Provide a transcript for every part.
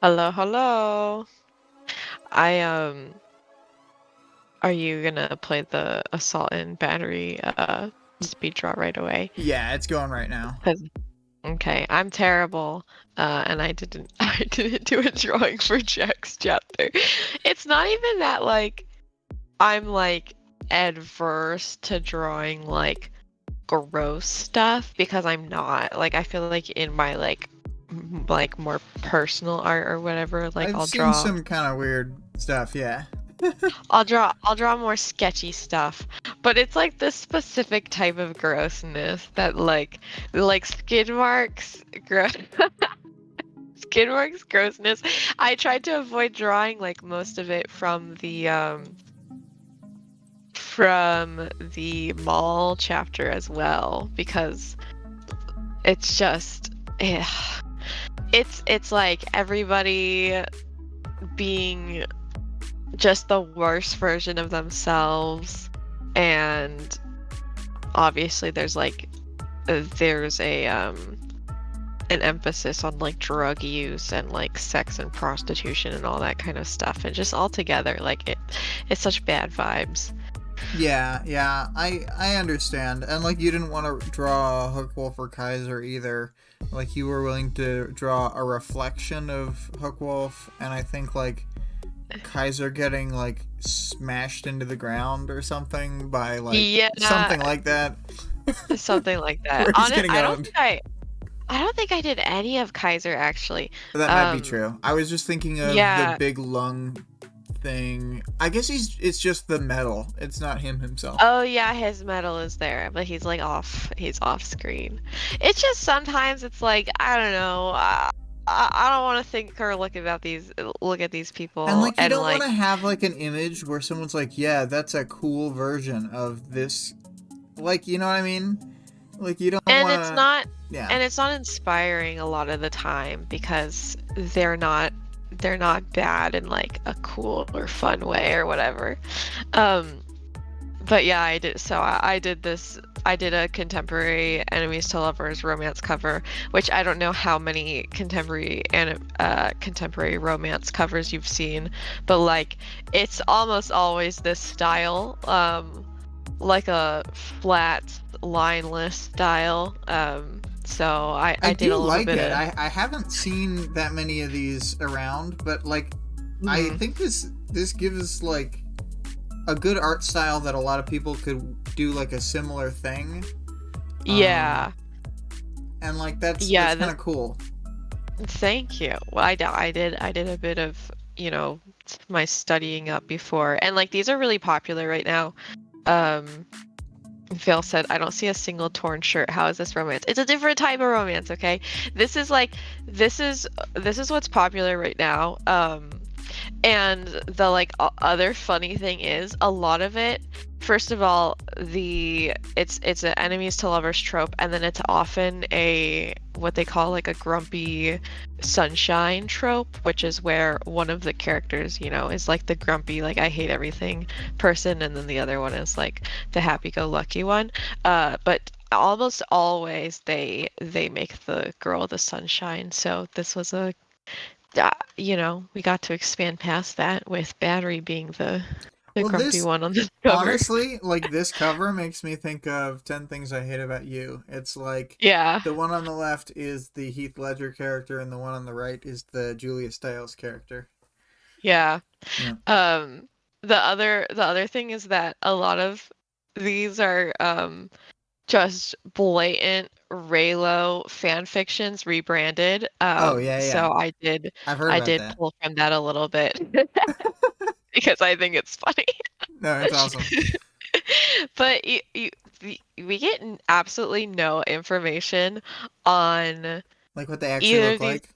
Hello, hello. I Are you gonna play the assault and battery speed draw right away? Yeah, it's going right now. 'Cause okay, I'm terrible, and I didn't I didn't do a drawing for Jack's chapter. It's not even that like I'm like adverse to drawing like gross stuff because I'm not. Like I feel like in my like more personal art or whatever, like I've I'll seen draw some kind of weird stuff, yeah. I'll draw more sketchy stuff, but it's like this specific type of grossness that like skid marks skid marks grossness. I tried to avoid drawing like most of it from the mall chapter as well because it's just it's like everybody being just the worst version of themselves, and obviously there's a an emphasis on like drug use and like sex and prostitution and all that kind of stuff, and just all together like it's such bad vibes. Yeah, I understand. And like you didn't want to draw Hookwolf or Kaiser either. Like you were willing to draw a reflection of Hookwolf, and I think like Kaiser getting like smashed into the ground or something by like Yeah, something like that. something like that Where on he's it. getting I don't owned. think I don't think I did any of Kaiser actually. That might be um true. I was just thinking of the yeah. big lung thing. I guess it's just the metal. It's not him himself. Oh yeah, his medal is there, but he's off screen. It's just sometimes it's like, I don't know, I don't want to think or look at these And people like you and don't want like, to have like an image where someone's like, "Yeah, that's a cool version of this." Like, you know what I mean? Like you don't and want it's to not yeah. and it's not inspiring a lot of the time because they're not bad in like a cool or fun way or whatever. Um But yeah, I did. So I did this. I did a contemporary enemies to lovers romance cover, which I don't know how many contemporary romance covers you've seen, but like it's almost always this style, like a flat, lineless style. So I I did do a little like bit it. of. I haven't seen that many of these around, but like I Mhm. think this gives like a good art style that a lot of people could do like a similar thing. Um Yeah, and like that's kind yeah. of cool. Thank you. Well, I did a bit of, my studying up before. And like these are really popular right now. Um, Phil said, I don't see a single torn shirt. How is this romance? It's a different type of romance, okay? This is like this is what's popular right now. And the like other funny thing is a lot of it, first of all, it's an enemies to lovers trope, and then it's often a what they call like a grumpy sunshine trope, which is where one of the characters, is like the grumpy, like I hate everything person, and then the other one is like the happy-go-lucky one. But almost always they make the girl the sunshine. So this was we got to expand past that with Battery being the Well, grumpy this one on the cover. honestly, like this cover makes me think of 10 Things I Hate About You. It's like Yeah, the one on the left is the Heath Ledger character and the one on the right is the Julia Stiles character. yeah. Yeah. Um, the other thing is that a lot of these are just blatant Raylo fan fictions rebranded. Oh, yeah, yeah. So I've heard I about did that. pull from that a little bit because I think it's funny. No, it's awesome. But we get absolutely no information on Like what they actually either look of these. like.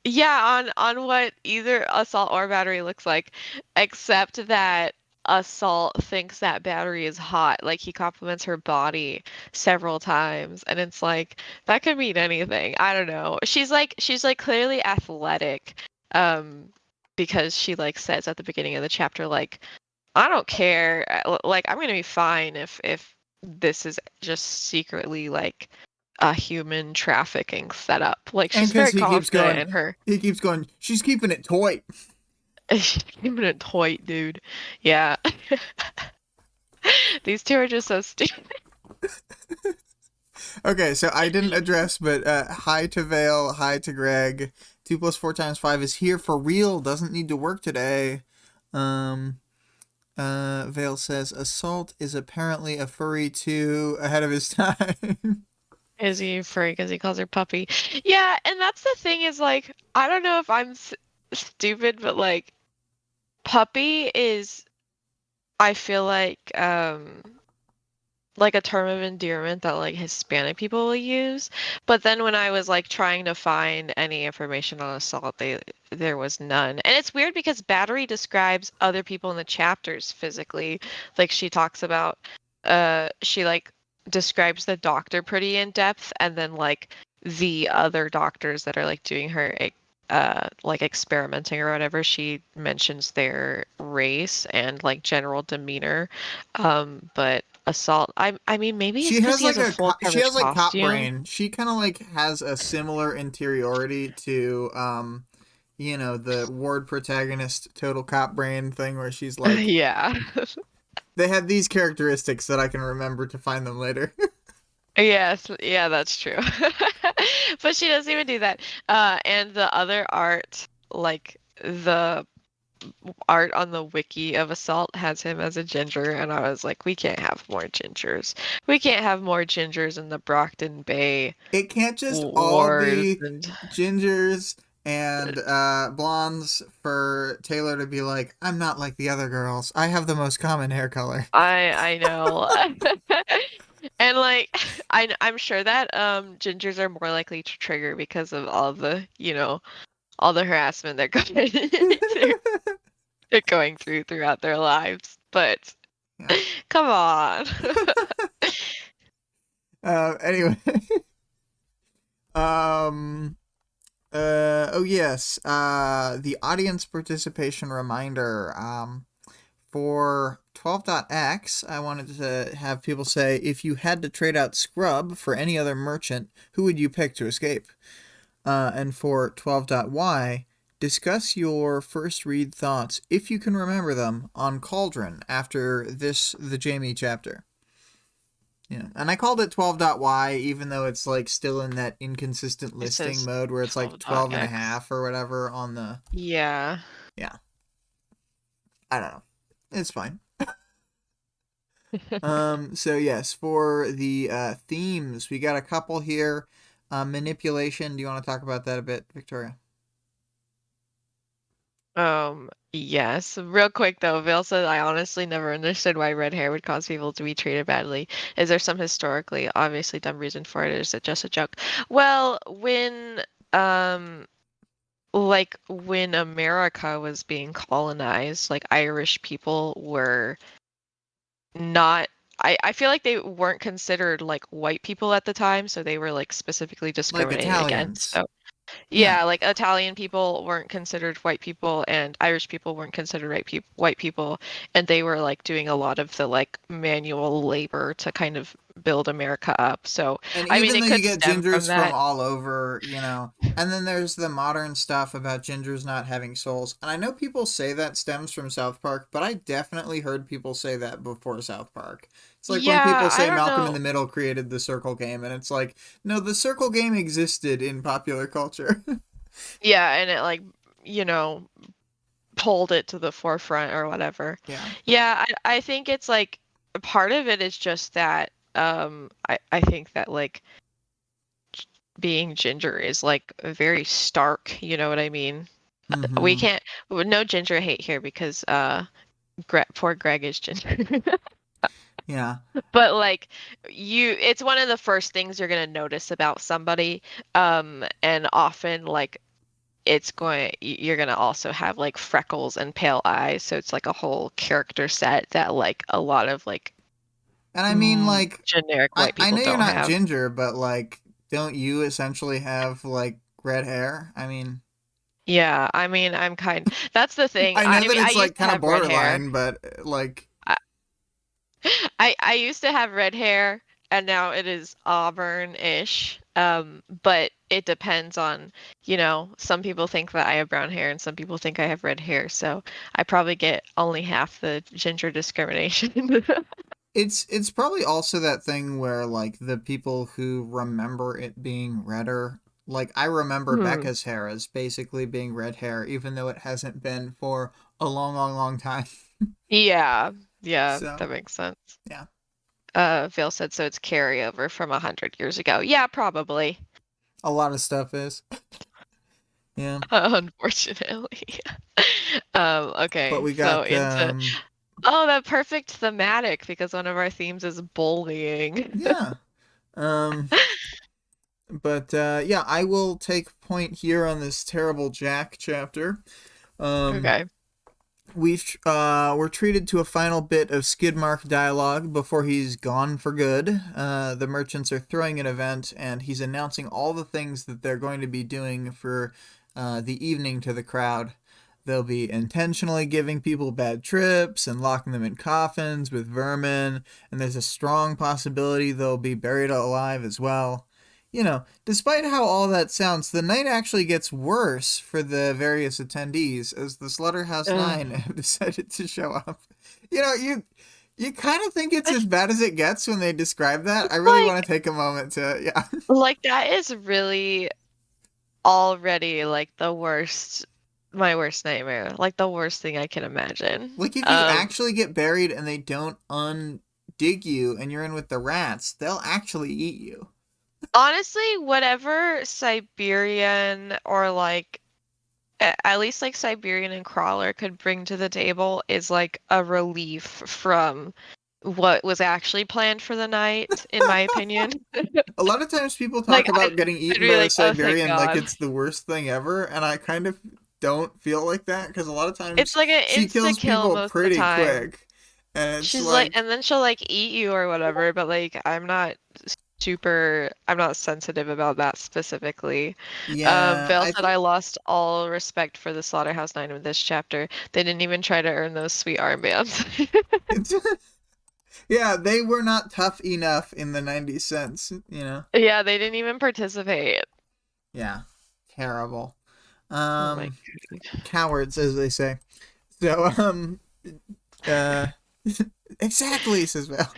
Yeah, on what either Assault or Battery looks like, except that Assault thinks that Battery is hot. Like he compliments her body several times, and it's like that could mean anything. I don't know. She's like clearly athletic, um, because she like says at the beginning of the chapter like, I don't care. Like I'm gonna be fine if this is just secretly like a human trafficking setup. Like And she's because very confident in her. he keeps going, she's keeping it toy. She's keeping it tight, dude. Yeah. These two are just so stupid. Okay, so I didn't address, but hi to Vale, hi to Greg. 2 plus 4 times 5 is here for real, doesn't need to work today. Vale says, Assault is apparently a furry too, ahead of his time. Is he furry because he calls her puppy? Yeah, and that's the thing is like, I don't know if I'm stupid, but like, puppy is, I feel like a term of endearment that like Hispanic people will use. But then when I was like trying to find any information on assault, there was none. And it's weird because Battery describes other people in the chapters physically. Like she talks about she like describes the doctor pretty in depth, and then like the other doctors that are like doing her like experimenting or whatever, she mentions their race and like general demeanor. But assault, I mean maybe it's She because has he has like a full she coverage has like cop costume. brain. She kind of like has a similar interiority to you know, the Ward protagonist Total Cop Brain thing where she's like Yeah. they had these characteristics that I can remember to find them later. Yes, yeah, that's true. But she doesn't even do that. And the other art, like the art on the wiki of Assault has him as a ginger, and I was like, we can't have more gingers. We can't have more gingers in the Brockton Bay It can't just all wars be and gingers and blondes for Taylor to be like, I'm not like the other girls. I have the most common hair color. I know. And like I'm sure that gingers are more likely to trigger because of all the, all the harassment they're going they're going through throughout their lives. But Yeah. come on. Anyway. um oh yes, the audience participation reminder. For 12.x, I wanted to have people say, if you had to trade out Scrub for any other merchant, who would you pick to escape? And for 12.y, discuss your first read thoughts, if you can remember them, on Cauldron after the Jamie chapter. Yeah, and I called it 12.y, even though it's like still in that inconsistent It listing says mode where it's like 12 and a 12.x. half or whatever on the. Yeah. Yeah, I don't know. It's fine. So yes, for the themes, we got a couple here. Manipulation. Do you want to talk about that a bit, Victoria? Yes. Real quick though, Vale said, I honestly never understood why red hair would cause people to be treated badly. Is there some historically obviously dumb reason for it, or is it just a joke? Well, um when America was being colonized, like Irish people were not I feel like they weren't considered like white people at the time, so they were like specifically Like discriminated against. Italians. So Yeah. yeah, like Italian people weren't considered white people, and Irish people weren't considered white people, and they were like doing a lot of the like manual labor to kind of build America up. So And I mean, even though it you could get stem from gingers from that. all over, you know, and then there's the modern stuff about gingers not having souls. And I know people say that stems from South Park, but I definitely heard people say that before South Park. It's like when Yeah, people I say don't Malcolm in know. the Middle created the circle game, and it's like, no, the circle game existed in popular culture. Yeah, and it like, you know, pulled it to the forefront or whatever. Yeah. Yeah, I think it's like part of it is just that I think that like being ginger is like very stark, you know what I mean? We Mm-hmm. can't no ginger hate here because poor Greg is ginger. Yeah. But like it's one of the first things you're gonna notice about somebody. And often like you're gonna also have like freckles and pale eyes, so it's like a whole character set that like a lot of like And I mean, like, generic white I people know you're don't not have. ginger, but like, don't you essentially have like red hair? I mean, Yeah, I mean, that's the thing. I I know that mean, I it's used like to kind of have red hair. borderline, but like, I used to have red hair, and now it is auburn-ish. But it depends on, some people think that I have brown hair and some people think I have red hair, so I probably get only half the ginger discrimination. It's probably also that thing where like the people who remember it being redder, like I remember Hmm. Becca's hair as basically being red hair, even though it hasn't been for a long, long, long time. Yeah, yeah, So that makes sense. yeah, Phil said so it's carryover from 100 years ago. Yeah, probably. a lot of stuff is. Yeah, Unfortunately. but Okay, we so got into that perfect thematic because one of our themes is bullying. yeah. Um, but yeah, I will take point here on this terrible Jack chapter. Um, Okay. we're treated to a final bit of Skidmark dialogue before he's gone for good. The merchants are throwing an event, and he's announcing all the things that they're going to be doing for the evening to the crowd. They'll be intentionally giving people bad trips and locking them in coffins with vermin, and there's a strong possibility they'll be buried alive as well. Despite how all that sounds, the night actually gets worse for the various attendees as the Slaughterhouse Ugh. Nine have decided to show up. You kind of think it's as bad as it gets when they describe that. I really Like want to take a moment to, yeah. like that is really already like the worst, my worst nightmare. Like the worst thing I can imagine. Like if you actually get buried and they don't undig you and you're in with the rats, they'll actually eat you. Honestly, whatever Siberian or like at least like Siberian and Crawler could bring to the table is like a relief from what was actually planned for the night, in my opinion. A lot of times people talk Like about getting I'd eaten be by a like, oh, thank Siberian like God. it's the worst thing ever, and I kind of don't feel like that because a lot of It's times like an she insta kills kill people most of the pretty time. quick, and it's She's like, like, and then she'll like eat you or whatever, but like I'm not sensitive about that specifically. yeah, Vale I said think I lost all respect for the Slaughterhouse Nine with this chapter. They didn't even try to earn those sweet armbands. it's yeah, they were not tough enough in the 90 cents. Yeah, they didn't even participate. Yeah, terrible. Oh my Um, God. cowards, as they say. So, uh, exactly, says Val.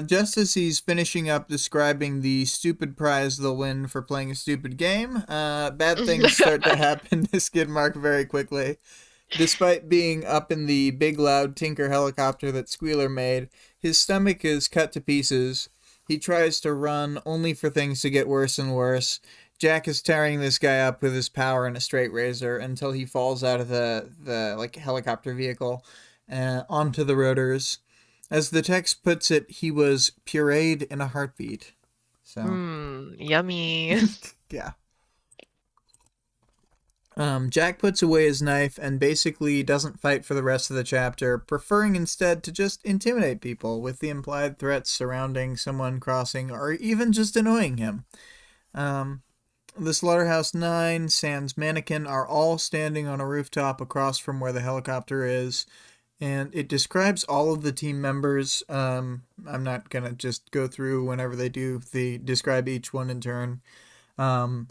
Just as he's finishing up describing the stupid prize they'll win for playing a stupid game, bad things start to happen to Skidmark very quickly. Despite being up in the big loud Tinker helicopter that Squealer made, his stomach is cut to pieces. He tries to run, only for things to get worse and worse. Jack is tearing this guy up with his power and a straight razor until he falls out of the like helicopter vehicle onto the rotors. As the text puts it, he was pureed in a heartbeat. So, Yummy. yeah. Jack puts away his knife and basically doesn't fight for the rest of the chapter, preferring instead to just intimidate people with the implied threats surrounding someone crossing or even just annoying him. The Slaughterhouse Nine, Sans Mannequin are all standing on a rooftop across from where the helicopter is, and it describes all of the team members. I'm not gonna just go through whenever they do. They describe each one in turn. Um,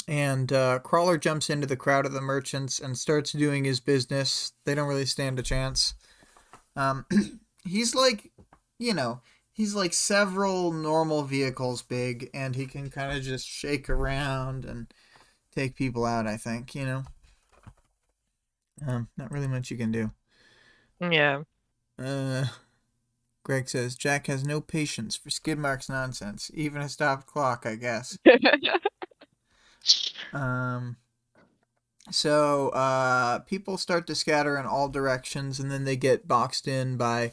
and Crawler jumps into the crowd of the merchants and starts doing his business. They don't really stand a chance. Um, he's like, you know, he's like several normal vehicles big, and he can kind of just shake around and take people out. I think. Not really much you can do. Yeah. Uh, Greg says Jack has no patience for Skidmark's nonsense, even a stopped clock, I guess. Um, so people start to scatter in all directions, and then they get boxed in by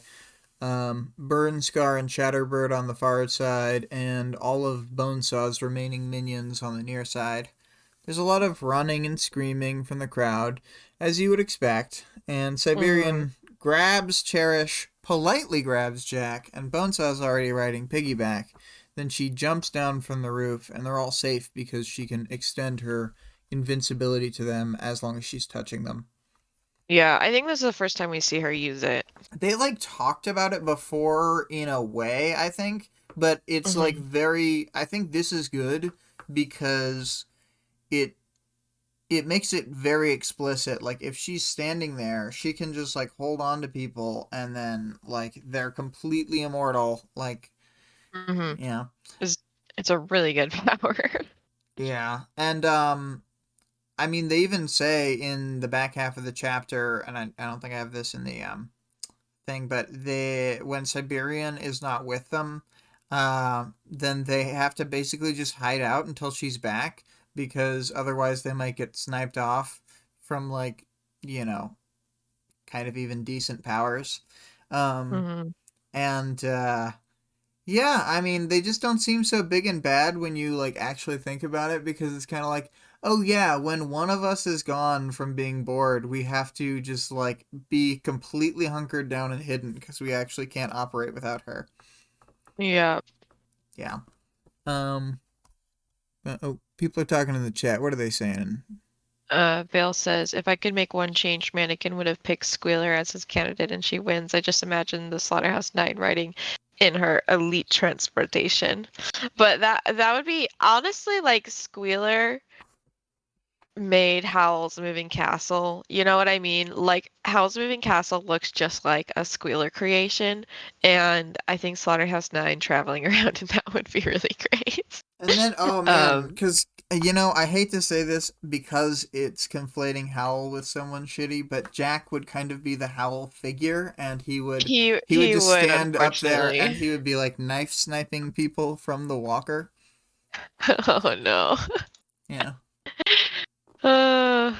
Burn, Scar, and Shatterbird on the far side, and all of Bonesaw's remaining minions on the near side. There's a lot of running and screaming from the crowd, as you would expect, and Mhm. Siberian grabs Cherish, politely grabs Jack, and Bonesaw's already riding piggyback. Then she jumps down from the roof, and they're all safe because she can extend her invincibility to them as long as she's touching them. Yeah, I think this is the first time we see her use it. They like talked about it before in a way, I think, but it's like Hmm. very. I think this is good because it it makes it very explicit. Like if she's standing there, she can just like hold on to people and then like they're completely immortal. Like Hmm. yeah. It's, it's a really good power. Yeah. And I mean they even say in the back half of the chapter, and I don't think I have this in the thing, but they when Siberian is not with them, then they have to basically just hide out until she's back because otherwise they might get sniped off from like you know kind of even decent powers. Um, Hmm. and yeah, I mean, they just don't seem so big and bad when you like actually think about it because it's kind of like, oh yeah, when one of us is gone from being bored, we have to just like be completely hunkered down and hidden because we actually can't operate without her. Yeah. Yeah. Um. Oh, people are talking in the chat. What are they saying? Vale says, if I could make one change, Mannequin would have picked Squealer as his candidate and she wins. I just imagine the Slaughterhouse Nine writing in her elite transportation. But that would be honestly like Squealer made Howl's Moving Castle. You know what I mean? Like Howl's Moving Castle looks just like a Squealer creation, and I think Slaughterhouse Nine traveling around in that would be really great. And then, oh man, Um, because I hate to say this because it's conflating Howl with someone shitty, but Jack would kind of be the Howl figure, and he would he just would stand up there, unfortunately. and he would be like knife sniping people from the walker. Oh no. Yeah. Uh,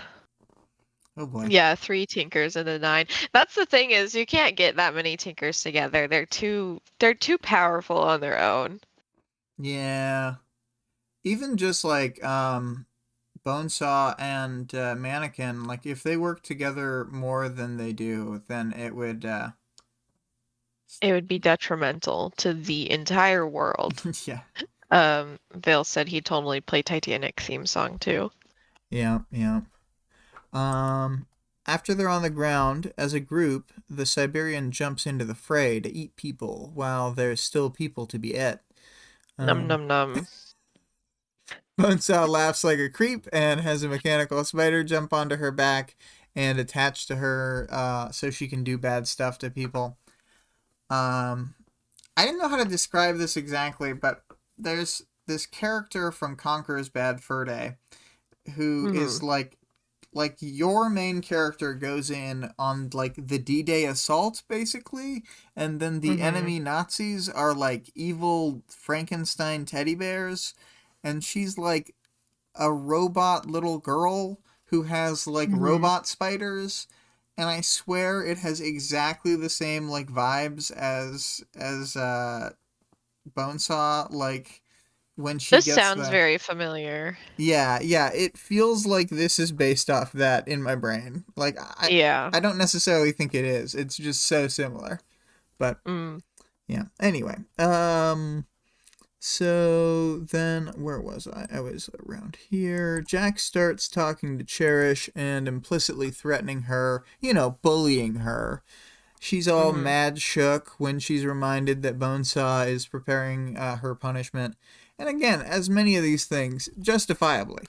Oh boy. yeah, three Tinkers and a nine. That's the thing is you can't get that many Tinkers together. They're too powerful on their own. Yeah. Even just like Bonesaw and Mannequin, like if they work together more than they do, then it would. It would be detrimental to the entire world. Yeah. Vale said he'd totally play Titanic theme song too. Yeah. Yeah. Um, After they're on the ground, as a group, the Siberian jumps into the fray to eat people while there's still people to be ate. Num Um, num num. Bonesaw laughs like a creep and has a mechanical spider jump onto her back and attach to her so she can do bad stuff to people. Um, I didn't know how to describe this exactly, but there's this character from Conqueror's Bad Fur Day who Hmm. is like your main character goes in on like the D-Day assault basically, and then the Hmm. enemy Nazis are like evil Frankenstein teddy bears, and she's like a robot little girl who has like Hmm. robot spiders, and I swear it has exactly the same like vibes as Bonesaw, like when she This gets sounds the. very familiar. Yeah, yeah, it feels like this is based off that in my brain. Like Yeah. I don't necessarily think it is. It's just so similar. But Mm. yeah. Anyway, so then where was I? I was around here. Jack starts talking to Cherish and implicitly threatening her, bullying her. She's all Hmm. mad shook when she's reminded that Bonesaw is preparing her punishment. And again, as many of these things, justifiably.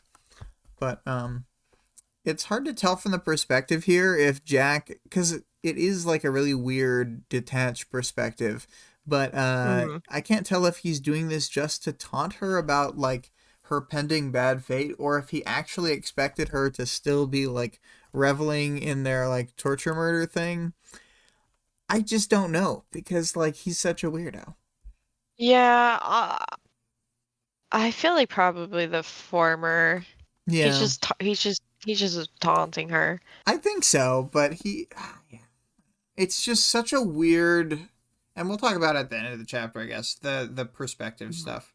But it's hard to tell from the perspective here if Jack, because it is like a really weird detached perspective, but Hmm. I can't tell if he's doing this just to taunt her about like her pending bad fate, or if he actually expected her to still be like reveling in their like torture murder thing. I just don't know because like he's such a weirdo. Yeah, I feel like probably the former. Yeah, He's just taunting her. I think so, but it's just such a weird, and we'll talk about it at the end of the chapter, I guess, the perspective Mhm. stuff.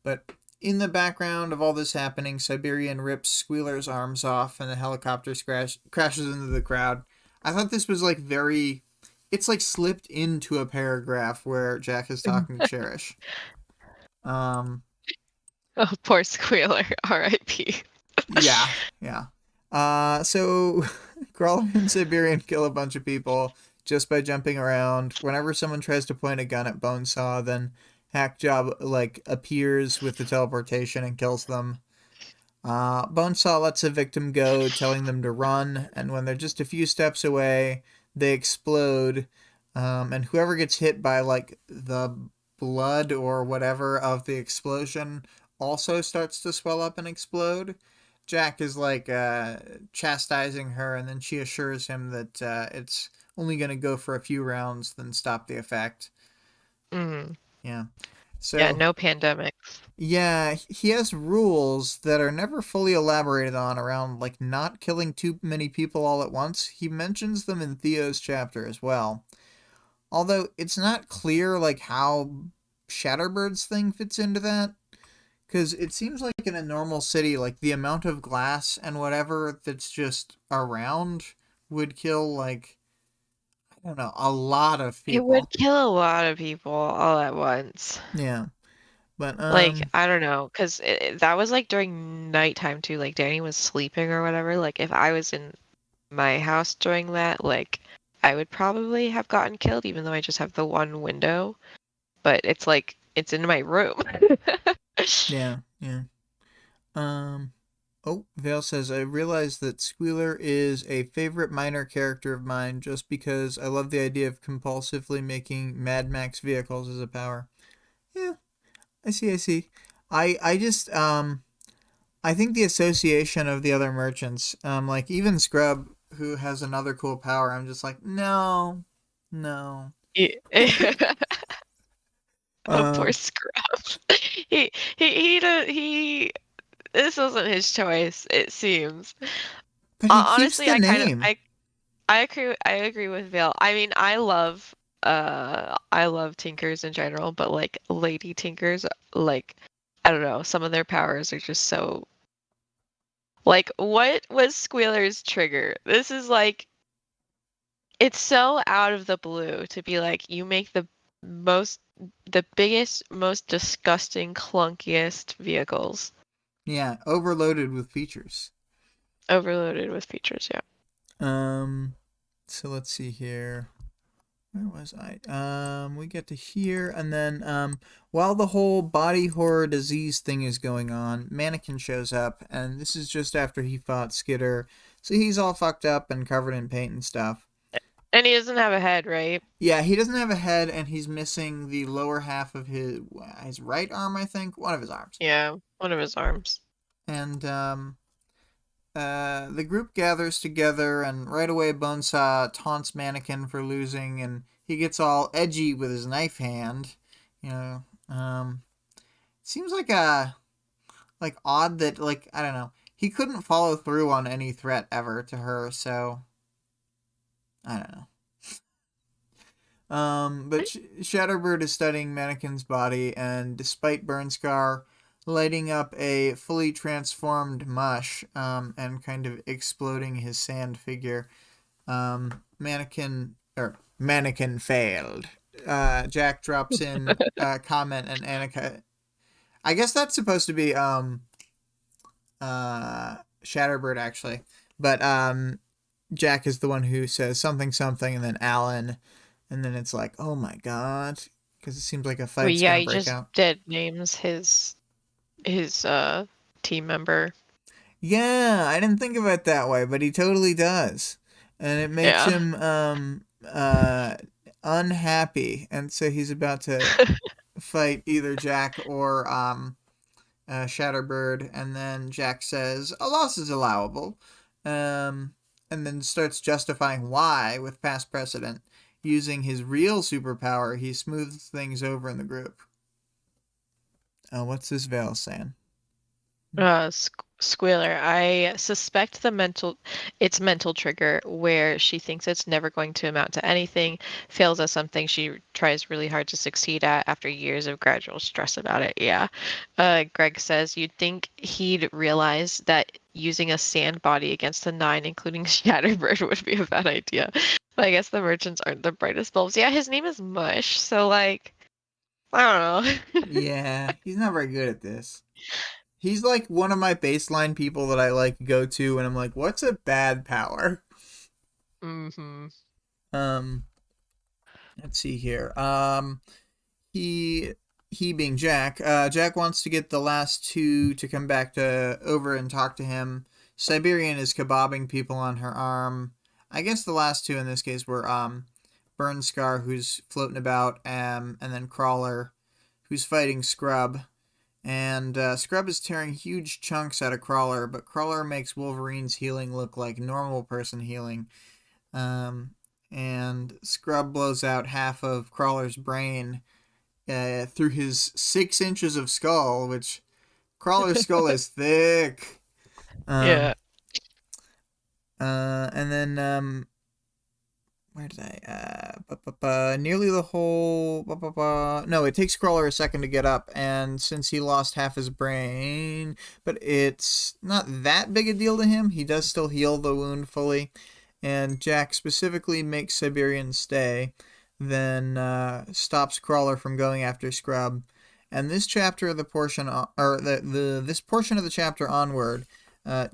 But in the background of all this happening, Siberian rips Squealer's arms off and the helicopter crashes into the crowd. I thought this was like very, it's like slipped into a paragraph where Jack is talking to Cherish. Um, Oh, poor Squealer. R.I.P. yeah, yeah. So Crawler and Siberian kill a bunch of people just by jumping around. Whenever someone tries to point a gun at Bonesaw, then Hackjob like appears with the teleportation and kills them. Bonesaw lets a victim go, telling them to run, and when they're just a few steps away, they explode. And whoever gets hit by like the blood or whatever of the explosion also starts to swell up and explode. Jack is like chastising her, and then she assures him that it's only going to go for a few rounds, then stop the effect. Mm. Yeah. Yeah, So no pandemics. yeah, he has rules that are never fully elaborated on around like not killing too many people all at once. He mentions them in Theo's chapter as well. Although it's not clear like how Shatterbird's thing fits into that, because it seems like in a normal city, like the amount of glass and whatever that's just around would kill like I don't know, a lot of It would people. kill a lot of people all at once. Yeah. But Like, I don't know, because that was like during nighttime too. Like, Danny was sleeping or whatever. Like, if I was in my house during that, like, I would probably have gotten killed, even though I just have the one window. But it's like, it's in my room. yeah, yeah. Um Oh, Vale says, I realize that Squealer is a favorite minor character of mine just because I love the idea of compulsively making Mad Max vehicles as a power. Yeah, I see, I see. I just, I think the association of the other merchants, like even Scrub, who has another cool power, I'm just like, no, no. Oh, poor Um, Scrub. He, this wasn't his choice, it seems. but he keeps Honestly, the name. I agree with Vale. I mean, I love Tinkers in general, but like Lady Tinkers, like I don't know, some of their powers are just so like what was Squealer's trigger? This is like it's so out of the blue to be like you make most the biggest, most disgusting, clunkiest vehicles Yeah, overloaded with features. overloaded with features, yeah. Um, so let's see here. Where was I? We get to here, and then while the whole body horror disease thing is going on, Mannequin shows up, and this is just after he fought Skitter, so he's all fucked up and covered in paint and stuff. And he doesn't have a head, right? Yeah, he doesn't have a head, and he's missing the lower half of his right arm, I think, one of his arms. Yeah, one of his arms. And the group gathers together, and right away Bonesaw taunts Mannequin for losing, and he gets all edgy with his knife hand. You know, seems like odd that like I don't know. He couldn't follow through on any threat ever to her, so I don't know. But Shatterbird is studying Mannequin's body, and despite burn scar, lighting up a fully transformed mush, and kind of exploding his sand figure. Mannequin failed. Jack drops in a comment, and Annika. I guess that's supposed to be Shatterbird actually, but Jack is the one who says something something, and then Alan, and then it's like, oh my god, because it seems like a Well, fight's yeah, gonna he break just out. dead names his team member. Yeah, I didn't think of it that way, but he totally does. And it makes Yeah. him unhappy, and so he's about to fight either Jack or Shatterbird, and then Jack says a loss is allowable, um, and then starts justifying why with past precedent. Using his real superpower, he smooths things over in the group. What's this Veil saying? Squealer. I suspect it's mental trigger where she thinks it's never going to amount to anything, fails at something she tries really hard to succeed at after years of gradual stress about it. Yeah. Greg says you'd think he'd realize that using a sand body against a nine, including Shatterbird, would be a bad idea. But I guess the merchants aren't the brightest bulbs. Yeah, his name is Mush, so like, I don't know. Yeah, he's not very good at this. He's like one of my baseline people that I like go to, and I'm like, what's a bad power? Mm-hmm. Um, let's see here. He he being Jack. Jack wants to get the last two to come back to over and talk to him. Siberian is kebabbing people on her arm. I guess the last two in this case were Burn Scar, who's floating about, and then Crawler, who's fighting Scrub. And Scrub is tearing huge chunks out of Crawler, but Crawler makes Wolverine's healing look like normal person healing. Um, and Scrub blows out half of Crawler's brain through his 6 inches of skull, which Crawler's skull is thick. Yeah. Um, and then where did nearly the whole. No, it takes Crawler a second to get up, and since he lost half his brain, but it's not that big a deal to him. He does still heal the wound fully, and Jack specifically makes Siberian stay, then stops Crawler from going after Scrub. And this chapter, the portion, or this portion of the chapter onward,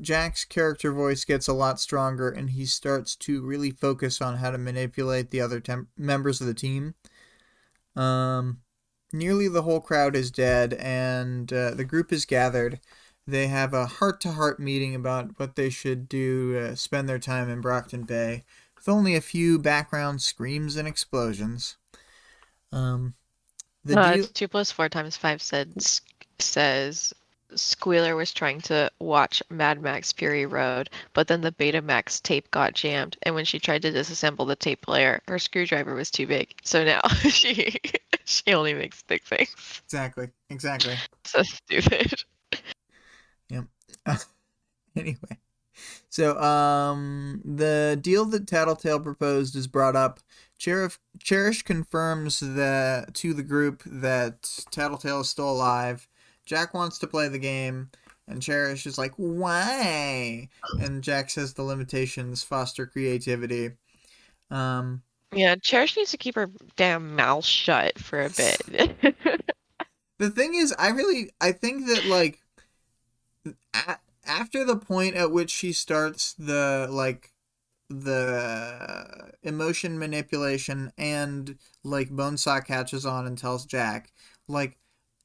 Jack's character voice gets a lot stronger, and he starts to really focus on how to manipulate the other members of the team. Nearly the whole crowd is dead, and the group is gathered. They have a heart-to-heart meeting about what they should do to spend their time in Brockton Bay, with only a few background screams and explosions. It's 2 plus 4 times 5 says Squealer was trying to watch Mad Max Fury Road, but then the Betamax tape got jammed, and when she tried to disassemble the tape player, her screwdriver was too big. So now she only makes big things. Exactly. So stupid. Yep. Anyway. So, the deal that Tattletale proposed is brought up. Cherish confirms to the group that Tattletale is still alive. Jack wants to play the game, and Cherish is like, why? And Jack says the limitations foster creativity. Yeah, Cherish needs to keep her damn mouth shut for a bit. The thing is, I think that, like, after the point at which she starts the emotion manipulation and like Bonesaw catches on and tells Jack, like,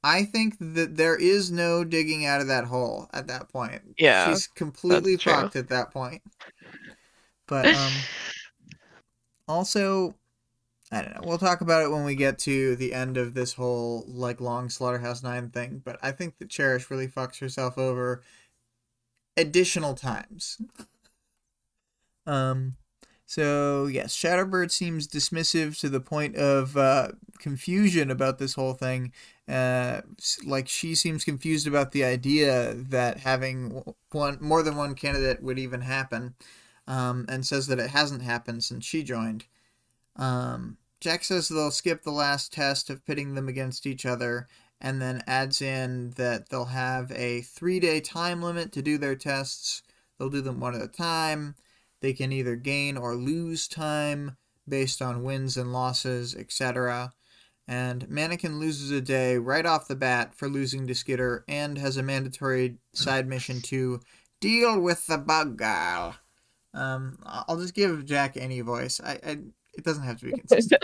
I think that there is no digging out of that hole at that point. Yeah, she's completely that's true. fucked at that point. But also, I don't know. We'll talk about it when we get to the end of this whole like long Slaughterhouse-9 thing. But I think that Cherish really fucks herself over additional times. So yes, Shadowbird seems dismissive to the point of confusion about this whole thing. Like she seems confused about the idea that having more than one candidate would even happen, and says that it hasn't happened since she joined. Jack says they'll skip the last test of pitting them against each other, and then adds in that they'll have a 3-day time limit to do their tests. They'll do them one at a time. They can either gain or lose time based on wins and losses, etc. And Mannequin loses a day right off the bat for losing to Skitter, and has a mandatory side mission to deal with the bug girl. I'll just give Jack any voice. It doesn't have to be consistent.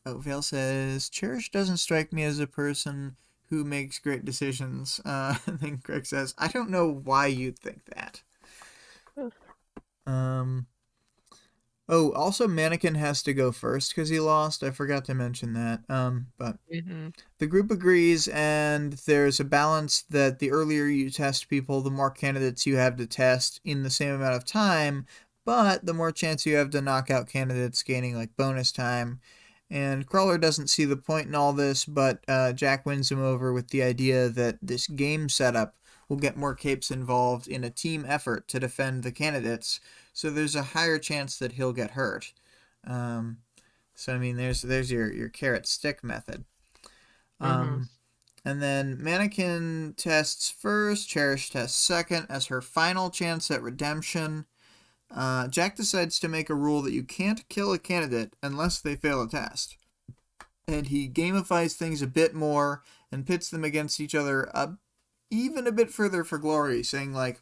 Vale says, Cherish doesn't strike me as a person who makes great decisions. And then Greg says, I don't know why you'd think that. Also Mannequin has to go first because he lost. I forgot to mention that. But the group agrees, and there's a balance that the earlier you test people, the more candidates you have to test in the same amount of time, but the more chance you have to knock out candidates gaining like bonus time. And Crawler doesn't see the point in all this, but Jack wins him over with the idea that this game setup will get more capes involved in a team effort to defend the candidates, so there's a higher chance that he'll get hurt. So I mean, there's your carrot stick method. And then Mannequin tests first, Cherish tests second as her final chance at redemption. Jack decides to make a rule that you can't kill a candidate unless they fail a test. And he gamifies things a bit more and pits them against each other even a bit further for glory, saying like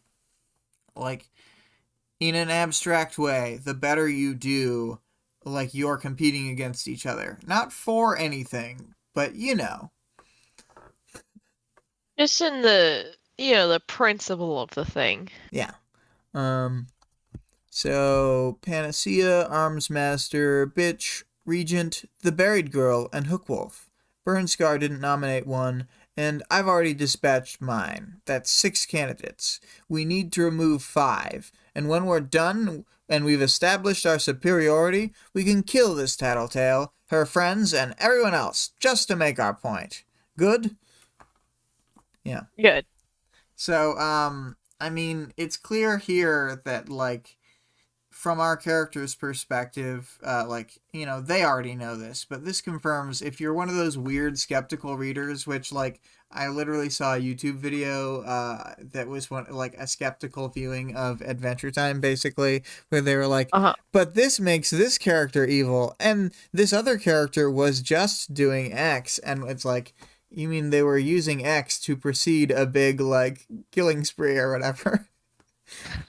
in an abstract way, the better you do, like you're competing against each other. Not for anything, but you know. Just in the, the principle of the thing. Yeah. Um so Panacea, Arms Master, Bitch, Regent, The Buried Girl, and Hookwolf. Burnscar didn't nominate one, and I've already dispatched mine. That's 6 candidates. We need to remove 5, and when we're done and we've established our superiority, we can kill this tattletale, her friends, and everyone else, just to make our point. Good? Yeah. Good. So, I mean, it's clear here that, like, from our character's perspective, they already know this, but this confirms if you're one of those weird skeptical readers, which, like, I literally saw a YouTube video that was a skeptical viewing of Adventure Time, basically, where they were like, but this makes this character evil, and this other character was just doing X, and it's like, you mean they were using X to precede a big, like, killing spree or whatever?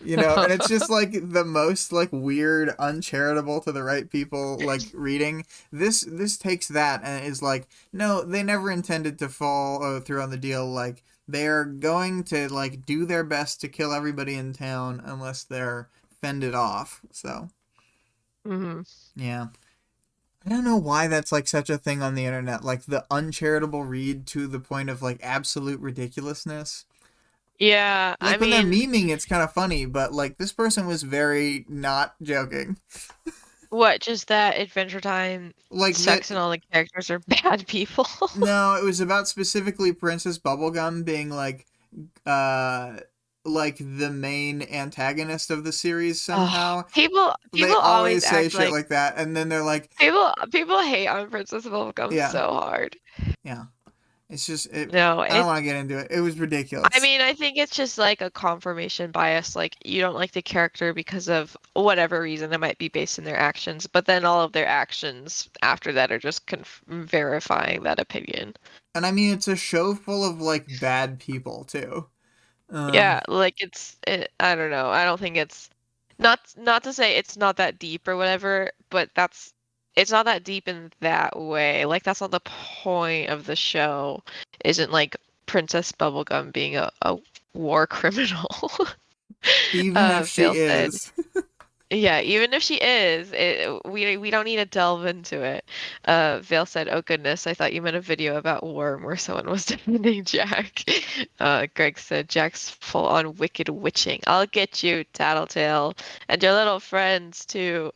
And it's just like the most like weird, uncharitable to the right people like reading. This takes that and is like, no, they never intended to follow through on the deal. Like they're going to like do their best to kill everybody in town unless they're fended off. So yeah. I don't know why that's like such a thing on the internet, like the uncharitable read to the point of like absolute ridiculousness. Yeah, Like when they're memeing, it's kind of funny, but like this person was very not joking. What, just that Adventure Time Like sex and all the characters are bad people? No, it was about specifically Princess Bubblegum being like the main antagonist of the series somehow. People they always say act shit like that, and then they're like, people hate on Princess Bubblegum so hard. Yeah. It's just, I No, don't want to get into it. It was ridiculous. I mean, I think it's just like a confirmation bias. Like, you don't like the character because of whatever reason. It might be based in their actions, but then all of their actions after that are just verifying that opinion. And I mean, it's a show full of like bad people too. Yeah, like I don't know. I don't think it's not to say it's not that deep or whatever, but it's not that deep in that way. Like that's not the point of the show. Isn't like Princess Bubblegum being a war criminal. Even if she is. Yeah, even if she is, we don't need to delve into it. Vale said, "Oh goodness, I thought you meant a video about Worm where someone was defending Jack." Greg said, "Jack's full on wicked witching. I'll get you, Tattletale, and your little friends too."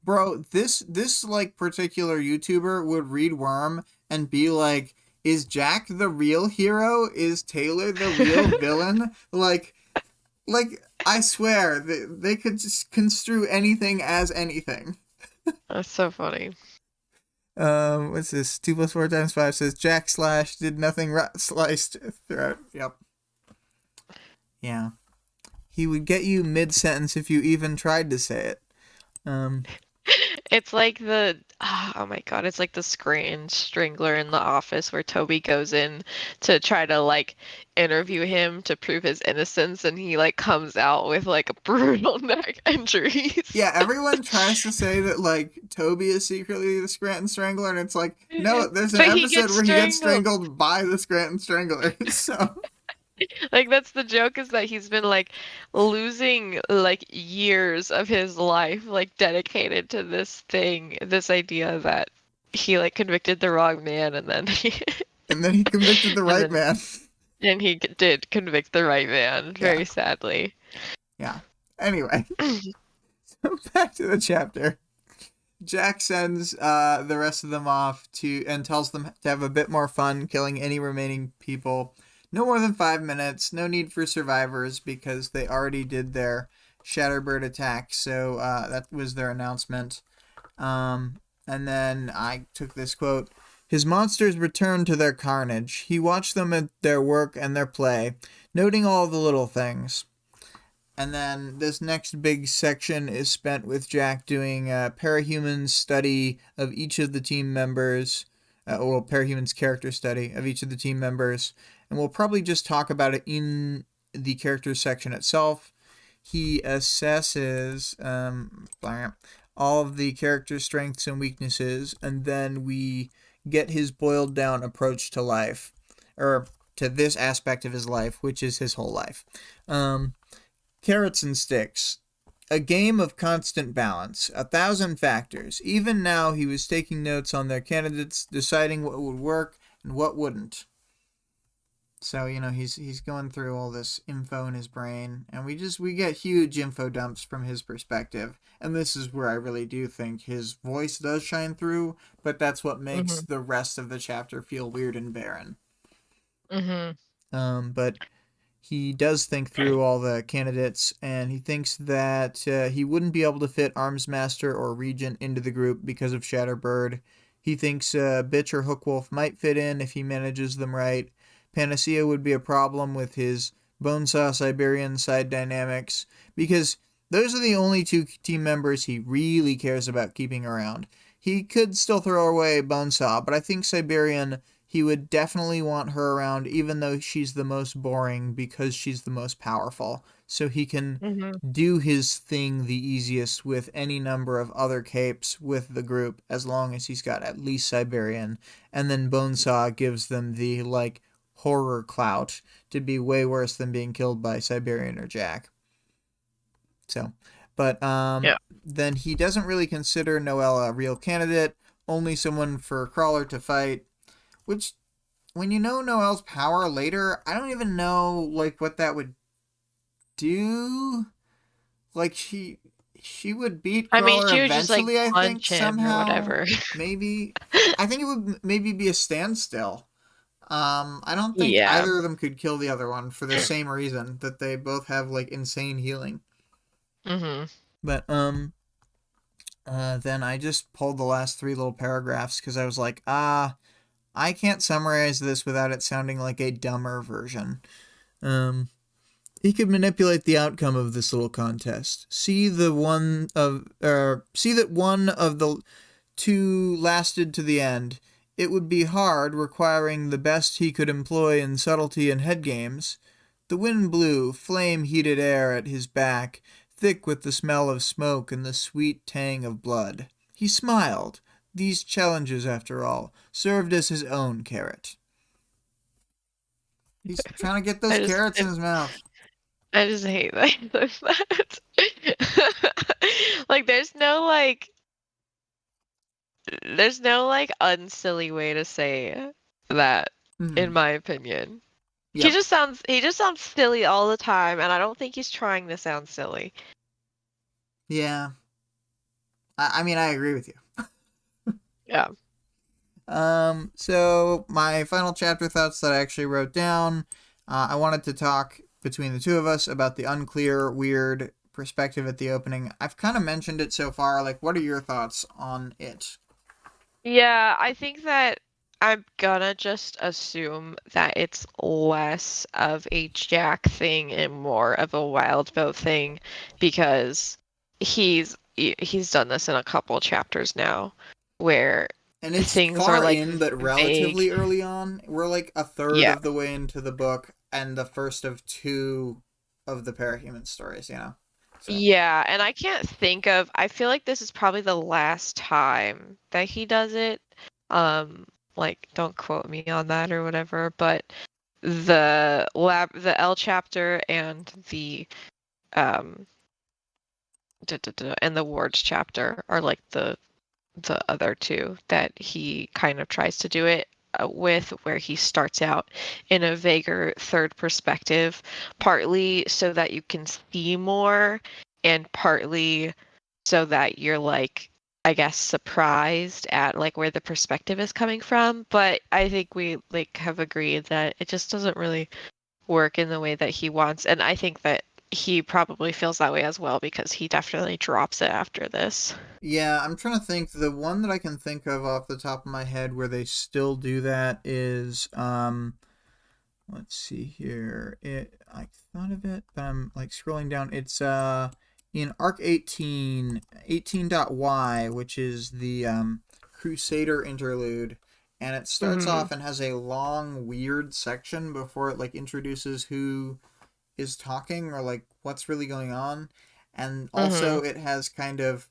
Bro, this like particular YouTuber would read Worm and be like, "Is Jack the real hero? Is Taylor the real villain?" Like, I swear, they could just construe anything as anything. That's so funny. What's this? 2 + 4 × 5 says Jack Slash did nothing sliced throughout. Yep. Yeah. He would get you mid-sentence if you even tried to say it. It's like oh my god, it's like the Scranton Strangler in The Office where Toby goes in to try to like interview him to prove his innocence, and he like comes out with like brutal neck injuries. Yeah, everyone tries to say that like Toby is secretly the Scranton Strangler, and it's like, no, there's an episode where he gets strangled by the Scranton Strangler. So like that's the joke, is that he's been like losing like years of his life like dedicated to this thing, this idea that he like convicted the wrong man, and then he convicted the right man. And he did convict the right man, very sadly. Yeah. Anyway, so back to the chapter. Jack sends the rest of them off and tells them to have a bit more fun killing any remaining people. No more than 5 minutes. No need for survivors because they already did their Shatterbird attack. So that was their announcement. And then I took this quote. His monsters returned to their carnage. He watched them at their work and their play, noting all the little things. And then this next big section is spent with Jack doing a parahuman study of each of the team members. Parahuman's character study of each of the team members, and we'll probably just talk about it in the characters section itself. He assesses all of the character strengths and weaknesses, and then we get his boiled down approach to life, or to this aspect of his life, which is his whole life. Carrots and sticks. A game of constant balance, 1,000 factors. Even now, he was taking notes on their candidates, deciding what would work and what wouldn't. So, he's going through all this info in his brain, and we get huge info dumps from his perspective. And this is where I really do think his voice does shine through, but that's what makes the rest of the chapter feel weird and barren. But he does think through all the candidates, and he thinks that he wouldn't be able to fit Armsmaster or Regent into the group because of Shatterbird. He thinks Bitch or Hookwolf might fit in if he manages them right. Panacea would be a problem with his Bonesaw Siberian side dynamics, because those are the only two team members he really cares about keeping around. He could still throw away Bonesaw, but I think Siberian, he would definitely want her around, even though she's the most boring, because she's the most powerful. So he can do his thing the easiest with any number of other capes with the group, as long as he's got at least Siberian. And then Bonesaw gives them the, horror clout to be way worse than being killed by Siberian or Jack. So, but then he doesn't really consider Noelle a real candidate, only someone for Crawler to fight, which, when you know Noelle's power later, I don't even know, what that would do. She would beat Crawler she would eventually, just, I think, somehow. Or whatever. Maybe. I think it would maybe be a standstill. I don't think either of them could kill the other one for the same reason, that they both have, insane healing. But, then I just pulled the last 3 little paragraphs, because I was like, I can't summarize this without it sounding like a dumber version. He could manipulate the outcome of this little contest. See that one of the 2 lasted to the end. It would be hard, requiring the best he could employ in subtlety and head games. The wind blew, flame-heated air at his back, thick with the smell of smoke and the sweet tang of blood. He smiled. These challenges, after all, served as his own carrot. He's trying to get those carrots in his mouth. I just hate that. there's no unsilly way to say that, in my opinion. Yep. He just sounds silly all the time, and I don't think he's trying to sound silly. Yeah. I mean, I agree with you. Yeah. So my final chapter thoughts that I actually wrote down, I wanted to talk between the two of us about the unclear, weird perspective at the opening. I've kind of mentioned it so far. What are your thoughts on it? Yeah, I think that I'm gonna just assume that it's less of a Jack thing and more of a Wildbow thing, because he's done this in a couple chapters now, where and it's things far are in, but relatively early on. We're a third of the way into the book, and the first of 2 of the Parahuman stories, So. Yeah, and I can't think of, I feel like this is probably the last time that he does it. Don't quote me on that or whatever, but the L chapter and the and the wards chapter are the other 2 that he kind of tries to do it with, where he starts out in a vaguer third perspective, partly so that you can see more, and partly so that you're I guess surprised at where the perspective is coming from. But I think we have agreed that it just doesn't really work in the way that he wants, and I think that he probably feels that way as well, because he definitely drops it after this. Yeah, I'm trying to think. The one that I can think of off the top of my head where they still do that is, let's see here. I thought of it, but I'm scrolling down. It's in Arc 18, 18.y, which is the Crusader interlude, and it starts Mm-hmm. off and has a long weird section before it like introduces who is talking or like what's really going on. And Mm-hmm. also it has kind of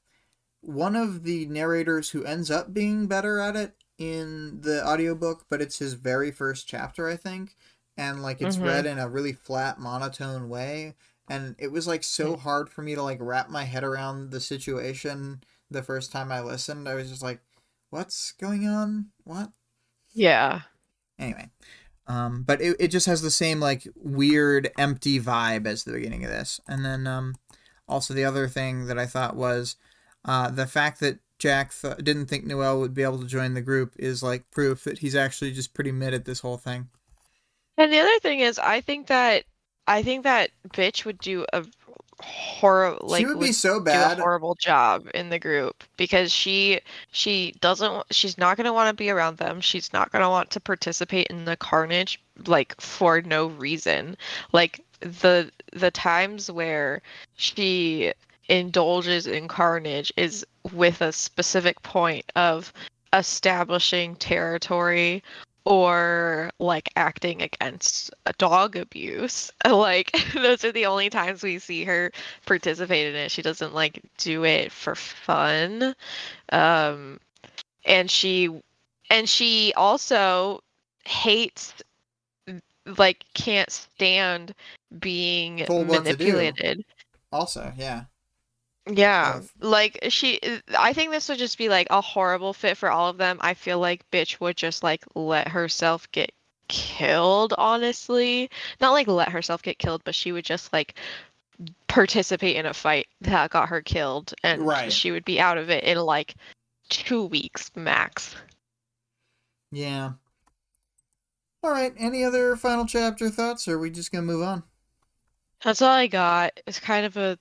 one of the narrators who ends up being better at it in the audiobook, but it's his very first chapter, I think. And like it's Mm-hmm. read in a really flat monotone way, and it was like so hard for me to like wrap my head around the situation the first time I listened. I was just like, what's going on? What? Yeah. Anyway, but it just has the same like weird empty vibe as the beginning of this. And then also the other thing that I thought was the fact that Jack didn't think Noel would be able to join the group is like proof that he's actually just pretty mid at this whole thing. And the other thing is, I think that bitch would do a She would be would so do a bad. horrible job in the group because she's not gonna want to be around them. She's not gonna want to participate in the carnage like for no reason. Like the times where she indulges in carnage is with a specific point of establishing territory or like acting against a dog abuse. Like those are the only times we see her participate in it. She doesn't like do it for fun. Um and she also hates like can't stand being Told what to do. manipulated. Also, yeah, Yeah, both. like I think this would just be like a horrible fit for all of them. I feel like bitch would just like let herself get killed, honestly. Not like let herself get killed, but she would just like participate in a fight that got her killed, and Right. she would be out of it in like 2 weeks max. Yeah. All right. Any other final chapter thoughts, or are we just gonna move on? That's all I got. It's kind of a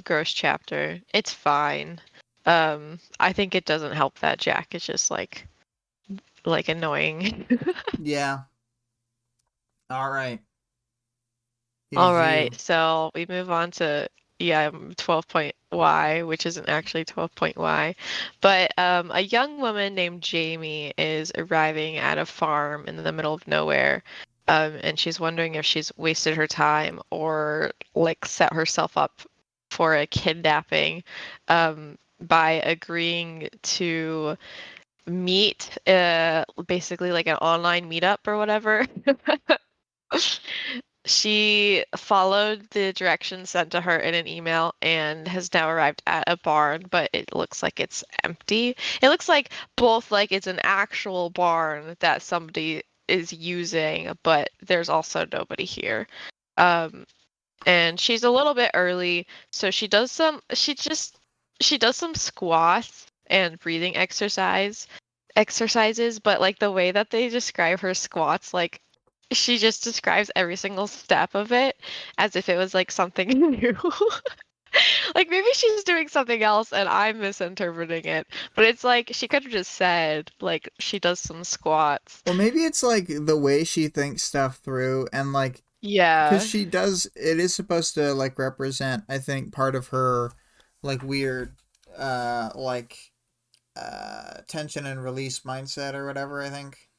gross chapter. It's fine. I think it doesn't help that Jack is just like annoying. Yeah. All right. It All is right, you. so we move on to yeah, 12 point Y, which isn't actually 12 point Y. But a young woman named Jamie is arriving at a farm in the middle of nowhere. And she's wondering if she's wasted her time or like set herself up for a kidnapping by agreeing to meet basically like an online meetup or whatever. She followed the directions sent to her in an email and has now arrived at a barn, but it looks like it's empty. It looks like both like it's an actual barn that somebody is using, but there's also nobody here. Um, and she's a little bit early, so she does some squats and breathing exercises, but like the way that they describe her squats, like she just describes every single step of it as if it was like something new. Like maybe she's doing something else and I'm misinterpreting it, but it's like she could have just said like she does some squats. Or maybe it's like the way she thinks stuff through, and like because Yeah. she does, it is supposed to like represent, I think, part of her like weird like tension and release mindset or whatever, I think.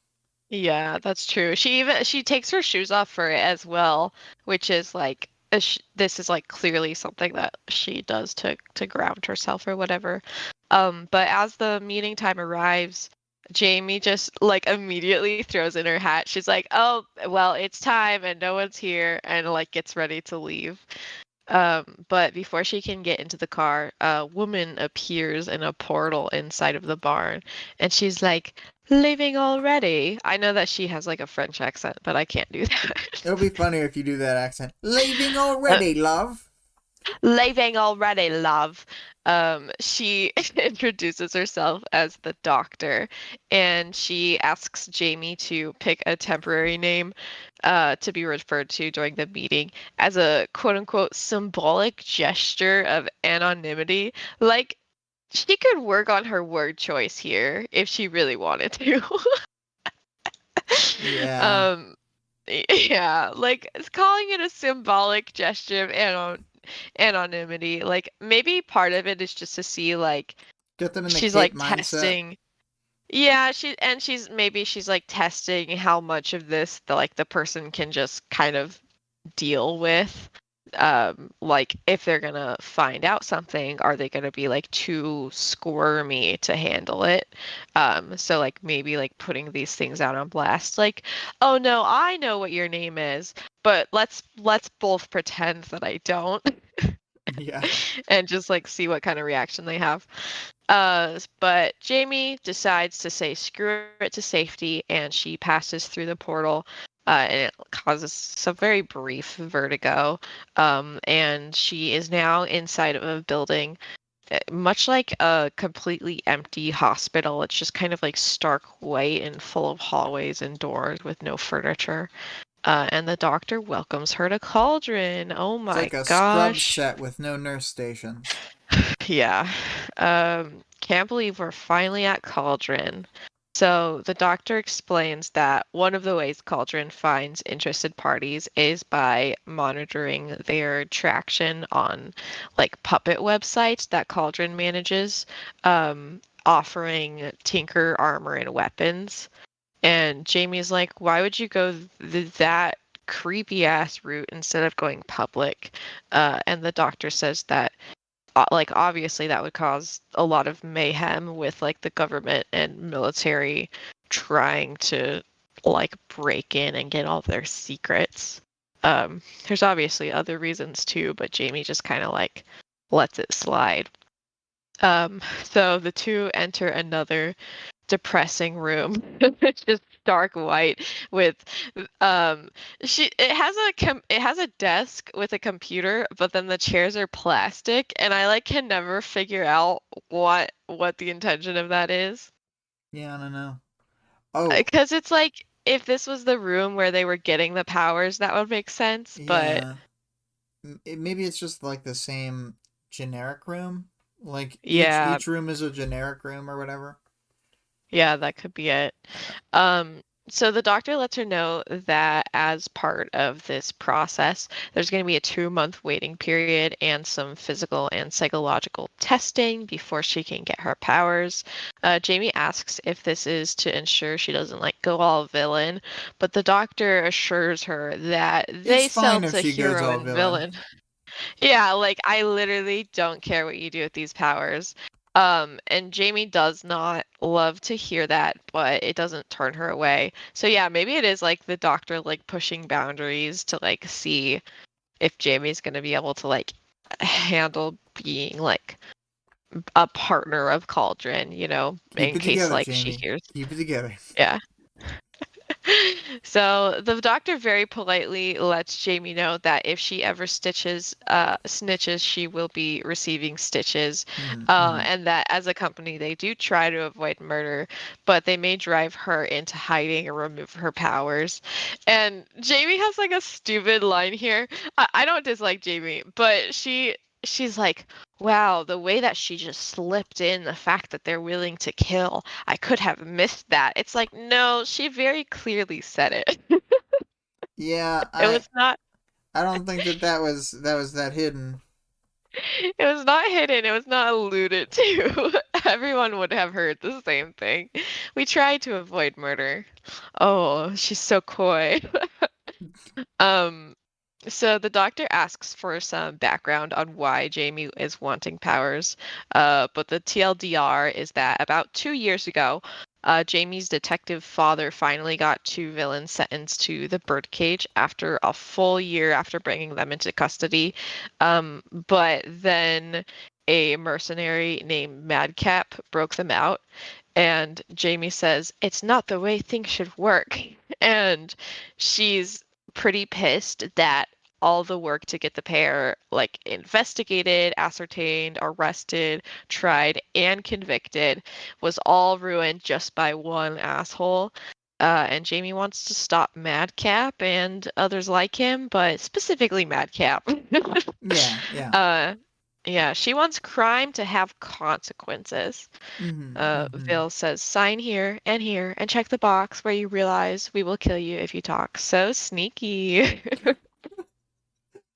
Yeah, that's true. She takes her shoes off for it as well, which is like this is like clearly something that she does to ground herself or whatever. But as the meeting time arrives, Jamie just like immediately throws in her hat. She's like, "Oh, well, it's time and no one's here," and like gets ready to leave. But before she can get into the car, a woman appears in a portal inside of the barn, and she's like, "Leaving already?" I know that she has like a French accent, but I can't do that. It'll be funnier if you do that accent. Leaving Uh, already, love. Leaving already, love. She introduces herself as the doctor, and she asks Jamie to pick a temporary name to be referred to during the meeting as a quote unquote symbolic gesture of anonymity. Like, she could work on her word choice here if she really wanted to. Yeah. um, yeah, like calling it a symbolic gesture of anonymity. Like maybe part of it is just to see like Get them in the she's cape like mindset. testing. Yeah, she's like testing how much of this the person can just kind of deal with. Like if they're gonna find out something, are they gonna be like too squirmy to handle it? So like maybe like putting these things out on blast, like, oh no, I know what your name is, but let's both pretend that I don't Yeah. and just like see what kind of reaction they have. But Jamie decides to say screw it to safety, and she passes through the portal, and it causes some very brief vertigo. And she is now inside of a building, much like a completely empty hospital. It's just kind of like stark white and full of hallways and doors with no furniture. And the doctor welcomes her to Cauldron. Oh It's my like a scrub gosh. set with no nurse stations. Yeah. Can't believe we're finally at Cauldron. So the doctor explains that one of the ways Cauldron finds interested parties is by monitoring their traction on like puppet websites that Cauldron manages, offering Tinker armor and weapons. And Jamie's like, why would you go that creepy ass route instead of going public? And the doctor says that like obviously that would cause a lot of mayhem with like the government and military trying to like break in and get all their secrets. There's obviously other reasons too, but Jamie just kind of like lets it slide. So the two enter another depressing room. It's just dark white with it has a desk with a computer, but then the chairs are plastic, and I like can never figure out what the intention of that is. Yeah, I don't know. Oh, Because it's like if this was the room where they were getting the powers, that would make sense, but yeah. Maybe it's just like the same generic room. Like yeah, each room is a generic room or whatever. yeah, that could be it. Uh, So the doctor lets her know that as part of this process, there's going to be a 2-month waiting period and some physical and psychological testing before she can get her powers. Jamie asks if this is to ensure she doesn't like go all villain, but the doctor assures her that it's they sell fine if to she goes hero all and villain. villain. Yeah, like I literally don't care what you do with these powers. And Jamie does not love to hear that, but it doesn't turn her away. So yeah, maybe it is like the doctor like pushing boundaries to like see if Jamie's gonna be able to like handle being like a partner of Cauldron, Keep in it case together, like she Jamie. hears. Keep it together. Yeah. So the doctor very politely lets Jamie know that if she ever snitches, she will be receiving stitches, Mm-hmm. and that as a company they do try to avoid murder, but they may drive her into hiding or remove her powers. And Jamie has like a stupid line here. I don't dislike Jamie, but she's like, wow, the way that she just slipped in the fact that they're willing to kill. I could have missed that. It's like, no, she very clearly said it. Yeah, It was not I don't think that was that hidden. it was not hidden. It was not alluded to. Everyone would have heard the same thing. We tried to avoid murder. Oh, she's so coy. Um, So the doctor asks for some background on why Jamie is wanting powers. But the TLDR is that about 2 years ago, Jamie's detective father finally got two villains sentenced to the birdcage after a full year after bringing them into custody. But then a mercenary named Madcap broke them out, and Jamie says, it's not the way things should work. And she's pretty pissed that all the work to get the pair like investigated, ascertained, arrested, tried, and convicted was all ruined just by one asshole. And Jamie wants to stop Madcap and others like him, but specifically Madcap. Yeah, yeah. uh, yeah, she wants crime to have consequences. Mm-hmm. Mm-hmm. Vale says, sign here, and check the box where you realize we will kill you if you talk. So sneaky.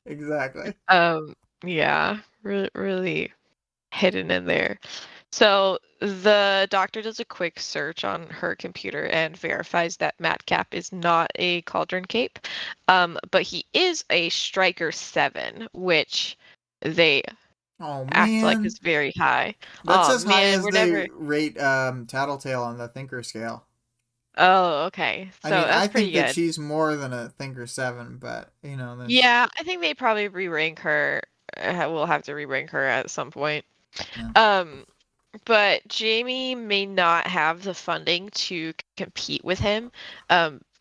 Exactly. Um, yeah, really hidden in there. So the doctor does a quick search on her computer and verifies that Madcap is not a Cauldron Cape, but he is a Striker 7, which they Oh act like man, is very high. that's Oh as high man, as we're they never. rate Tattletale on the Thinker scale. Oh, okay. I So mean, I that's think pretty that good. she's more than a Thinker 7, but there's Yeah, I think they probably re-rank her. We'll have to re-rank her at some point. yeah. Um, but Jamie may not have the funding to compete with him.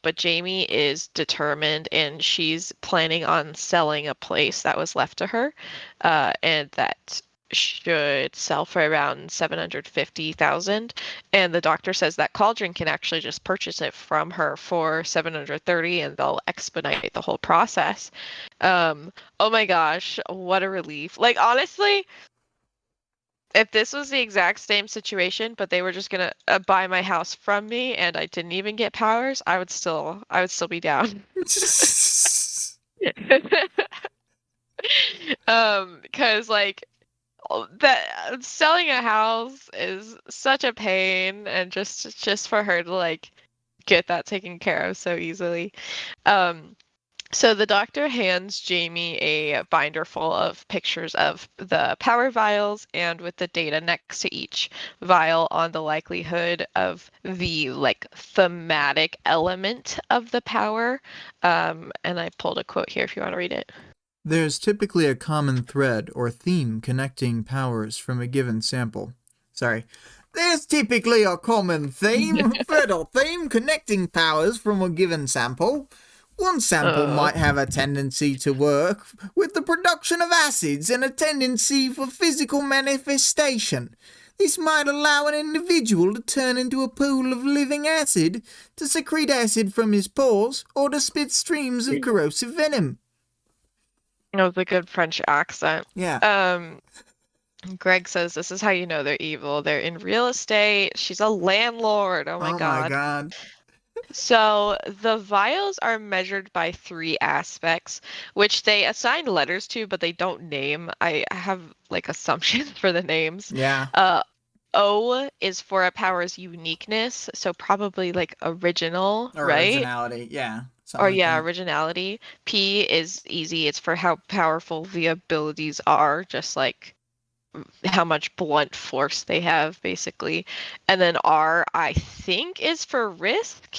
But Jamie is determined and she's planning on selling a place that was left to her, and that should sell for around 750,000. And the doctor says that Cauldron can actually just purchase it from her for 730 and they'll expedite the whole process. Oh my gosh, what a relief. Like honestly, if this was the exact same situation, but they were just gonna buy my house from me and I didn't even get powers, I would still be down. Because like that selling a house is such a pain, and just for her to like get that taken care of so easily. Um, So the doctor hands Jamie a binder full of pictures of the power vials and with the data next to each vial on the likelihood of the like thematic element of the power. And I pulled a quote here if you want to read it. There's typically a common thread or theme connecting powers from a given sample. Sorry. There's typically a common thread or theme connecting powers from a given sample. One sample Oh, might have a tendency to work with the production of acids and a tendency for physical manifestation. This might allow an individual to turn into a pool of living acid, to secrete acid from his pores, or to spit streams of corrosive venom. that was a good French accent. Yeah. Um, Greg says this is how you know they're evil. They're in real estate. She's a landlord. Oh my Oh my God. god. So the vials are measured by three aspects, which they assign letters to, but they don't name. I have like assumptions for the names. Yeah. Uh, O is for a power's uniqueness, so probably like original, Or right? originality. Yeah. Something Or like yeah, that. originality. P is easy. It's for how powerful the abilities are, just like how much blunt force they have, basically. And then R, I think, is for risk.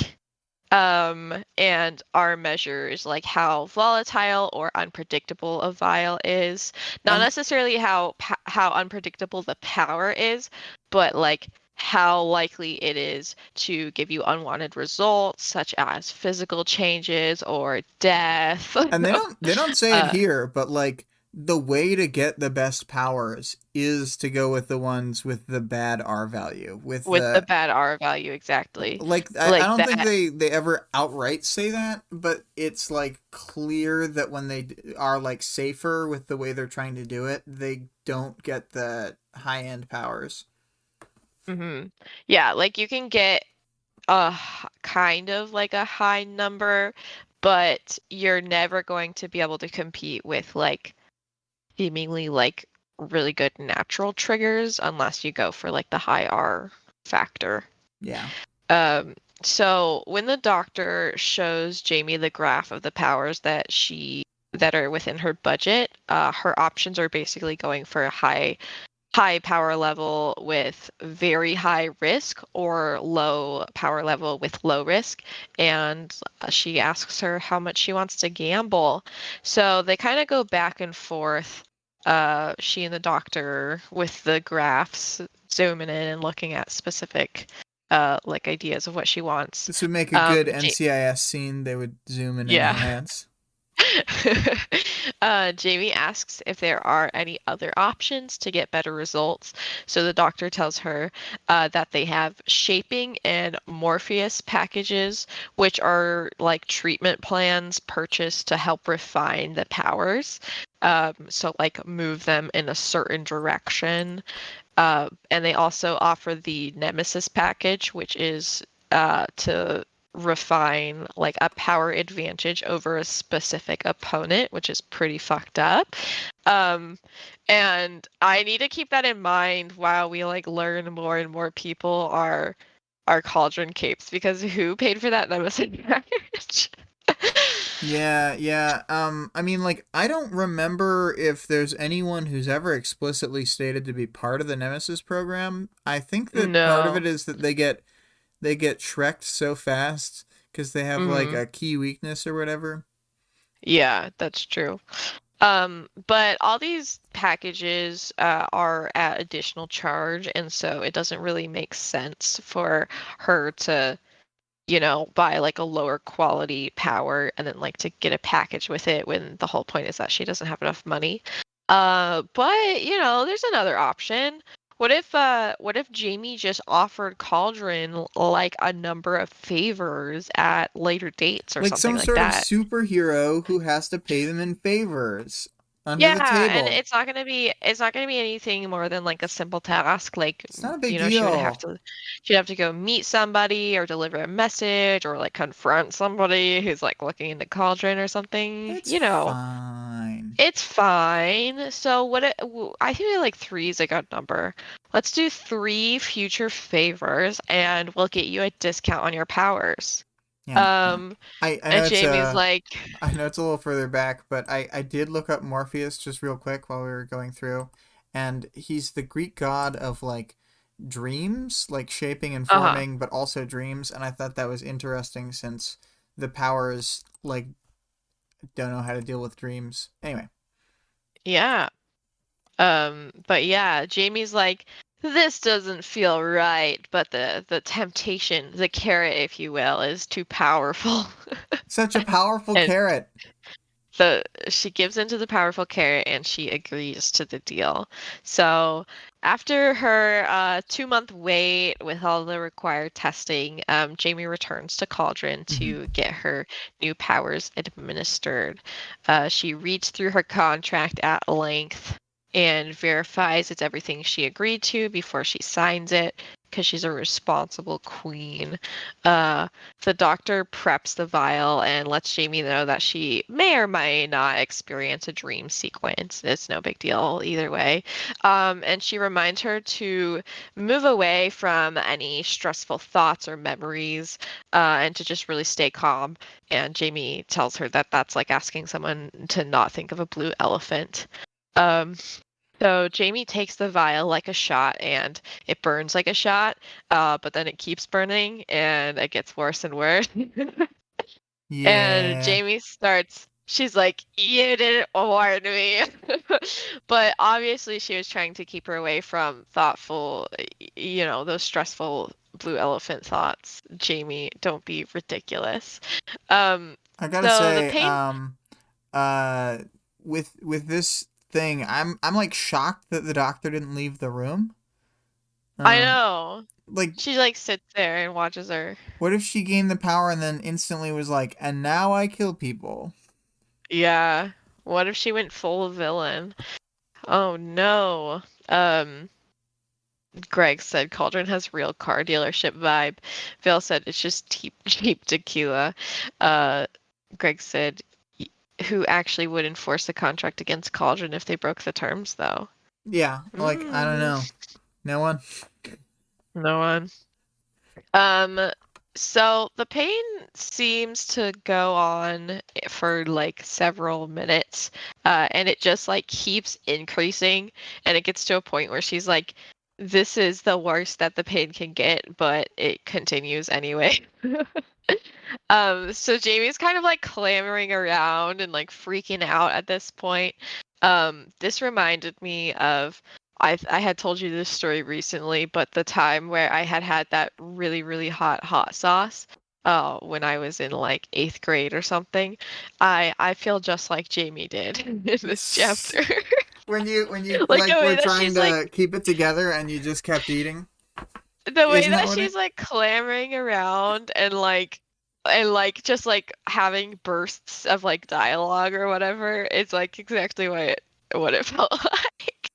And our measures like how volatile or unpredictable a vial is, not And necessarily how unpredictable the power is, but like how likely it is to give you unwanted results, such as physical changes or death. and they don't say it uh, here, but like the way to get the best powers is to go with the ones with the bad R value. With with the the bad R value, exactly. like I Like don't think that. they ever outright say that, but it's like clear that when they are like safer with the way they're trying to do it, they don't get the high end powers. Yeah, like you can get kind of like a high number, but you're never going to be able to compete with like seemingly like really good natural triggers unless you go for like the high R factor. Yeah. So when the doctor shows Jamie the graph of the powers that are within her budget, her options are basically going for a high power level with very high risk or low power level with low risk. And she asks her how much she wants to gamble. So they kind of go back and forth, she and the doctor, with the graphs, zooming in and looking at specific like ideas of what she wants. This would make a good Ja- NCIS scene. They would zoom and yeah. enhance. Jamie asks if there are any other options to get better results. So the doctor tells her that they have shaping and Morpheus packages, which are like treatment plans purchased to help refine the powers. So, like, move them in a certain direction. And they also offer the Nemesis package, which is to refine like a power advantage over a specific opponent, which is pretty fucked up. And I need to keep that in mind while we like learn more and more people are cauldron capes, because who paid for that nemesis package? Yeah. I mean, like, I don't remember if there's anyone who's ever explicitly stated to be part of the Nemesis program. I think that part of No. it is that they get Shrek'd so fast because they have like Mm, a key weakness or whatever. yeah, that's true. But all these packages are at additional charge, and so it doesn't really make sense for her to, buy like a lower quality power and then like to get a package with it when the whole point is that she doesn't have enough money. But there's another option. What if Jamie just offered Cauldron like a number of favors at later dates or Like something some like sort of that? superhero who has to pay them in favors under the Yeah, and table. it's not gonna be anything more than like a simple task. Like, It's not a big she would have deal. to go meet somebody or deliver a message or like confront somebody who's like looking into Cauldron or something. It's fine. It's fine. So I feel like three is a good number. Let's do three future favors and we'll get you a discount on your powers. Yeah. Um, I and know it's Jamie's a like, I know it's a little further back, but I did look up Morpheus just real quick while we were going through, and he's the Greek god of like dreams, like shaping and uh-huh, forming, but also dreams, and I thought that was interesting since the powers like don't know how to deal with dreams. Anyway, yeah. But yeah, Jamie's like, this doesn't feel right, but the temptation, the carrot, if you will, is too powerful. such a powerful And carrot. so she gives into the powerful carrot and she agrees to the deal. So after her 2-month wait with all the required testing, Jamie returns to Cauldron Mm-hmm. to get her new powers administered. She reads through her contract at length and verifies it's everything she agreed to before she signs it, because she's a responsible queen. Uh, the doctor preps the vial and lets Jamie know that she may or may not experience a dream sequence. It's no big deal either way. And she reminds her to move away from any stressful thoughts or memories, and to just really stay calm. And Jamie tells her that that's like asking someone to not think of a blue elephant. Um, so Jamie takes the vial like a shot and it burns like a shot, but then it keeps burning and it gets worse and worse. And Yeah, she's like, you didn't warn me. But obviously she was trying to keep her away from thoughtful, those stressful blue elephant thoughts. Jamie, don't be ridiculous. Um, I gotta so the say, pain, uh, with this thing, I'm like shocked that the doctor didn't leave the room. I Um, know. like, She like sits there and watches her. what if she gained the power and then instantly was like, and now I kill people? Yeah. What if she went full villain? Oh no. Greg said Cauldron has real car dealership vibe. Vale said it's just cheap tequila. Uh, Greg said, who actually would enforce the contract against Cauldron if they broke the terms, though? Yeah, like I don't Mm, know, no one. no one. Um, so the pain seems to go on for like several minutes, and it just like keeps increasing, and it gets to a point where she's like, "This is the worst that the pain can get," but it continues anyway. So Jamie's kind of like clamoring around and like freaking out at this point. This reminded me of, I had told you this story recently, but the time where I had that really, really hot sauce, when I was in like 8th grade or something. I feel just like Jamie did in this chapter. When you Like the like way were that trying she's like to keep it together and you just kept eating, the way isn't that that what it? she's like clamoring around and like just like having bursts of like dialogue or whatever. It's like exactly what it felt like.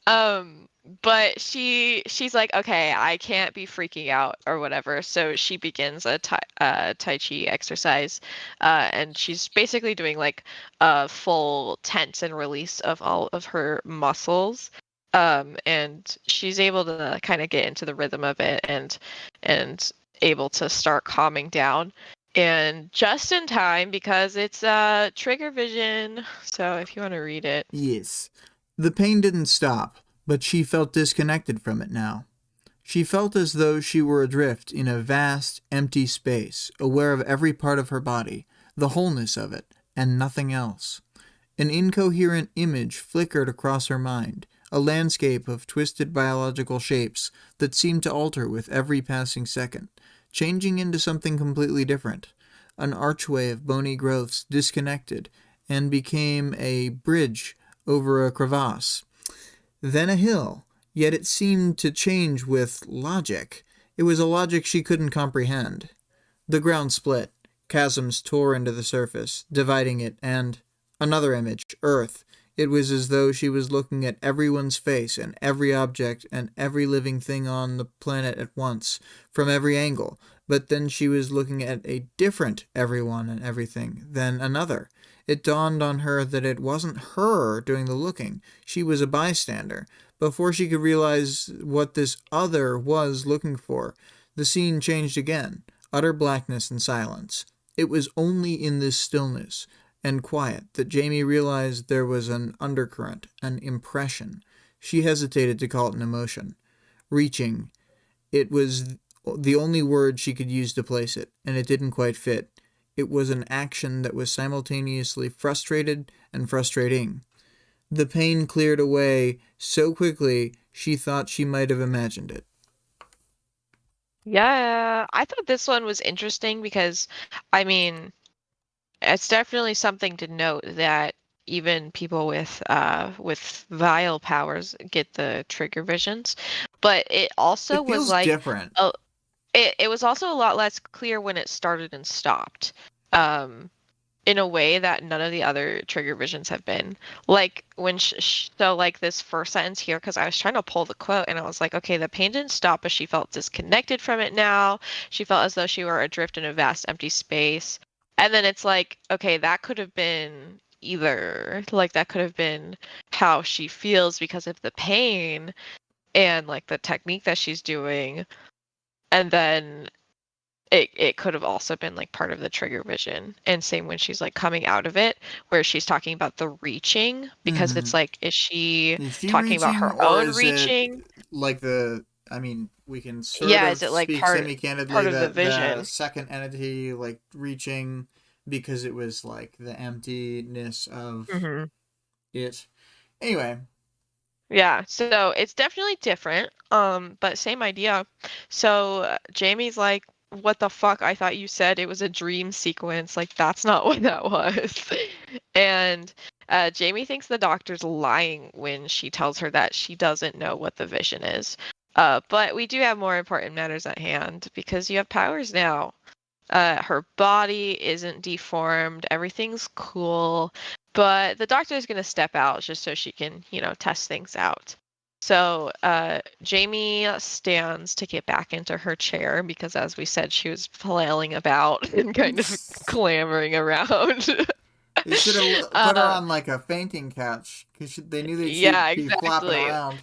Um, But she's like, okay, I can't be freaking out or whatever. So she begins a tai chi exercise, and she's basically doing like a full tense and release of all of her muscles. And she's able to kind of get into the rhythm of it and able to start calming down. And just in time because it's trigger vision. So if you want to read it. Yes. The pain didn't stop, but she felt disconnected from it now. She felt as though she were adrift in a vast, empty space, aware of every part of her body, the wholeness of it, and nothing else. An incoherent image flickered across her mind, a landscape of twisted biological shapes that seemed to alter with every passing second, changing into something completely different. An archway of bony growths disconnected and became a bridge over a crevasse. Then a hill, yet it seemed to change with logic. It was a logic she couldn't comprehend. The ground split. Chasms tore into the surface, dividing it, and another image, Earth. It was as though she was looking at everyone's face and every object and every living thing on the planet at once, from every angle. But then she was looking at a different everyone and everything, then another. It dawned on her that it wasn't her doing the looking. She was a bystander. Before she could realize what this other was looking for, the scene changed again. Utter blackness and silence. It was only in this stillness and quiet that Jamie realized there was an undercurrent, an impression. She hesitated to call it an emotion. Reaching. It was the only word she could use to place it, and it didn't quite fit. It was an action that was simultaneously frustrated and frustrating. The pain cleared away so quickly she thought she might have imagined it. Yeah, I thought this one was interesting because, I mean, it's definitely something to note that even people with vile powers get the trigger visions, but it also It was feels like different. it was also a lot less clear when it started and stopped. Um, in a way that none of the other trigger visions have been. Like when so like this first sentence here, because I was trying to pull the quote and I was like, okay, the pain didn't stop, but she felt disconnected from it now. She felt as though she were adrift in a vast empty space. And then it's like, okay, that could have been either. Like that could have been how she feels because of the pain and like the technique that she's doing. And then it could have also been like part of the trigger vision. And same when she's like coming out of it, where she's talking about the reaching, because Mm-hmm. it's like, is she Is she talking about reaching, her or own is it reaching? like the? I mean, we can sort Yeah, of is it like speak part semi-candidly of the that the vision? second entity, like reaching, because it was like the emptiness of Hmm. it. Anyway, Yeah, so it's definitely different, but same idea. So Jamie's like, what the fuck? I thought you said it was a dream sequence. Like, that's not what that was. And Jamie thinks the doctor's lying when she tells her that she doesn't know what the vision is. But we do have more important matters at hand because you have powers now. Her body isn't deformed, everything's cool, but the doctor is going to step out just so she can, test things out. So Jamie stands to get back into her chair because, as we said, she was flailing about and kind of clambering around. they should have put her uh, on like a fainting couch because they knew that yeah, she'd be flopping exactly. around.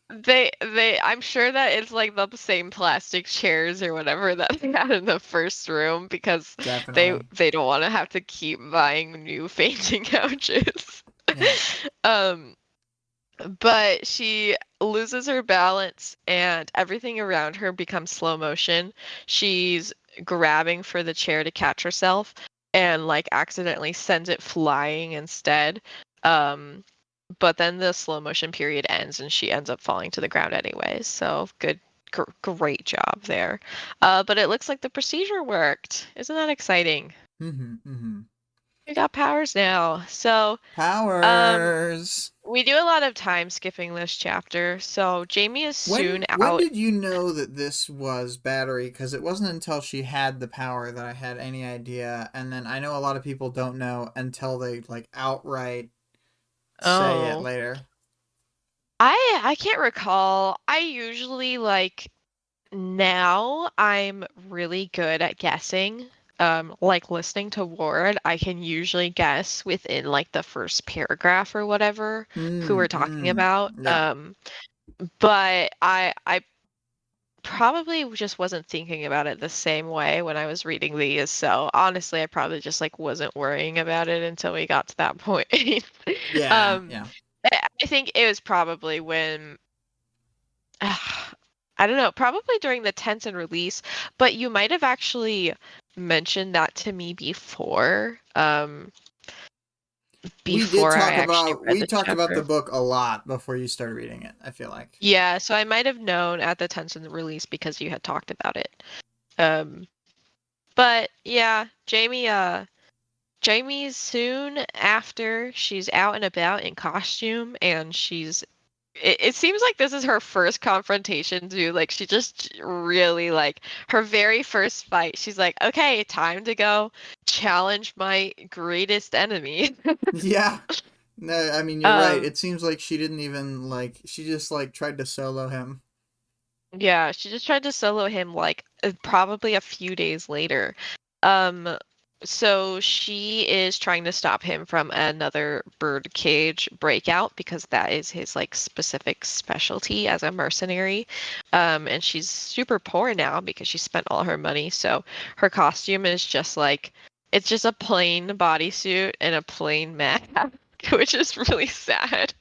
I'm sure that it's like the same plastic chairs or whatever that they had in the first room because they Definitely. they don't want to have to keep buying new fainting couches. Yeah. Um, but she loses her balance and everything around her becomes slow motion. She's grabbing for the chair to catch herself and like accidentally sends it flying instead. Um, but then the slow motion period ends and she ends up falling to the ground anyways. So great job there. But it looks like the procedure worked. Isn't that exciting? Mm-hmm. Mm-hmm. We got powers now. So, um, Powers. we do a lot of time skipping this chapter. So Jamie is soon When out. did you know that this was battery? Because it wasn't until she had the power that I had any idea. And then I know a lot of people don't know until they like outright say it Oh, later. I can't recall. I usually like now I'm really good at guessing. Like listening to Ward, I can usually guess within like the first paragraph or whatever who we're talking about. Yeah. But I probably just wasn't thinking about it the same way when I was reading these. So honestly, I probably just like wasn't worrying about it until we got to that point. Yeah, Um, yeah. I think it was probably when I don't know, probably during the tense and release, but you might have actually mentioned that to me We did before I talk actually about read we the talked about the chapter. book a lot before you started reading it, I feel like. Yeah, so I might have known at the tense and release because you had talked about it. Um, but yeah, Jamie's soon after she's out and about in costume and it seems like this is her first confrontation too. Like she just really like her very first fight. She's like, okay, time to go challenge my greatest enemy. Yeah. No, I mean you're right. Um, It seems like she didn't even she just tried to solo him. yeah, she just tried to solo him like probably a few days later. Um, so she is trying to stop him from another birdcage breakout because that is his like specific specialty as a mercenary. And she's super poor now because she spent all her money. So her costume is just like it's just a plain bodysuit and a plain mask, which is really sad.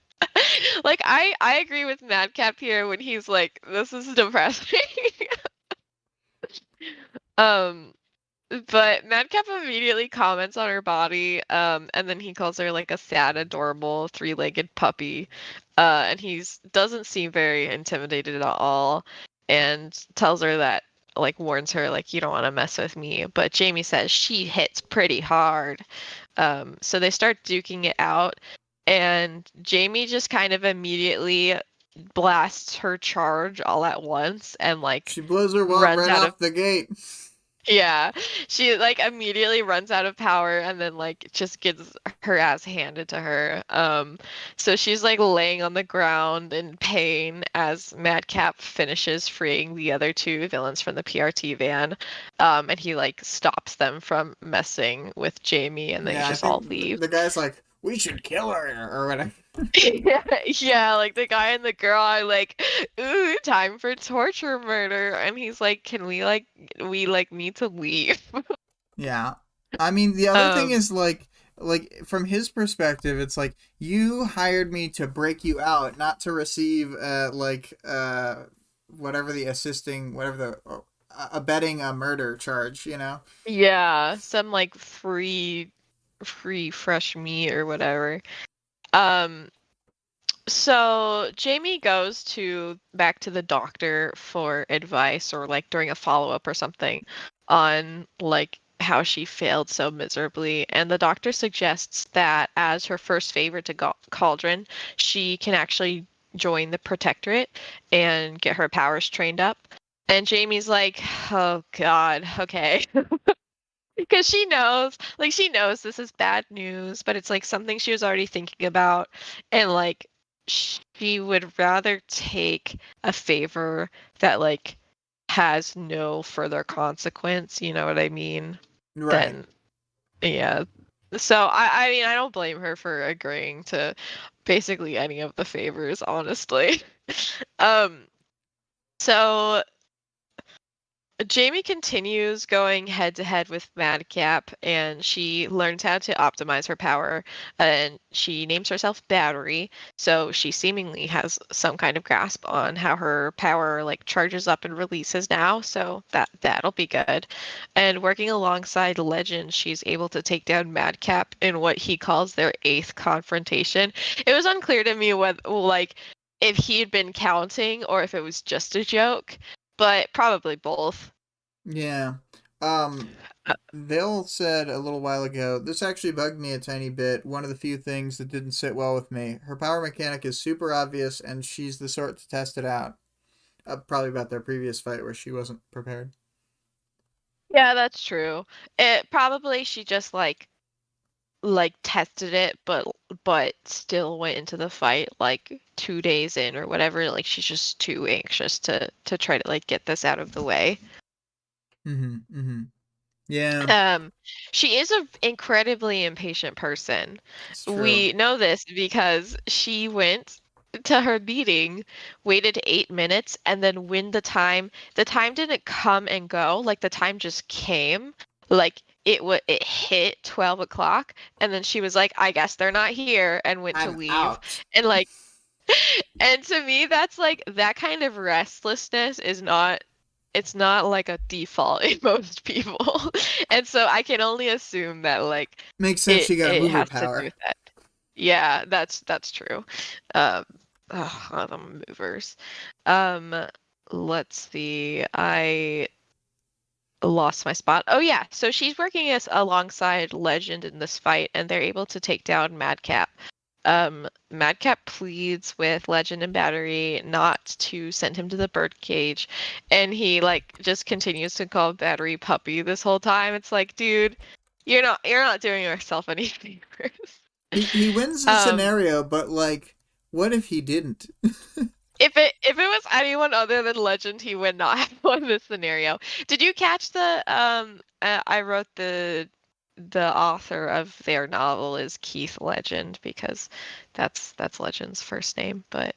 Like I agree with Madcap here when he's like, this is depressing. Um, but Madcap immediately comments on her body, and then he calls her like a sad, adorable three-legged puppy. And he's doesn't seem very intimidated at all, and tells her that like warns her like you don't want to mess with me. But Jamie says she hits pretty hard. So they start duking it out, and Jamie just kind of immediately blasts her charge all at once and like She blows her wad runs right out of off the gate. yeah, she like immediately runs out of power and then like just gets her ass handed to her. So she's like laying on the ground in pain as Madcap finishes freeing the other two villains from the PRT van. And he like stops them from messing with Jamie and they Yeah, I just all think leave. the guy's like, "We should kill her," or whatever. Yeah, yeah, like the guy and the girl are like, ooh, time for torture murder. And he's like, can we like need to leave. Yeah. I mean, the other thing Um, is from his perspective, it's like you hired me to break you out, not to receive whatever the assisting whatever the abetting a murder charge, you know? yeah, some like free fresh meat or whatever. Um, So Jamie goes to back to the doctor for advice or like during a follow-up or something on like how she failed so miserably. And the doctor suggests that as her first favor to Cauldron, she can actually join the Protectorate and get her powers trained up. And Jamie's like, "Oh God, okay." Because she knows this is bad news, but it's like something she was already thinking about. And like, she would rather take a favor that like has no further consequence, you know what I mean? Right. Than, yeah. So I mean, I don't blame her for agreeing to basically any of the favors, honestly. Um, so Jamie continues going head to head with Madcap, and she learns how to optimize her power. And she names herself Battery, so she seemingly has some kind of grasp on how her power like charges up and releases now. So that'll be good. And working alongside Legend, she's able to take down Madcap in what he calls their eighth confrontation. It was unclear to me whether like if he had been counting or if it was just a joke, but probably both. Yeah. Uh, They'll said a little while ago, this actually bugged me a tiny bit. One of the few things that didn't sit well with me. Her power mechanic is super obvious, and she's the sort to test it out. Probably about their previous fight where she wasn't prepared. yeah, that's true. It probably she just like like tested it, but still went into the fight like 2 days in or whatever. Like she's just too anxious to try to like get this out of the way. Yeah, Um, she is an incredibly impatient person. it's true. We know this because she went to her meeting, waited 8 minutes, and then when the time didn't come and go, like the time just came, like it hit 12 o'clock, and then she was like, I guess they're not here, and went to I'm leave. out. And like, and to me, that's like that kind of restlessness is not it's not like a default in most people. And so I can only assume that like Makes sense. it She got a it mover has to do power. with that. Yeah, that's true. Um the movers. Um let's see. I lost my spot. Oh yeah, so she's working as alongside Legend in this fight and they're able to take down Madcap. Madcap pleads with Legend and Battery not to send him to the birdcage, and he like just continues to call Battery puppy this whole time. It's like, dude, you're not doing yourself any favors. He wins the Um, scenario, but like, what if he didn't? if it was anyone other than Legend, he would not have won this scenario. Did you catch the I wrote the author of their novel is Keith Legend because that's Legend's first name, but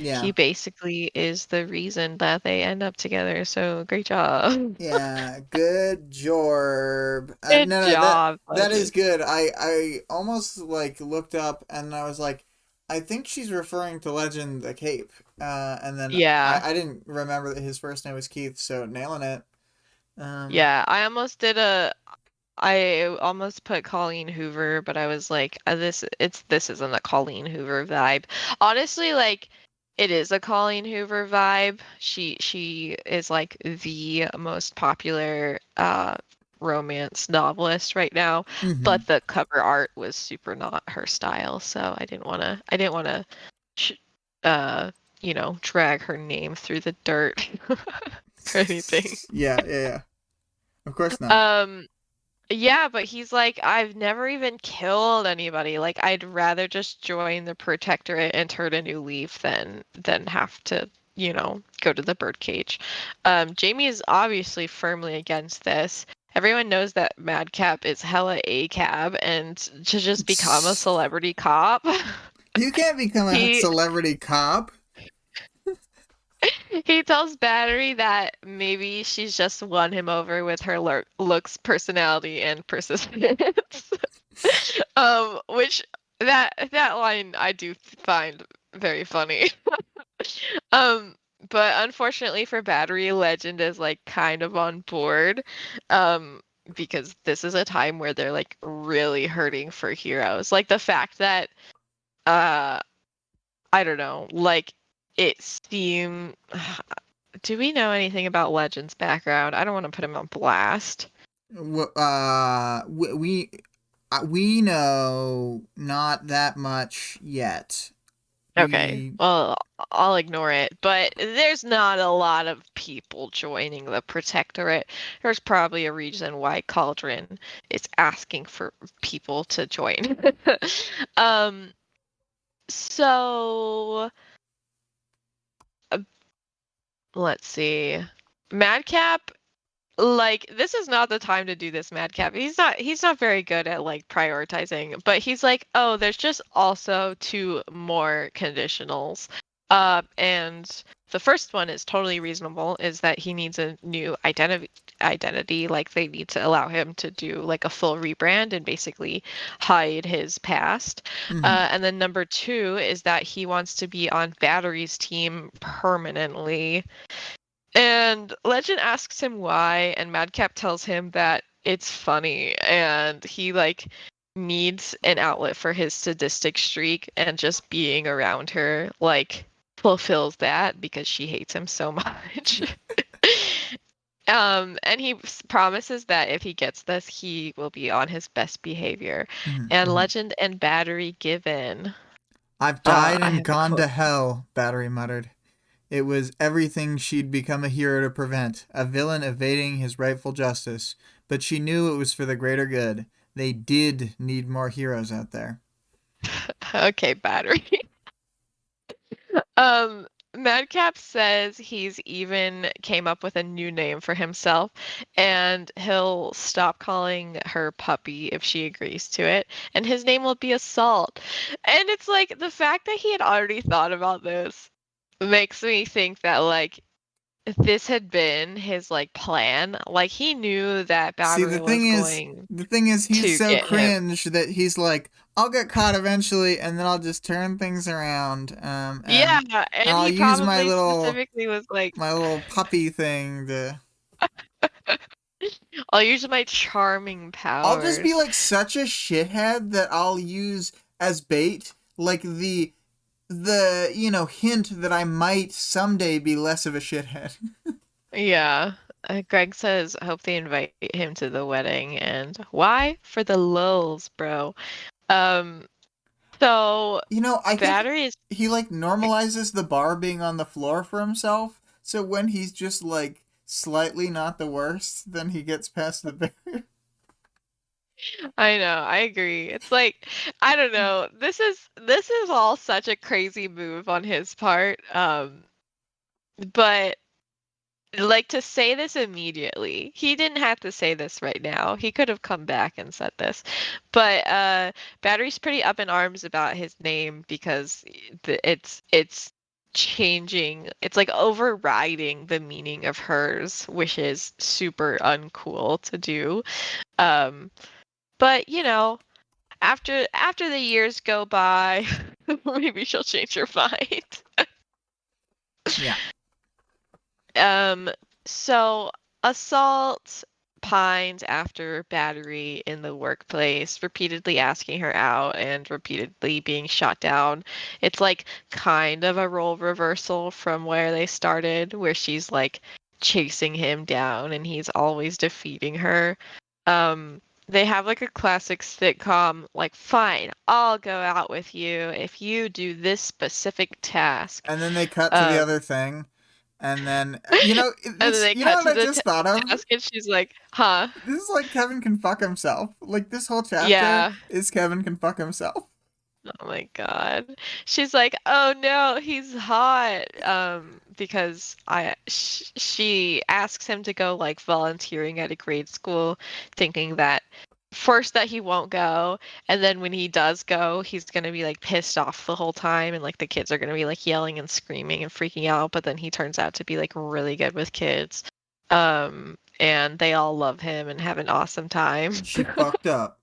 he Yeah, basically is the reason that they end up together. So great job. yeah. Good job. Good No, job, that is Legend. good. I almost like looked up and I was like, I think she's referring to Legend the Cape. And then Yeah. I didn't remember that his first name was Keith, so nailing it. Yeah, I almost put Colleen Hoover, but I was like, this isn't a Colleen Hoover vibe. Honestly, like it is a Colleen Hoover vibe. She is like the most popular romance novelist right now, Mm-hmm. but the cover art was super not her style, so I didn't wanna sh uh drag her name through the dirt or anything. Yeah, yeah, yeah. Of course not. Um Yeah, but he's like, I've never even killed anybody. Like, I'd rather just join the Protectorate and turn a new leaf than have to, go to the birdcage. Jamie is obviously firmly against this. Everyone knows that Madcap is hella ACAB, and to just become a celebrity cop, You can't become a he celebrity cop. he tells Battery that maybe she's just won him over with her looks, personality, and persistence. Which that line I do find very funny. Um, but unfortunately for Battery, Legend is like kind of on board. Um, because this is a time where they're like really hurting for heroes. Like the fact that uh I don't know, like it seemed do we know anything about Legend's background? I don't want to put him on blast. We know not that much yet. Okay, We well, I'll ignore it. But there's not a lot of people joining the Protectorate. There's probably a reason why Cauldron is asking for people to join. Um, so uh, let's see. Madcap, like this is not the time to do this, Madcap. He's not very good at like prioritizing, but he's like, oh, there's just also two more conditionals. And the first one is totally reasonable, is that he needs a new identity, like they need to allow him to do like a full rebrand and basically hide his past. mhm. And then number two is that he wants to be on Battery's team permanently. And Legend asks him why, and Madcap tells him that it's funny, and he like needs an outlet for his sadistic streak, and just being around her like fulfills that because she hates him so much. And he promises that if he gets this, he will be on his best behavior. Mhm, And mhm. Legend and Battery give in. I've died I and have a gone quote. to hell, Battery muttered. It was everything she'd become a hero to prevent, a villain evading his rightful justice, but she knew it was for the greater good. they did need more heroes out there. Okay, battery. Um, Madcap says he's even came up with a new name for himself, and he'll stop calling her puppy if she agrees to it, and his name will be Assault. And it's like the fact that he had already thought about this makes me think that like this had been his like plan. Like he knew that See, Battery was going the thing is, he's to so get him. cringe that he's like, I'll get caught eventually, and then I'll just turn things around, Yeah, and and I'll he use probably specifically was like, my little puppy thing to. I'll use my charming I'll just be powers. like such a shithead that I'll use as bait, like the hint that I might someday be less of a shithead. Yeah. Greg says, hope they invite him to the wedding. And why? For the lulz, bro. Um, so I think battery is he like normalizes the bar being on the floor for himself. So when he's just like slightly not the worst, then he gets past the barrier. I know, I agree. It's like I don't know. This is all such a crazy move on his part. But like to say this immediately. He didn't have to say this right now. He could have come back and said this. But Battery's pretty up in arms about his name because it's changing. It's like overriding the meaning of hers, which is super uncool to do. Um, but after the years go by, maybe she'll change her mind. Yeah. Um, so Assault pines after Battery in the workplace, repeatedly asking her out and repeatedly being shot down. It's like kind of a role reversal from where they started, where she's like chasing him down and he's always defeating her. They have like a classic sitcom, like, fine, I'll go out with you if you do this specific task. And then they cut to the Um, other thing, and then And then they you know cut what to I the just thought of? task, and she's like, "Huh? This is like Kevin can fuck himself. Like this whole chapter Yeah." is Kevin can fuck himself. Oh my God. She's like, "Oh no, he's hot." Because she asks him to go like volunteering at a grade school, thinking that first that he won't go, and then when he does go, he's gonna be like pissed off the whole time, and like the kids are gonna be like yelling and screaming and freaking out. But then he turns out to be like really good with kids. And they all love him and have an awesome time. She fucked up.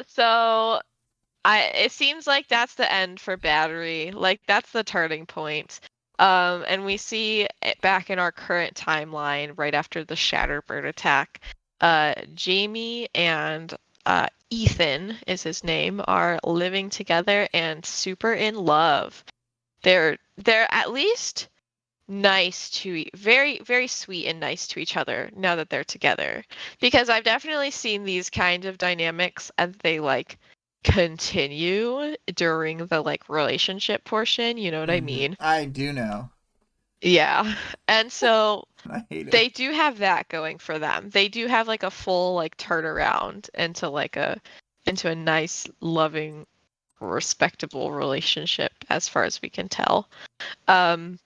So it seems like that's the end for Battery. Like that's the turning point. And we see it back in our current timeline right after the Shatterbird attack. Jamie and Ethan is his name, are living together and super in love. They're at least nice to very very sweet and nice to each other now that they're together, because I've definitely seen these kind of dynamics as they like continue during the like relationship portion, you know what I mean? I do know. Yeah. And so I hate it. they do have that going for them. They do have like a full like turnaround into a nice loving respectable relationship as far as we can tell. um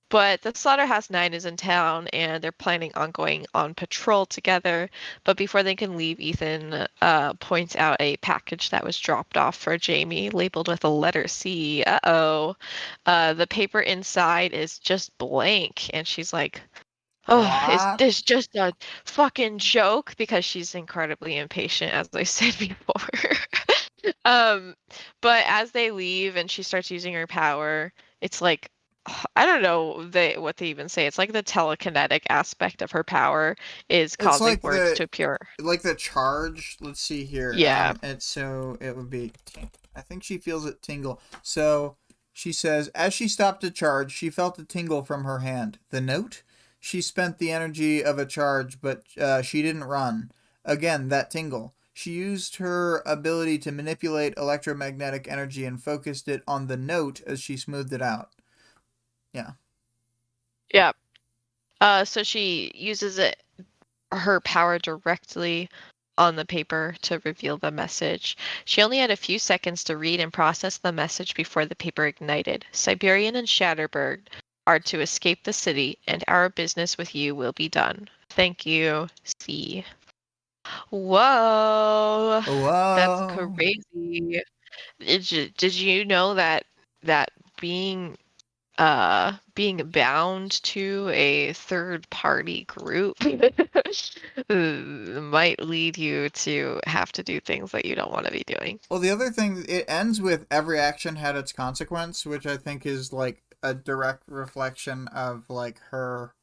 But the Slaughterhouse-9 is in town, and they're planning on going on patrol together. But before they can leave, Ethan points out a package that was dropped off for Jamie, labeled with a letter C. Uh-oh. The paper inside is just blank, and she's like, "Oh, is What? this just a fucking joke?" Because she's incredibly impatient, as I said before. Um, but as they leave and she starts using her power, it's like I don't know what they even say. It's like the telekinetic aspect of her power is It's causing words to appear. like the charge. Let's see here. Yeah. It's so it would be. I think she feels it tingle. So she says, as she stopped to charge, she felt a tingle from her hand. The note. She spent the energy of a charge, but she didn't run. Again, that tingle. She used her ability to manipulate electromagnetic energy and focused it on the note as she smoothed it out. Yeah. Yeah. So she uses her power directly on the paper to reveal the message. She only had a few seconds to read and process the message before the paper ignited. Siberian and Shatterberg are to escape the city, and our business with you will be done. Thank you, C. Whoa, that's Whoa. crazy. Did you know that that being being bound to a third party group might lead you to have to do things that you don't want to be doing? Well, the other thing, it ends with every action had its consequence, which I think is like a direct reflection of like her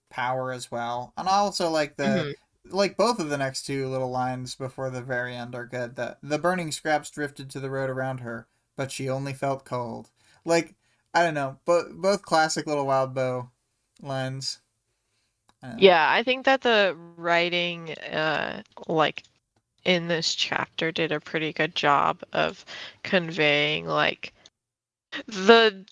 power as well. And I also like the Hmm. like both of the next two little lines before the very end are good. The burning scraps drifted to the road around her, but she only felt cold. Like I don't know, both classic little Wildbow lines. Yeah, I think that the writing like in this chapter did a pretty good job of conveying like the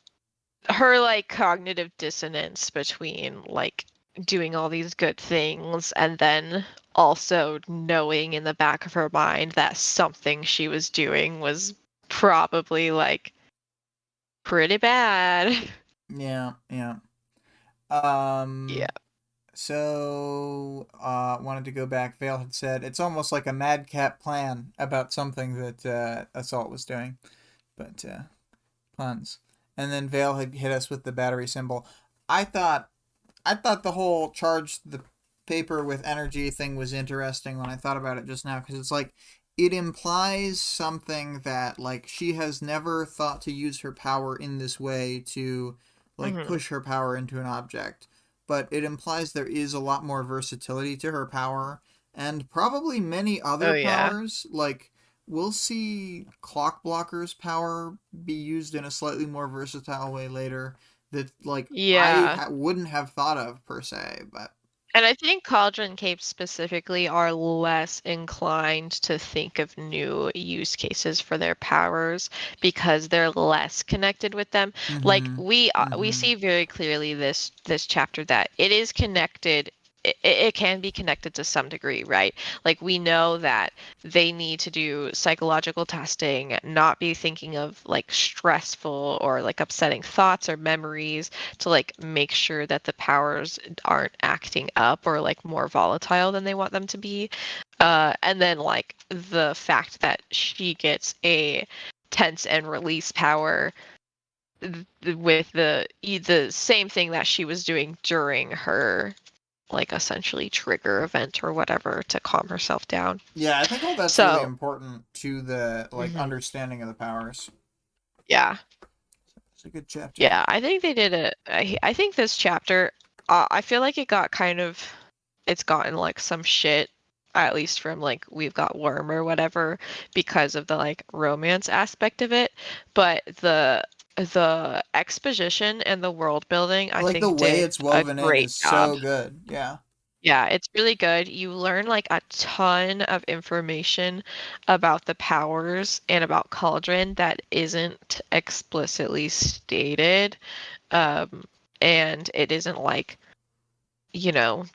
her like cognitive dissonance between like doing all these good things and then also knowing in the back of her mind that something she was doing was probably like pretty bad. Yeah, yeah. Yeah. So, wanted to go back. Vale had said it's almost like a madcap plan about something that Assault was doing, but puns. And then Vale had hit us with the battery symbol. I thought I thought the whole charge the paper with energy thing was interesting when I thought about it just now because it's like it implies something that like she has never thought to use her power in this way to like Hmm. push her power into an object, but it implies there is a lot more versatility to her power and probably many Oh other yeah. powers like we'll see clock blockers power be used in a slightly more versatile way later that like Yeah. wouldn't have thought of per se. But And I think Cauldron Capes specifically are less inclined to think of new use cases for their powers because they're less connected with them. Like mm-hmm, we mm-hmm, see very clearly this chapter that it is connected. It can be connected to some degree, right? Like we know that they need to do psychological testing, not be thinking of like stressful or like upsetting thoughts or memories to like make sure that the powers aren't acting up or like more volatile than they want them to be. And then like the fact that she gets a tense and release power with the same thing that she was doing during her like essentially trigger event or whatever to calm herself down. yeah, I think all that's really So, important to the like mhm, understanding of the powers. yeah. It's a good chapter. Yeah, I think they did it. I think this chapter, I feel like it got kind of, it's gotten like some shit, at least from like We've Got Worm or whatever, because of the like romance aspect of it. But the exposition and the world building, I Like the think, way did it's a woven in great is job. so good. Yeah. Yeah, it's really good. You learn like a ton of information about the powers and about Cauldron that isn't explicitly stated. Um, and it isn't like,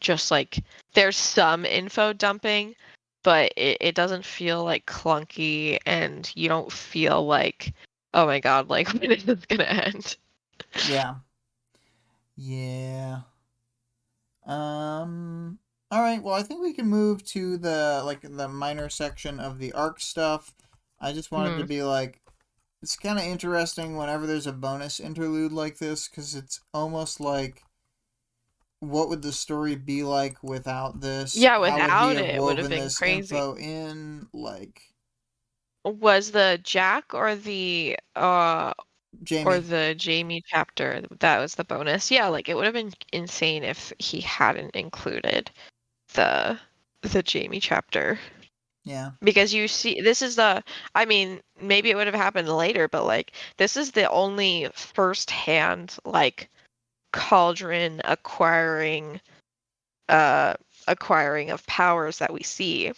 just like there's some info dumping, but it doesn't feel like clunky and you don't feel like, oh my God, like when is this gonna end? Yeah. Yeah. All right. Well, I think we can move to the like the minor section of the arc stuff. I just wanted to Hmm. be like, it's kind of interesting whenever there's a bonus interlude like this because it's almost like what would the story be like without this? Yeah, How would he without have it, it would have woven been this crazy. info in? Like Was the Jack or Jamie. the Jamie chapter that was the bonus? Yeah, like it would have been insane if he hadn't included the the Jamie chapter. Yeah. Because you see, this is I mean, maybe it would have happened later, but like this is the only first-hand like cauldron uh acquiring of powers that we see.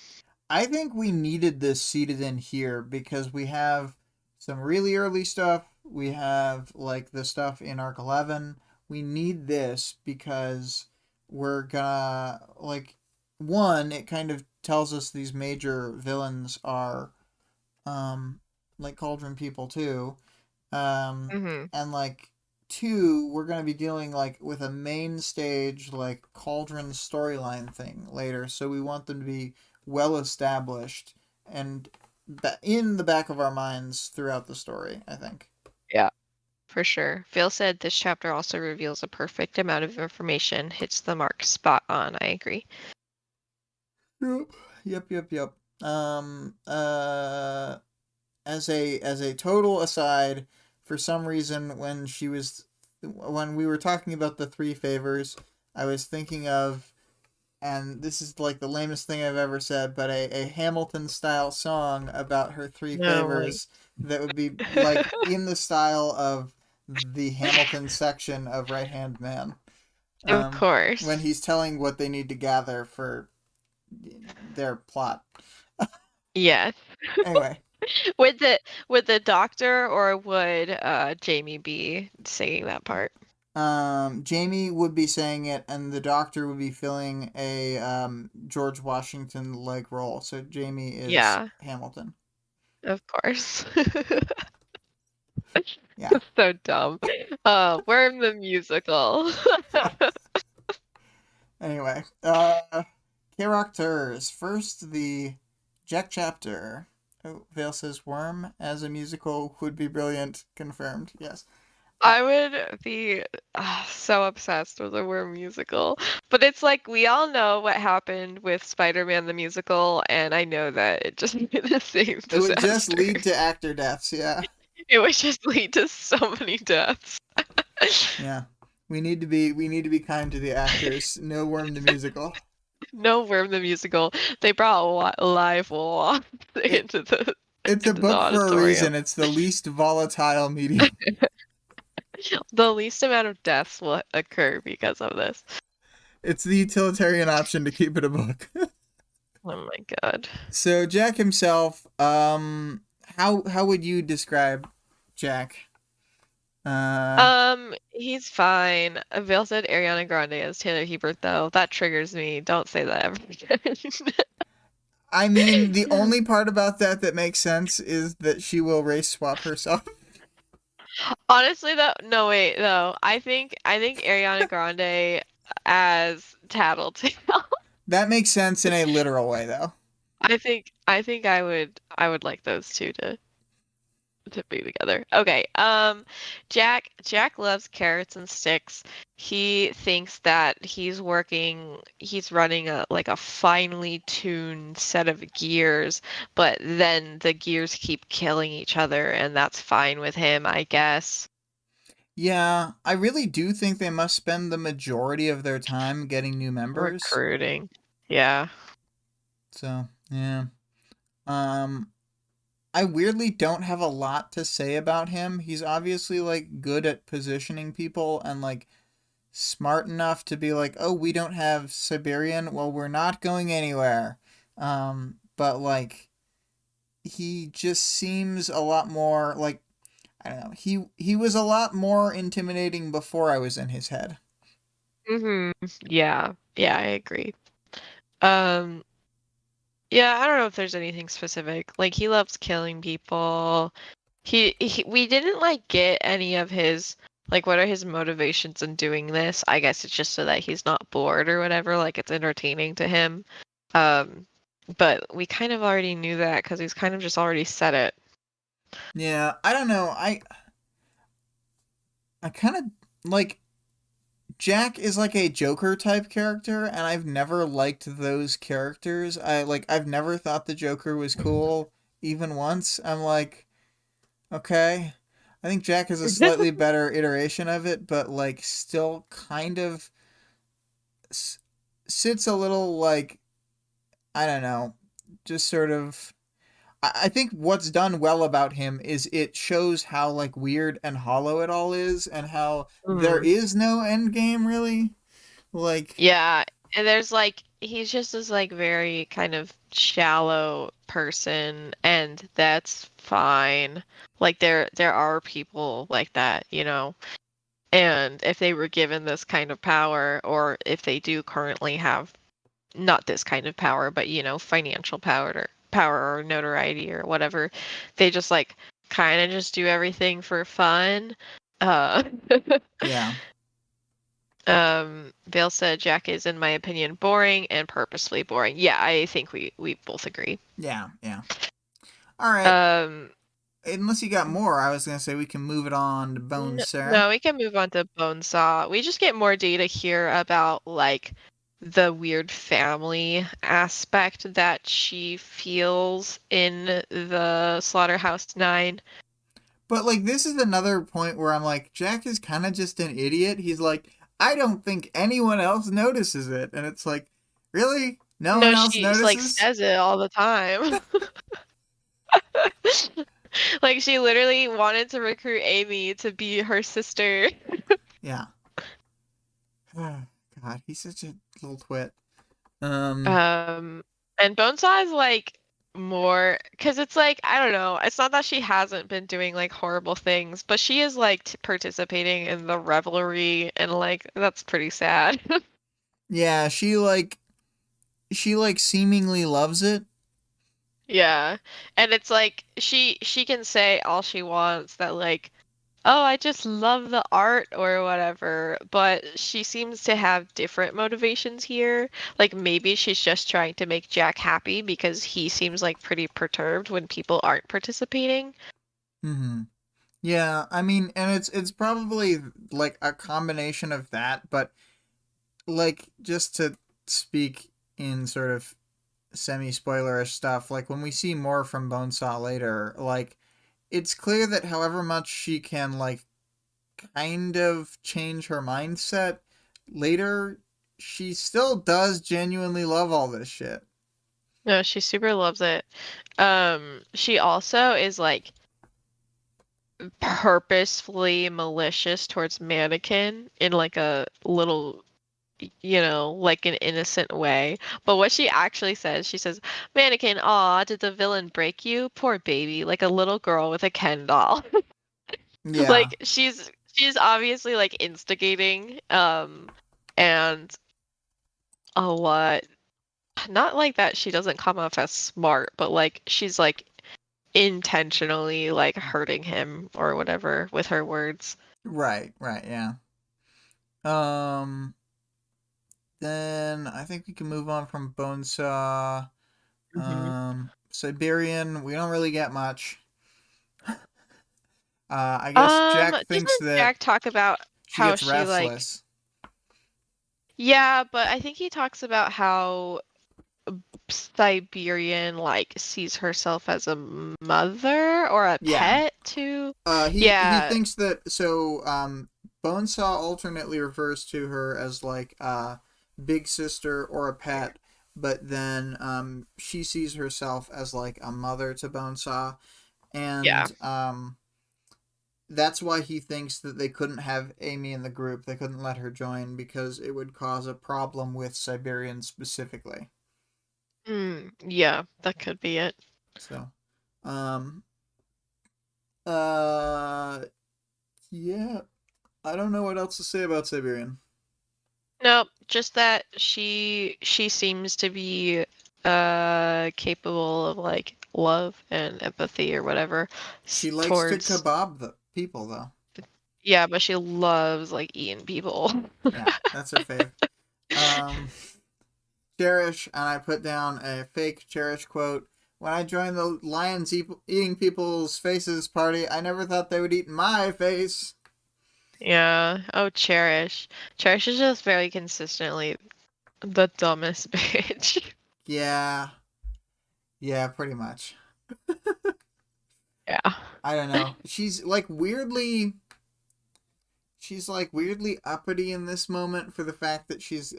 I think we needed this seated in here because we have some really early stuff. We have like the stuff in Arc 11. We need this because we're gonna like one, it kind of tells us these major villains are like Cauldron people too. Um, Mm-hmm. and like two, we're gonna be dealing like with a main stage like Cauldron storyline thing later, so we want them to be well established and in the back of our minds throughout the story, I think. Yeah, for sure. Phil said this chapter also reveals a perfect amount of information, hits the mark spot on. I agree. Yep, yep. Um, uh, as a total aside, for some reason, when we were talking about the three favors, I was thinking of, and this is like the lamest thing I've ever said, but a Hamilton style song about her three No, like, favors that would be like in the style of the Hamilton section of Right Hand Man. of Um, when course. he's telling what they need to gather for their plot. Yes. Anyway, Would the doctor or would Jamie be singing that part? Jamie would be saying it, and the doctor would be filling a George Washington leg role. So Jamie is Yeah, Hamilton. of course. Yeah. So dumb. Worm the musical. Anyway, characters. First, the Jack chapter. Oh, Vale says Worm as a musical would be brilliant. Confirmed. Yes. I, I would be so obsessed with a Worm musical. But it's like we all know what happened with Spider-Man the musical, and I know that it just made the same it would just disaster. lead to actor deaths. Yeah. It would just lead to so many deaths. Yeah. We need to be kind to the actors. No Worm the musical. No Worm the musical. They brought live wolves It into the it's a into the book for a auditorium. reason. It's the least volatile medium. The least amount of deaths will occur because of this. It's the utilitarian option to keep it a book. Oh my god. So Jack himself, how would you describe Jack? Uh, He's fine. Vale said Ariana Grande as Taylor Hebert, though. That triggers me. Don't say that ever again. I mean, the only part about that that makes sense is that she will race swap herself. Honestly, though, no wait, though. I think Ariana Grande as Tattletale. That makes sense in a literal way, though. I think I would like those two to be together. Okay. Jack loves carrots and sticks. He thinks that he's running a finely tuned set of gears, but then the gears keep killing each other, and that's fine with him, I guess. Yeah, I really do think they must spend the majority of their time getting new members. Recruiting. Yeah. So, yeah. Um, I weirdly don't have a lot to say about him. He's obviously like good at positioning people and like smart enough to be like, "Oh, we don't have Siberian. Well, we're not going anywhere." But like he just seems a lot more like I don't know. He was a lot more intimidating before I was in his head. Yeah. Yeah, I agree. Um, yeah, I don't know if there's anything specific. Like he loves killing people. We didn't like get any of his like what are his motivations in doing this? I guess it's just so that he's not bored or whatever, like it's entertaining to him. Um, but we kind of already knew that because he's kind of just already said it. Yeah, I don't know. I kind of like Jack is like a Joker type character, and I've never liked those characters. I've never thought the Joker was cool, even once. I'm like, okay. I think Jack is a slightly better iteration of it, but like still kind of s- sits a little like I don't know, just sort of. I think what's done well about him is it shows how like weird and hollow it all is, and how there Mm. is no end game really. Like Yeah, and there's like he's just this like very kind of shallow person, and that's fine. Like there are people like that, you know. And if they were given this kind of power, or if they do currently have not this kind of power, but financial power or notoriety or whatever. They just like kind of just do everything for fun. Uh, Yeah. Vale said Jack is, in my opinion, boring and purposefully boring. Yeah, I think we both agree. Yeah. Yeah. All right. Um, Unless you got more, I was gonna say we can move it on to Bones, Sarah. no, we can move on to Bonesaw. We just get more data here about like the weird family aspect that she feels in the Slaughterhouse Nine. But like this is another point where I'm like, Jack is kind of just an idiot. He's like, I don't think anyone else notices it, and it's like, really? No one No, else she like notices? says it all the time. Like she literally wanted to recruit Amy to be her sister. Yeah. God, he's such a little twit. Um, Um, and Bonesaw is like more because it's like I don't know. It's not that she hasn't been doing like horrible things, but she is like participating in the revelry, and like that's pretty sad. yeah, she like seemingly loves it. Yeah, and it's like she can say all she wants that like oh, I just love the art or whatever, but she seems to have different motivations here. Like maybe she's just trying to make Jack happy because he seems like pretty perturbed when people aren't participating. Mm-hmm. Yeah, I mean, and it's probably like a combination of that, but like just to speak in sort of semi-spoilerish stuff, like when we see more from Bonesaw later, like it's clear that however much she can like kind of change her mindset later, she still does genuinely love all this shit. No, she super loves it. She also is like purposefully malicious towards Mannequin in like a little like an innocent way. But what she actually says, she says, Mannequin, aw, did the villain break you? Poor baby, like a little girl with a Ken doll. Yeah, Like she's obviously like instigating, and a lot, not like that she doesn't come off as smart, but like she's like intentionally like hurting him or whatever with her words. right, yeah. Um, then I think we can move on from Bonesaw. Hmm. Siberian, we don't really get much. I guess Jack thinks Doesn't that Jack talk about she how gets she like, restless. yeah, but I think he talks about how Siberian like sees herself as a mother or a Yeah. pet too. He Yeah, thinks that Bonesaw alternately refers to her as like a big sister or a pet, but then she sees herself as like a mother to Bonesaw, yeah. and that's why he thinks that they couldn't have Amy in the group. They couldn't let her join because it would cause a problem with Siberian specifically. Yeah, that could be it. So, um, uh, yeah, I don't know what else to say about Siberian. No, just that she seems to be capable of like love and empathy or whatever She likes to towards, kebab the people, though. yeah, but she loves like eating people. Yeah, that's her fave. Um, Cherish, and I put down a fake Cherish quote. When I joined the lions eating people's faces party, I never thought they would eat my face. Yeah. Oh, Cherish. Cherish is just very consistently the dumbest bitch. Yeah, yeah, pretty much. Yeah. I don't know. She's like weirdly uppity in this moment for the fact that she's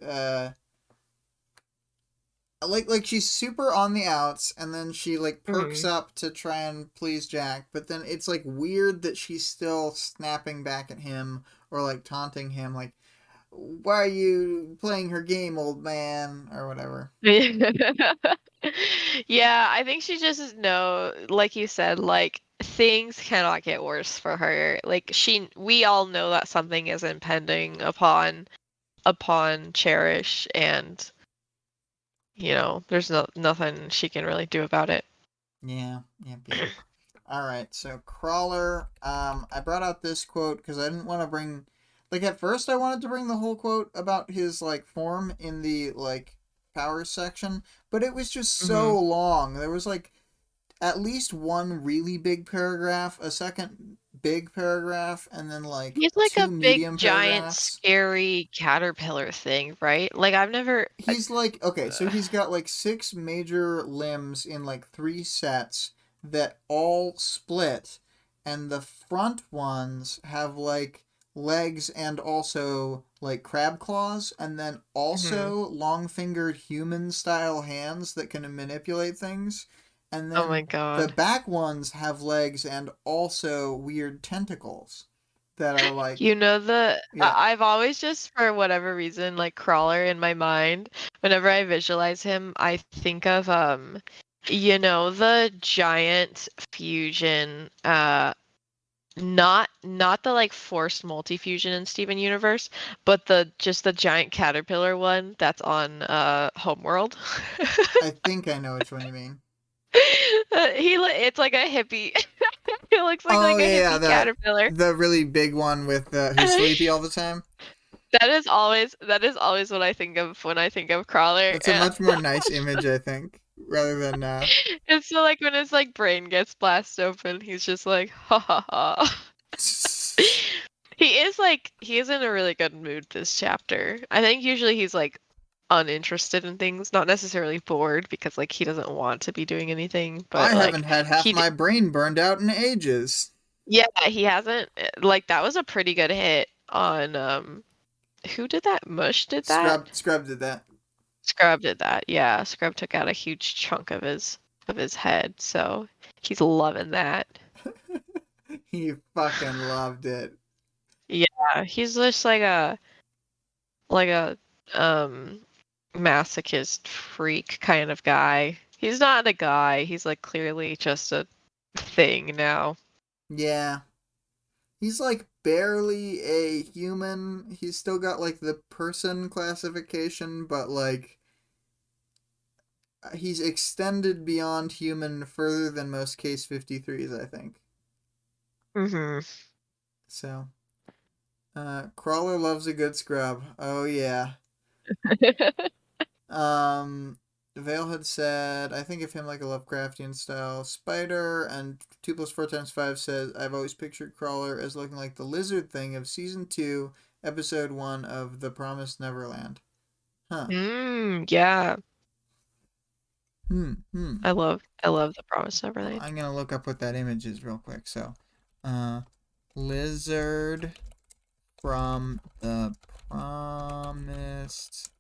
like she's super on the outs, and then she like perks Mhm. up to try and please Jack, but then it's like weird that she's still snapping back at him or like taunting him like, why are you playing her game, old man, or whatever. Yeah, I think she just is no, like you said, like things cannot get worse for her. Like we all know that something is impending upon Cherish, and there's nothing she can really do about it. Yeah, yep, yep. All right, so Crawler. I brought out this quote because I didn't want to bring, like, at first I wanted to bring the whole quote about his like form in the like powers section, but it was just Hmm. so long. There was like at least one really big paragraph, a second big paragraph, and then like He's like two a big, medium giant, paragraphs. scary caterpillar thing, right? Like I've never. He's like, okay, so he's got like six major limbs in like three sets that all split, and the front ones have like legs and also like crab claws, and then Mhm. also long fingered human style hands that can manipulate things. And Oh my then the God. back ones have legs and also weird tentacles that are like, You know yeah, I've always just for whatever reason like Crawler in my mind. Whenever I visualize him, I think of the giant fusion not the like forced multi-fusion in Steven Universe, but the giant caterpillar one that's on Homeworld. I think I know which one you mean. It's like a hippie. It looks like Oh like a yeah, yeah, hippie the caterpillar. the really big one with who's sleepy all the time. That is always what I think of when I think of Crawler. That's a much more nice image, I think, rather than And so like when his like brain gets blasted open, he's just like ha ha ha. He is in a really good mood this chapter. I think usually he's like uninterested in things, not necessarily bored because like he doesn't want to be doing anything, I but haven't like had half my brain burned out in ages. yeah, he hasn't like that was a pretty good hit on who did that? Mush did that? Scrub did that. Scrub did that. Yeah, Scrub took out a huge chunk of his head, so he's loving that. He fucking loved it. Yeah, he's just like a um masochist freak kind of guy. He's not a guy. He's like clearly just a thing now. Yeah, he's like barely a human. He's still got like the person classification, but like he's extended beyond human further than most Case 53s, I think. Hmm. So, Crawler loves a good scrub. Oh yeah. Um, Vale had said, I think of him like a Lovecraftian style spider, and 2 plus 4 times 5 says, I've always pictured Crawler as looking like the lizard thing of season 2, episode 1 of The Promised Neverland. Huh. Yeah. Hmm. I love the Promised Well, Neverland. I'm gonna look up what that image is real quick. So, uh, lizard from The Promised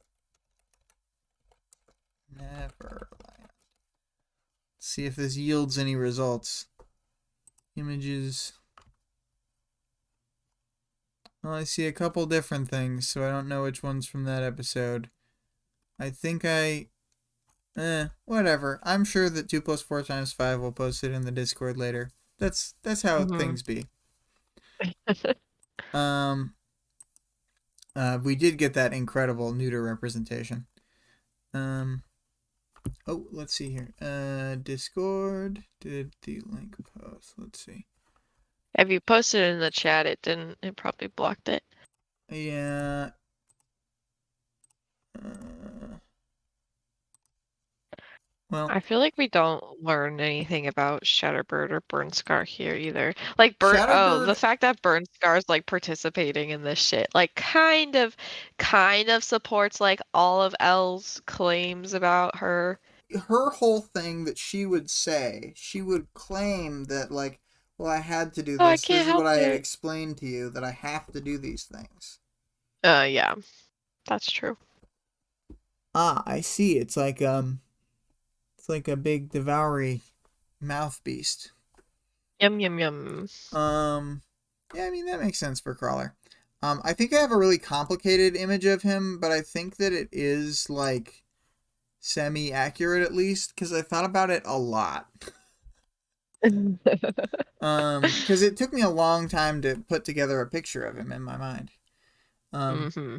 Neverland. See if this yields any results. Images. Well, I see a couple different things, so I don't know which one's from that episode. I think whatever. I'm sure that 2 plus 4 times 5 will post it in the Discord later. That's how Hmm. things be. Um, we did get that incredible neuter representation. Um, oh, let's see here. Discord did the link post. Let's see. If you posted it in the chat, it didn't. It probably blocked it. Yeah. Uh, well, I feel like we don't learn anything about Shatterbird or Burnscar here either. Like the Shatterbird. fact that Burnscar is like participating in this shit, like kind of supports like all of Elle's claims about her. Her whole thing that she would say, she would claim that like, well, I had to do Oh, I this. This can't is what help I had it. explained to you that I have to do these things. Yeah, that's true. Ah, I see. It's like a big devoury mouth beast. Yum yum yum. Um, yeah, I mean that makes sense for Crawler. I think I have a really complicated image of him, but I think that it is like semi accurate at least because I thought about it a lot. Because it took me a long time to put together a picture of him in my mind. Um, Hmm.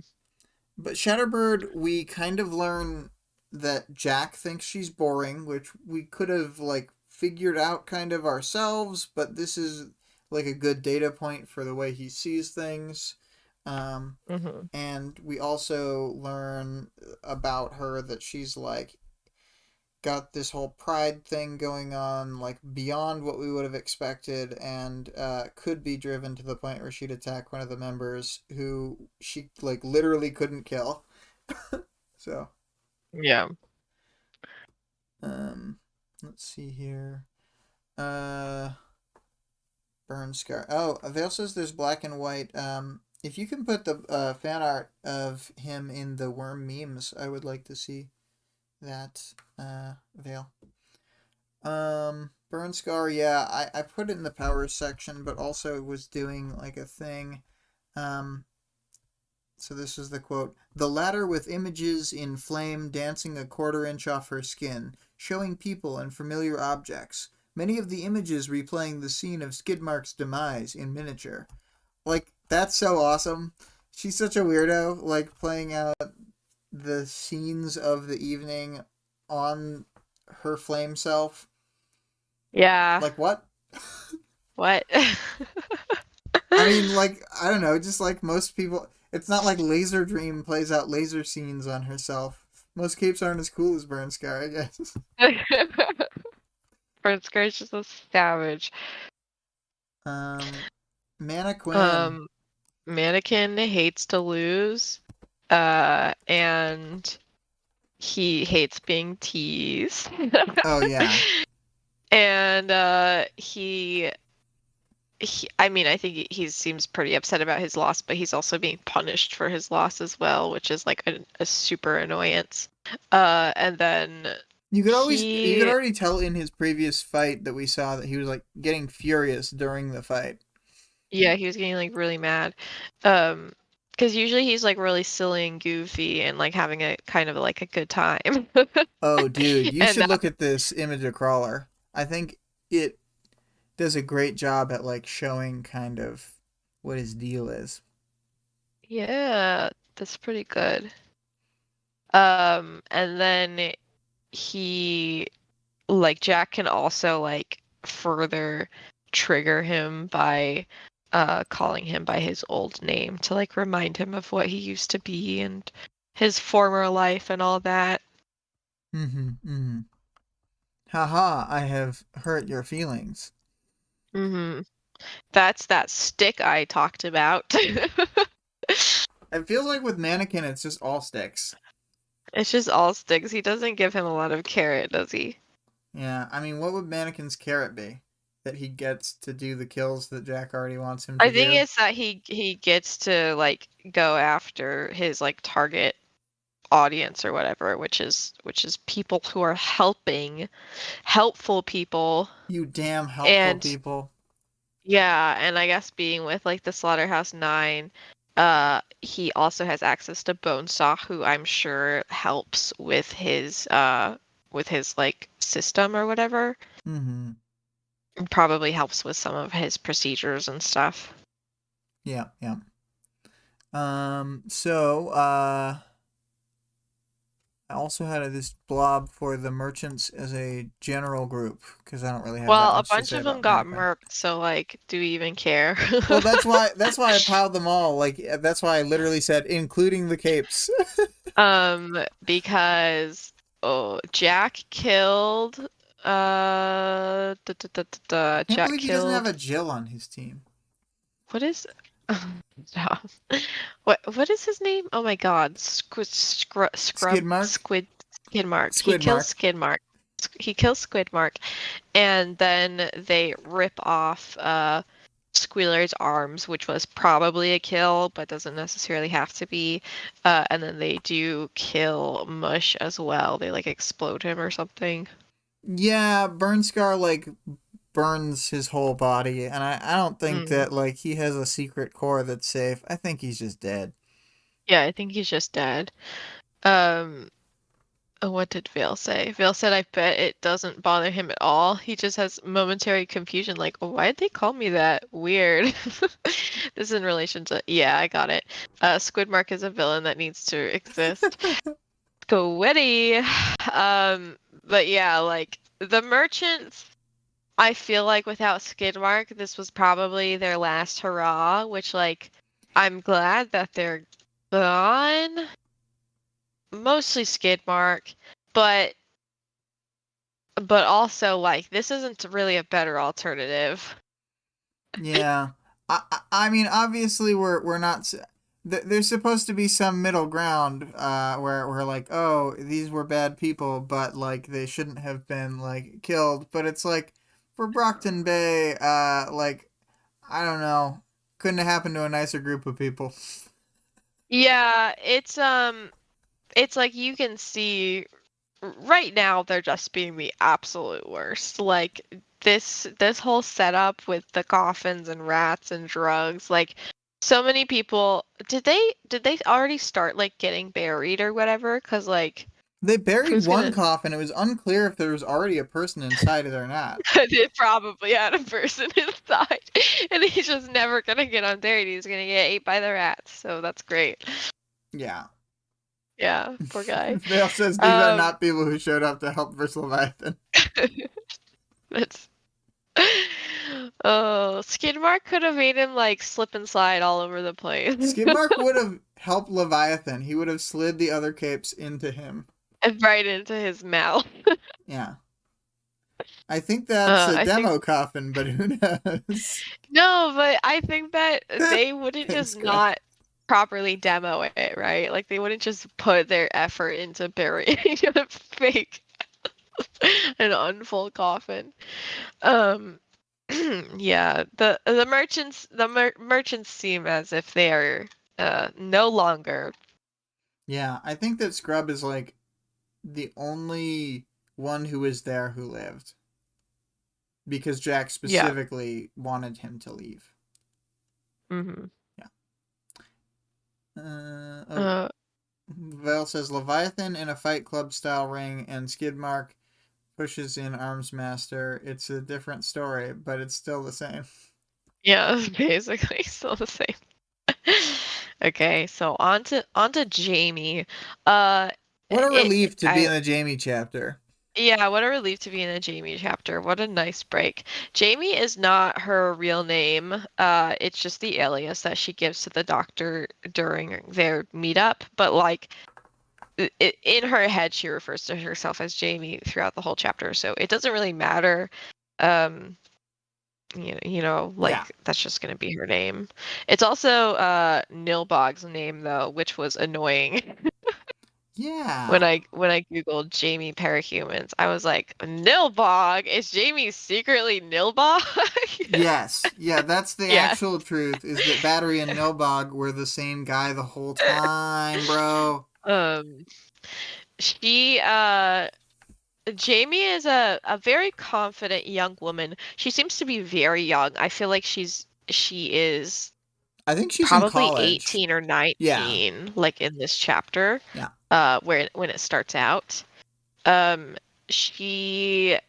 but Shatterbird, we kind of learn. that Jack thinks she's boring, which we could have like figured out kind of ourselves, but this is like a good data point for the way he sees things. Um, Mm-hmm. and we also learn about her that she's like got this whole pride thing going on, like beyond what we would have expected, and could be driven to the point where she'd attack one of the members who she like literally couldn't kill. So, Yeah. um, let's see here. Uh, Burn Scar. Oh, Vale says there's black and white. If you can put the fan art of him in the worm memes, I would like to see that. Vale. Burn Scar, yeah, I put it in the power section, but also was doing like a thing. Um, so this is the quote. The latter with images in flame dancing a quarter-inch off her skin, showing people and familiar objects. Many of the images replaying the scene of Skidmark's demise in miniature. Like, that's so awesome. She's such a weirdo, like playing out the scenes of the evening on her flame self. Yeah. Like, what? What? I mean, like, I don't know, just like most people, it's not like Laser Dream plays out laser scenes on herself. Most capes aren't as cool as Burn Scar, I guess. Scar's just a savage. Um, Mannequin. Mannequin hates to lose, and he hates being teased. Oh, yeah. And I mean, I think he seems pretty upset about his loss, but he's also being punished for his loss as well, which is like a super annoyance. And then You could already tell in his previous fight that we saw that he was like getting furious during the fight. yeah, he was getting like really mad. Because usually he's like really silly and goofy and like having a kind of like a good time. Oh, dude, you And should look at this image of Crawler. I think it does a great job at like showing kind of what his deal is. yeah, that's pretty good. And then he like Jack can also like further trigger him by calling him by his old name to like remind him of what he used to be and his former life and all that. Mm-hmm. Mm-hmm. Haha, I have hurt your feelings. Mm-hmm. That's that stick I talked about. It feels like with Mannequin, it's just all sticks. It's just all sticks. He doesn't give him a lot of carrot, does he? Yeah, I mean, what would Mannequin's carrot be? That he gets to do the kills that Jack already wants him to I think do? it's that he gets to like go after his like target audience or whatever, which is people who are helpful people. You damn helpful And people. yeah, and I guess being with like the Slaughterhouse Nine, he also has access to Bonesaw, who I'm sure helps with his like system or whatever. Mm-hmm. And probably helps with some of his procedures and stuff. Yeah, yeah. So, I also had this blob for the merchants as a general group because I don't really have that Well, a much to bunch say of them about got Mannequin. murked, so like, do we even care? Well, that's why I piled them all. Like that's why I literally said including the capes. Because Jack killed I can't Jack believe he doesn't have killed a Jill on his team. what is Stop. What is his name? Oh my God, Skid Mark, Skidmark. He Squid kills Mark. Skidmark. He kills Squidmark, and then they rip off Squealer's arms, which was probably a kill, but doesn't necessarily have to be. And then they do kill Mush as well. They like explode him or something. Yeah, Burn Scar like burns his whole body, and I don't think Mm. that like he has a secret core that's safe. I think he's just dead. Yeah, I think he's just dead. Um, what did Vale say? Vale said, I bet it doesn't bother him at all. He just has momentary confusion, like, oh, why'd they call me that? Weird. This is in relation to, yeah, I got it. Squidmark is a villain that needs to exist. Witty. But yeah, like the merchants, I feel like without Skidmark, this was probably their last hurrah, which like I'm glad that they're gone. Mostly Skidmark, but also like this isn't really a better alternative. Yeah. I mean, obviously, we're not. There's supposed to be some middle ground where we're like, oh, these were bad people, but like they shouldn't have been like killed. But it's like for Brockton Bay, like I don't know, couldn't have happened to a nicer group of people. Yeah, it's like you can see right now they're just being the absolute worst. Like this whole setup with the coffins and rats and drugs, like so many people did they already start like getting buried or whatever? 'Cause like They buried who's one gonna coffin. It was unclear if there was already a person inside it or not. they probably had a person inside and he's just never gonna get unburied. He's gonna get ate by the rats. So that's great. Yeah. Yeah, poor guy. Vale says these are Um not people who showed up to help versus Leviathan. that's Oh, Skidmark could have made him like slip and slide all over the place. Skidmark would have helped Leviathan. He would have slid the other capes into him. And right into his mouth. Yeah. I think that's a I think demo coffin, but who knows? no, but I think that they wouldn't Thanks, just guy. not properly demo it, right? Like they wouldn't just put their effort into burying a fake an unfull coffin. Um yeah, the merchants seem as if they are no longer. Yeah, I think that Scrub is like the only one who was there who lived. Because Jack Yeah. specifically wanted him to leave. Mm-hmm. Yeah. Oh, Uh Vale says Leviathan in a Fight Club style ring and Skidmark pushes in Armsmaster. It's a different story, but it's still the same. yeah, basically still the same. Okay, so on to Jamie. Uh, What a it relief to be I in the Jamie chapter. yeah, what a relief to be in a Jamie chapter. What a nice break. Jamie is not her real name. It's just the alias that she gives to the doctor during their meetup. But like in her head, she refers to herself as Jamie throughout the whole chapter. So it doesn't really matter. Um, Yeah. like that's just gonna be her name. It's also Nilbog's name though, which was annoying. Yeah. When I googled Jamie parahumans, I was like, Nilbog? Is Jamie secretly Nilbog? Yes. Yeah, that's the Yeah. actual truth is that Battery and Nilbog were the same guy the whole time, bro. Um, she Jamie is a very confident young woman. She seems to be very young. I feel like she is I think she's in probably college. 18 or Yeah. 19, like in this chapter, Yeah. when it starts out. Um,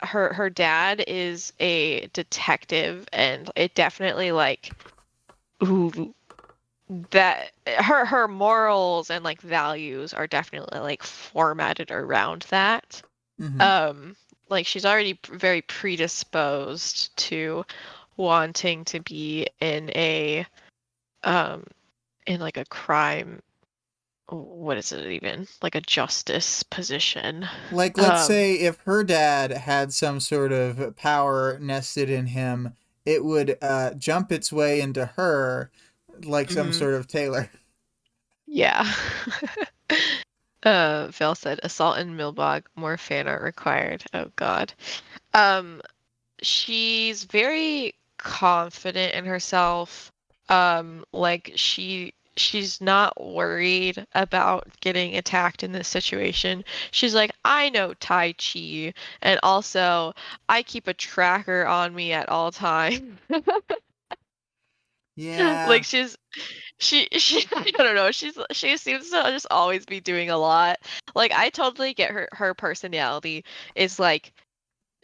her dad is a detective, and it definitely like ooh, that her morals and like values are definitely like formatted around that. Mhm. Um, like she's already very predisposed to wanting to be um in like a crime, what is it even? Like a justice position. Like, let's Um, say if her dad had some sort of power nested in him, it would jump its way into her like some mhm, sort of tailor. yeah. Val said assault and Milbog, more fan art required. Oh God. Um, she's very confident in herself. Like she's not worried about getting attacked in this situation. She's like, I know Tai Chi, and also I keep a tracker on me at all times. Yeah. Like she I don't know, she seems to just always be doing a lot. Like I totally get her personality is like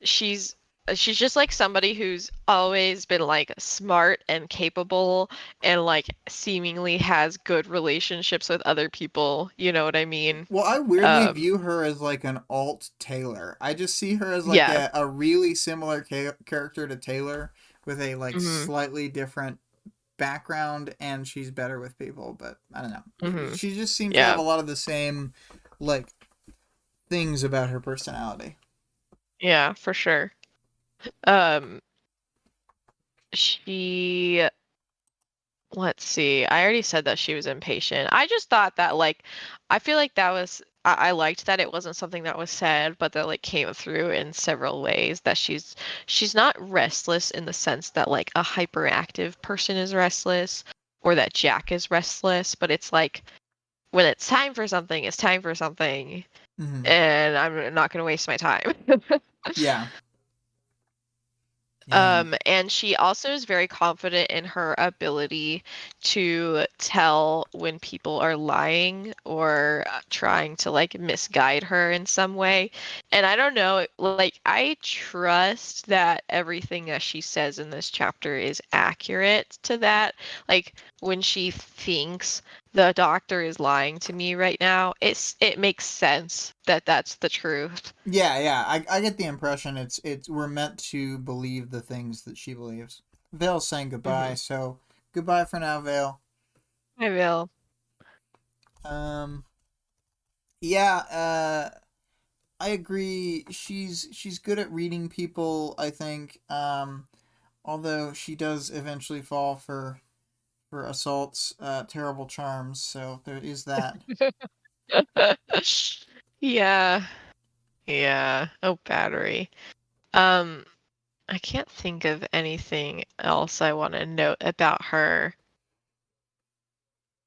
she's she's just like somebody who's always been like smart and capable and like seemingly has good relationships with other people. You know what I mean? Well, I weirdly Um, view her as like an alt Taylor. I just see her as like yeah. a really similar character to Taylor with a like Hmm. slightly different background, and she's better with people, but I don't know. Hmm. She just seems to have Yeah. a lot of the same like things about her personality. Yeah, for sure. Um, she Let's see. I already said that she was impatient. I just thought that like I feel like that was I liked that it wasn't something that was said, but that like came through in several ways that she's not restless in the sense that like a hyperactive person is restless or that Jack is restless, but it's like when it's time for something, it's time for something, Hmm. and I'm not going to waste my time. Yeah. Yeah. And she also is very confident in her ability to tell when people are lying or trying to like misguide her in some way. And I don't know, like I trust that everything that she says in this chapter is accurate to that. Like when she thinks the doctor is lying to me right now, it makes sense that that's the truth. Yeah, yeah. I get the impression it's we're meant to believe the things that she believes. Vale's saying goodbye, Hmm. so goodbye for now, Vale. I will. Um yeah, I agree. She's good at reading people, I think. Although she does eventually fall for Assault's terrible charms, so there is that. Yeah. Yeah. Oh, battery. Um, I can't think of anything else I want to note about her.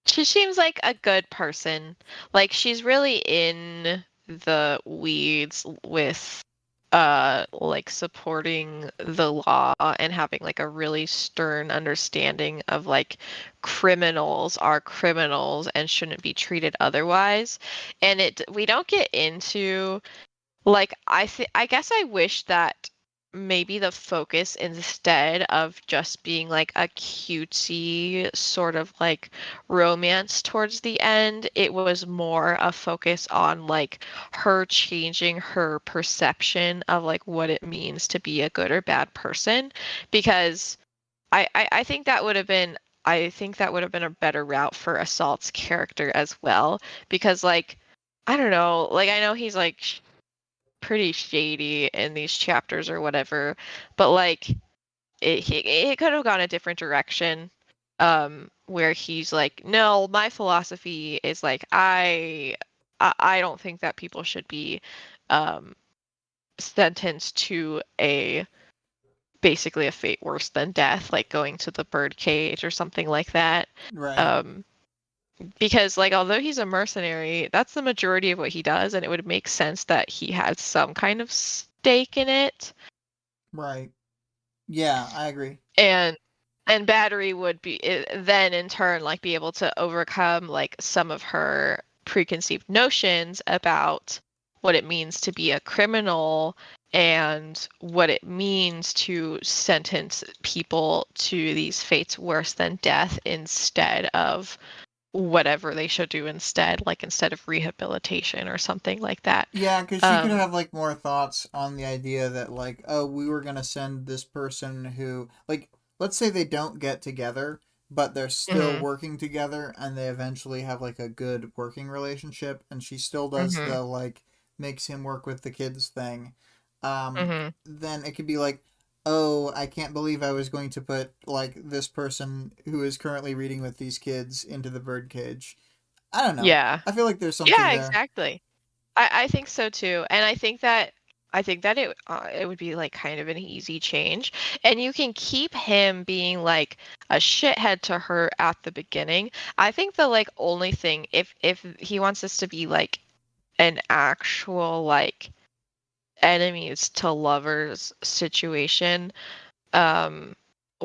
She seems like a good person. Like she's really in the weeds with like supporting the law and having like a really stern understanding of like criminals are criminals and shouldn't be treated otherwise. And it we don't get into like I guess I wish that maybe the focus instead of just being like a cutesy sort of like romance towards the end, it was more a focus on like her changing her perception of like what it means to be a good or bad person. Because I think that would have been I think that would have been a better route for Assault's character as well. Because like I don't know, like I know he's like pretty shady in these chapters or whatever, but like it could have gone a different direction, where he's like, no, my philosophy is like I don't think that people should be um sentenced to a basically a fate worse than death, like going to the bird cage or something like that. Right. um because like although he's a mercenary, that's the majority of what he does, and it would make sense that he has some kind of stake in it. Right. Yeah, I agree. And Battery would be then in turn like be able to overcome like some of her preconceived notions about what it means to be a criminal and what it means to sentence people to these fates worse than death instead of whatever they should do instead, like instead of rehabilitation or something like that. Yeah, because she could Um, have like more thoughts on the idea that like, oh, we were gonna send this person who like, let's say they don't get together, but they're still mhm, working together, and they eventually have like a good working relationship, and she still does mhm, the like makes him work with the kids thing. mhm. Then it could be like, oh, I can't believe I was going to put like this person who is currently reading with these kids into the birdcage. I don't know. Yeah. I feel like there's something Yeah, there. exactly. I think so too. And I think that it would be like kind of an easy change. And you can keep him being like a shithead to her at the beginning. I think the like only thing if he wants this to be like an actual like enemies to lovers situation, um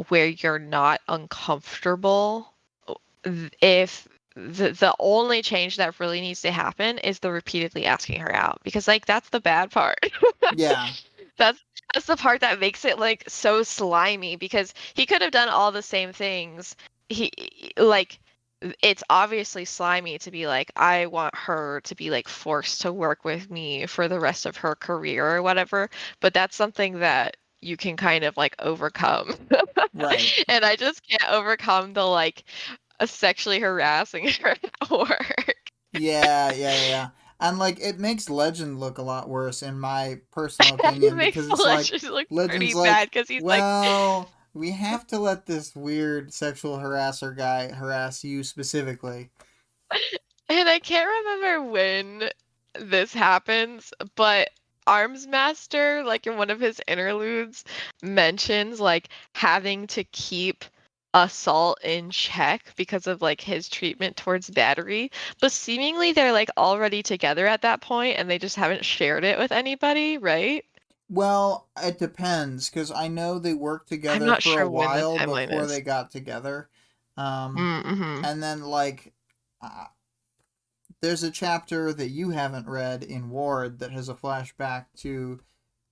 where you're not uncomfortable, if the only change that really needs to happen is the repeatedly asking her out, because like that's the bad part. Yeah. That's That's the part that makes it like so slimy because he could have done all the same things. He like it's obviously slimy to be like, I want her to be like forced to work with me for the rest of her career or whatever, but that's something that you can kind of like overcome. Right. And I just can't overcome the like sexually harassing her at work. Yeah, yeah, yeah, yeah. And like it makes Legend look a lot worse in my personal It opinion makes because the it's like legends look Legend's pretty bad like, because he's like, well, we have to let this weird sexual harasser guy harass you specifically. and I can't remember when this happens, but Armsmaster, like in one of his interludes, mentions like having to keep assault in check because of like his treatment towards battery. But seemingly they're like already together at that point and they just haven't shared it with anybody, right? Well, it depends because I know they worked I'm together not for a sure when the while timeline before is. they got together. Mm-hmm. And then like uh, there's a chapter that you haven't read in Ward that has a flashback to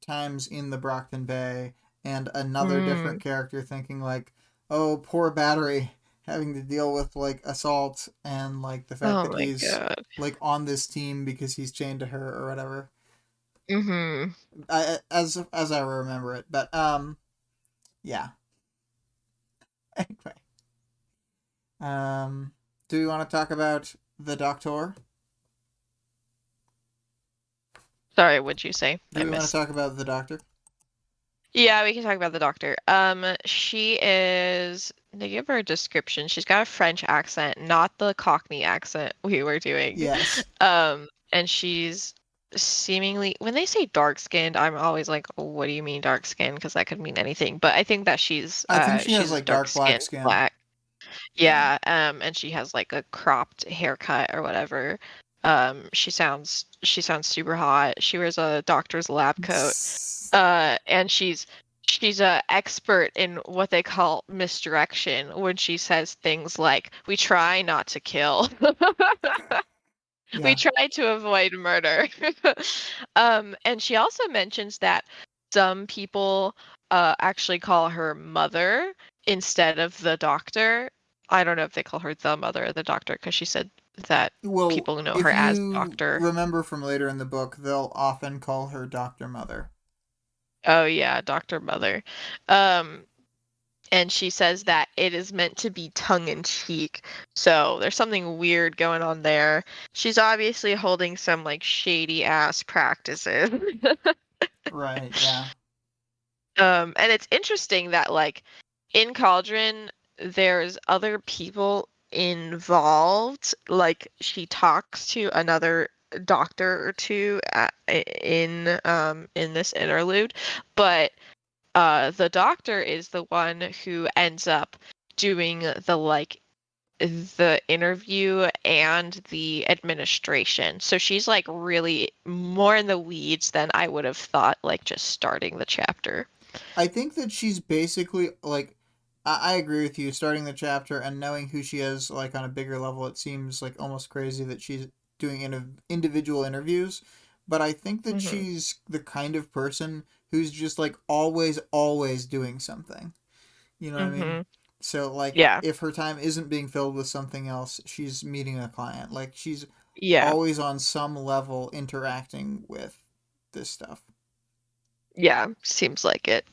times in the Brockton Bay and another Mm. different character thinking like, "Oh, poor Battery having to deal with like assault and like the fact Oh that my he's God. like on this team because he's chained to her or whatever." Mm-hmm. As I remember it, but yeah. Anyway, um, do we want to talk about the Doctor? Sorry, what'd you say? Do I we want to missed. talk about the Doctor? Yeah, we can talk about the doctor. She is, they give her a description. She's got a French accent, not the Cockney accent we were doing. Yes. And she's seemingly, when they say dark skinned, I'm always like, oh, what do you mean dark skinned? Because that could mean anything. But I think that I think she has she's like dark dark black skinned, skin. black. Yeah. Yeah, and she has like a cropped haircut or whatever. She sounds super hot. She wears a doctor's lab coat. And she's a expert in what they call misdirection when she says things like, "We try not to kill." We Yeah. try to avoid murder. And she also mentions that some people actually call her mother instead of the doctor. I don't know if they call her the mother or the doctor because she said that Well, people know her if as you doctor. remember from later in the book, they'll often call her Doctor Mother. Oh yeah, Doctor Mother. Um, and she says that it is meant to be tongue in cheek. So there's something weird going on there. She's obviously holding some like shady ass practices. Right. Yeah. And it's interesting that like in Cauldron, there's other people involved. Like she talks to another doctor or two in this interlude, but the doctor is the one who ends up doing the like the interview and the administration. So she's like really more in the weeds than I would have thought, like just starting the chapter. I think that she's basically like I agree with you. Starting the chapter and knowing who she is, like on a bigger level, it seems like almost crazy that she's doing individual interviews. But I think that Hmm. she's the kind of person who's just like always doing something. You know what I mean? Hmm. So like Yeah. if her time isn't being filled with something else, she's meeting a client. Like she's Yeah. always on some level interacting with this stuff. Yeah. Seems like it.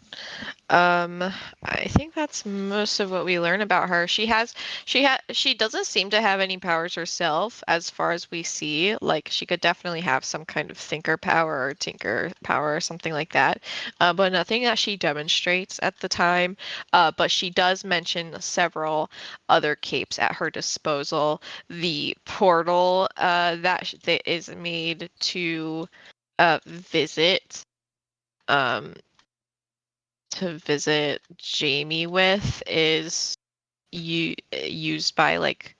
Um, I think that's most of what we learn about her. She doesn't seem to have any powers herself as far as we see. Like she could definitely have some kind of thinker power or tinker power or something like that. But nothing that she demonstrates at the time. But she does mention several other capes at her disposal. The portal that is made to visit um Jamie with is used by like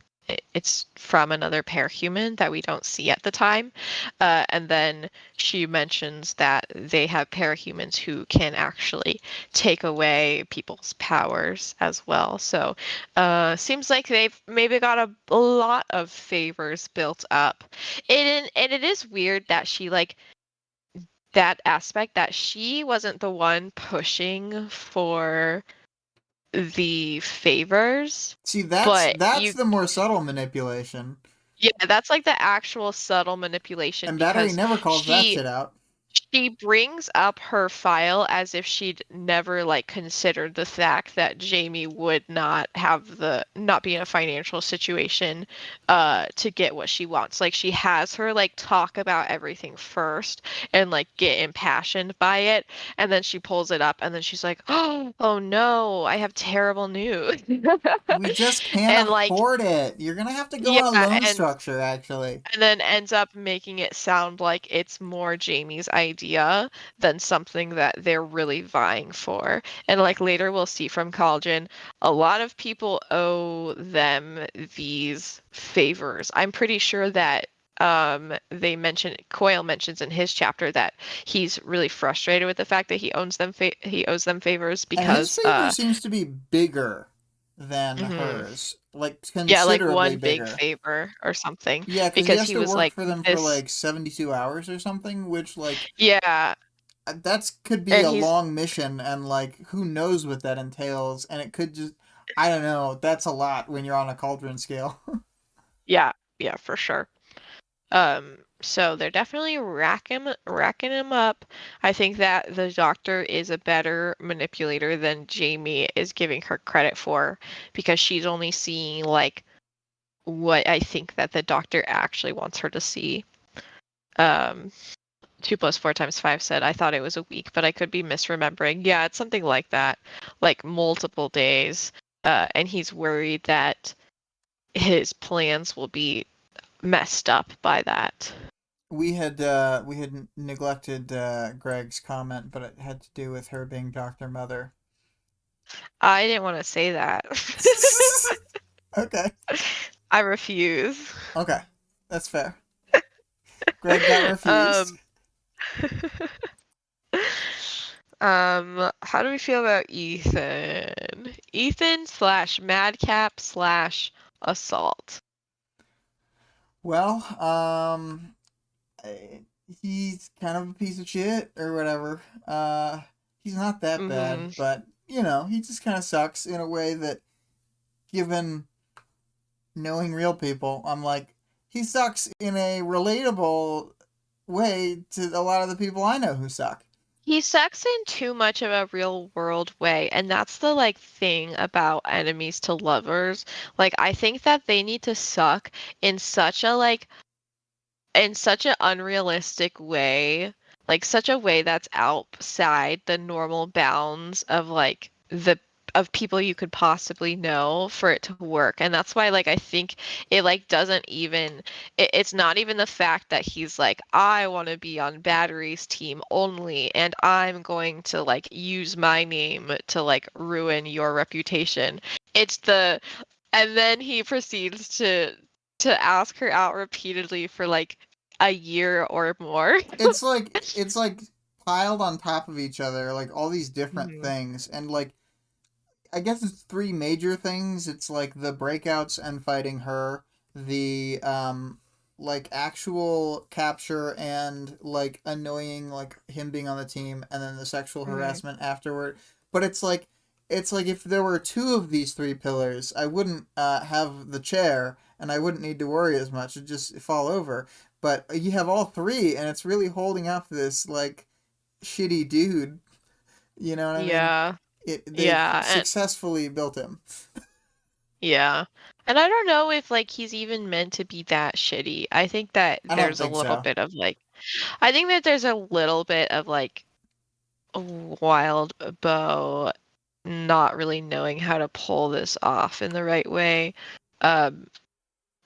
it's from another parahuman that we don't see at the time. And then she mentions that they have parahumans who can actually take away people's powers as well. So seems like they've maybe got a lot of favors built up. And it is weird that she like that aspect that she wasn't the one pushing for the favors, See, that's but that's you the more subtle manipulation. yeah, that's like the actual subtle manipulation And Battery because never calls that she shit out. she brings up her file as if she'd never like considered the fact that Jamie would not be in a financial situation to get what she wants. Like she has her like talk about everything first and like get impassioned by it, and then she pulls it up and then she's like, "Oh no, I have terrible news." We just can't And like afford it. You're gonna have to go yeah, on a loan structure, actually. and then ends up making it sound like it's more Jamie's idea than something that they're really vying for. And like later we'll see from Cauldron, a lot of people owe them these favors. I'm pretty sure that they mention Coyle mentions in his chapter that he's really frustrated with the fact that he owes them favors And his because favor seems to be bigger than mhm. hers. Like, Yeah, like considerably one big bigger. favor or something Yeah, because he because has he to was work like for them for this like 72 hours or something, which, like, yeah. that's could be And a he's long mission, and, like, who knows what that entails, and it could just, I don't know, that's a lot when you're on a cauldron scale. yeah, yeah, for sure. So they're definitely racking him up. I think that the doctor is a better manipulator than Jamie is giving her credit for because she's only seeing like what I think that the doctor actually wants her to see. Um, 2 + 4 × 5 said I thought it was a week, but I could be misremembering. Yeah, it's something like that, like multiple days. And he's worried that his plans will be messed up by that. We had neglected Greg's comment, but it had to do with her being Dr. Mother. I didn't want to say that. Okay. I refuse. Okay. That's fair. Greg got refused. Um, how do we feel about Ethan? Ethan slash Madcap slash Assault. Well, he's kind of a piece of shit or whatever. He's not that bad, Mm-hmm. but he just kind of sucks in a way that, given knowing real people, I'm like, he sucks in a relatable way to a lot of the people I know who suck. He sucks in too much of a real world way, and that's the like thing about enemies to lovers. Like I think that they need to suck in such a like in such an unrealistic way, like such a way that's outside the normal bounds of like the of people you could possibly know for it to work. And that's why like I think it like doesn't even it's not even the fact that he's like I want to be on Battery's team only and I'm going to like use my name to like ruin your reputation. It's the and then he proceeds to ask her out repeatedly for like a year or more. It's like piled on top of each other, like all these different Mhm. things, and like I guess it's three major things. It's like the breakouts and fighting her, the like actual capture and like annoying like him being on the team, and then the sexual Mhm. harassment afterward. But it's like if there were two of these three pillars, I wouldn't have the chair and I wouldn't need to worry as much. It'd just fall over. But you have all three, and it's really holding up this like shitty dude. You know what I mean? Yeah. They've Yeah. And successfully built him. yeah. And I don't know if like he's even meant to be that shitty. I think that I don't there's a think little so. bit of like I think that there's a little bit of like wild bow not really knowing how to pull this off in the right way. Um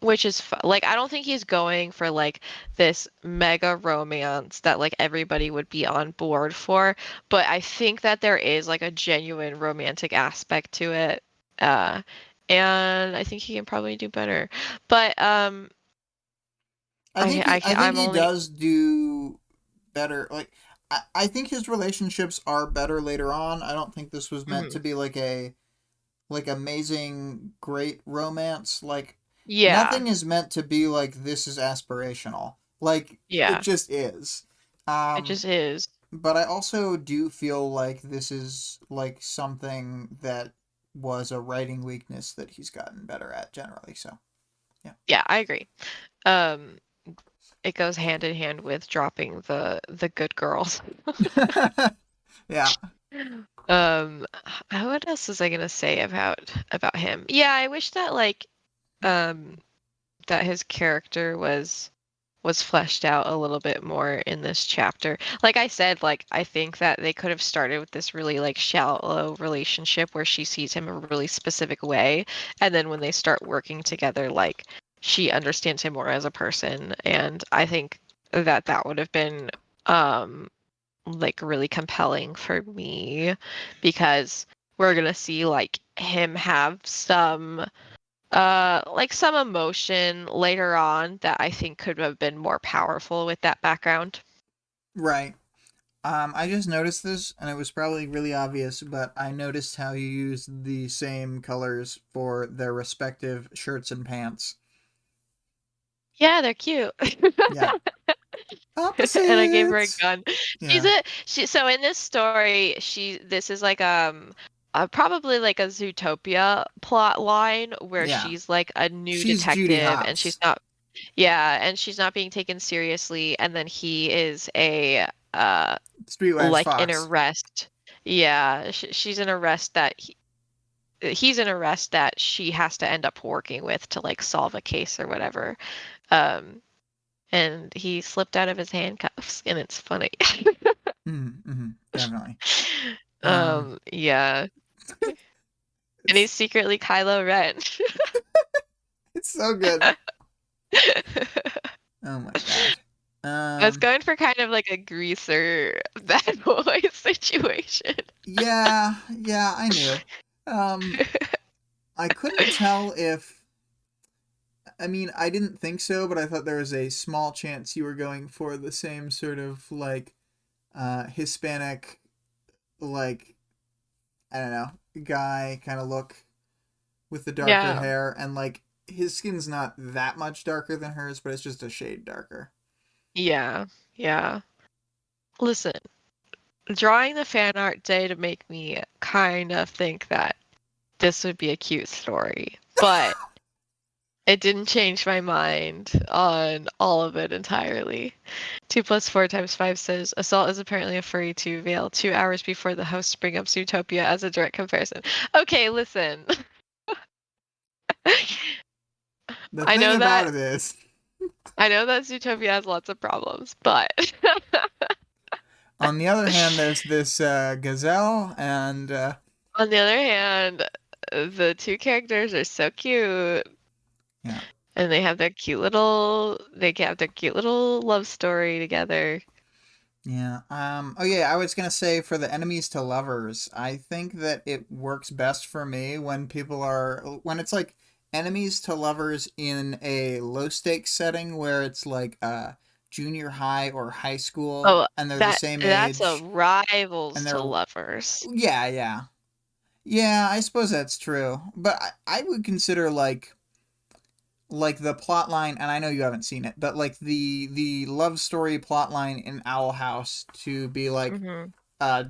Which is like I don't think he's going for like this mega romance that like everybody would be on board for, but I think that there is like a genuine romantic aspect to it. Uh and I think he can probably do better. But I think I'm he only does do better. Like I think his relationships are better later on. I don't think this was meant mhm. to be like amazing great romance. Like Yeah. nothing is meant to be like this is aspirational. Like it Yeah. just is. It Um, just is. but I also do feel like this is like something that was a writing weakness that he's gotten better at generally. So yeah. Yeah, I agree. Um, it goes hand in hand with dropping the good girls. Yeah. Um, what else was I gonna say about him? Yeah, I wish that like um that his character was fleshed out a little bit more in this chapter. Like I said, like I think that they could have started with this really like shallow relationship where she sees him a really specific way, and then when they start working together, like she understands him more as a person, and I think that that would have been um like really compelling for me because we're gonna see like him have some like some emotion later on that I think could have been more powerful with that background. Right. I just noticed this, and it was probably really obvious, but I noticed how you used the same colors for their respective shirts and pants. Yeah, they're cute. Yeah. And I gave her a Opposites. gun. Yeah. She so in this story, this is like probably like a Zootopia plot line where Yeah. she's like a new She's Judy detective and she's Hopps. not and she's not being taken seriously and then he is a Streetwise like an Fox. arrest. Yeah, she's an arrest that he's an arrest that she has to end up working with to like solve a case or whatever. Um, and he slipped out of his handcuffs, and it's funny. Mm-hmm, definitely. Um, Yeah, and it's he's secretly Kylo Ren. it's so good. Oh my god. I was Um, going for kind of like a greaser bad boy situation. yeah, I knew. Um, I couldn't tell if. I mean, I didn't think so, but I thought there was a small chance you were going for the same sort of like Hispanic, like I don't know, guy kind of look with the darker Yeah, hair, and like his skin's not that much darker than hers, but it's just a shade darker. yeah, yeah. Listen, drawing the fan art day to make me kind of think that this would be a cute story, but it didn't change my mind on all of it entirely. 2 plus 4 times 5 says Assault is apparently a furry 2 veil 2 hours before the hosts bring up Zootopia as a direct comparison. Okay, listen. The I thing know about that it is, Zootopia has lots of problems, but on the other hand, there's this gazelle, and on the other hand, the two characters are so cute yeah, and they have their cute little love story together. yeah. Oh yeah, I was gonna say for the enemies to lovers, I think that it works best for me when people are when it's like enemies to lovers in a low stakes setting where it's like junior high or high school Oh, and they're the same that's a age and rivals to they're lovers. yeah. Yeah, I suppose that's true. But I would consider like the plot line, and I know you haven't seen it, but like the love story plot line in Owl House to be like Hmm.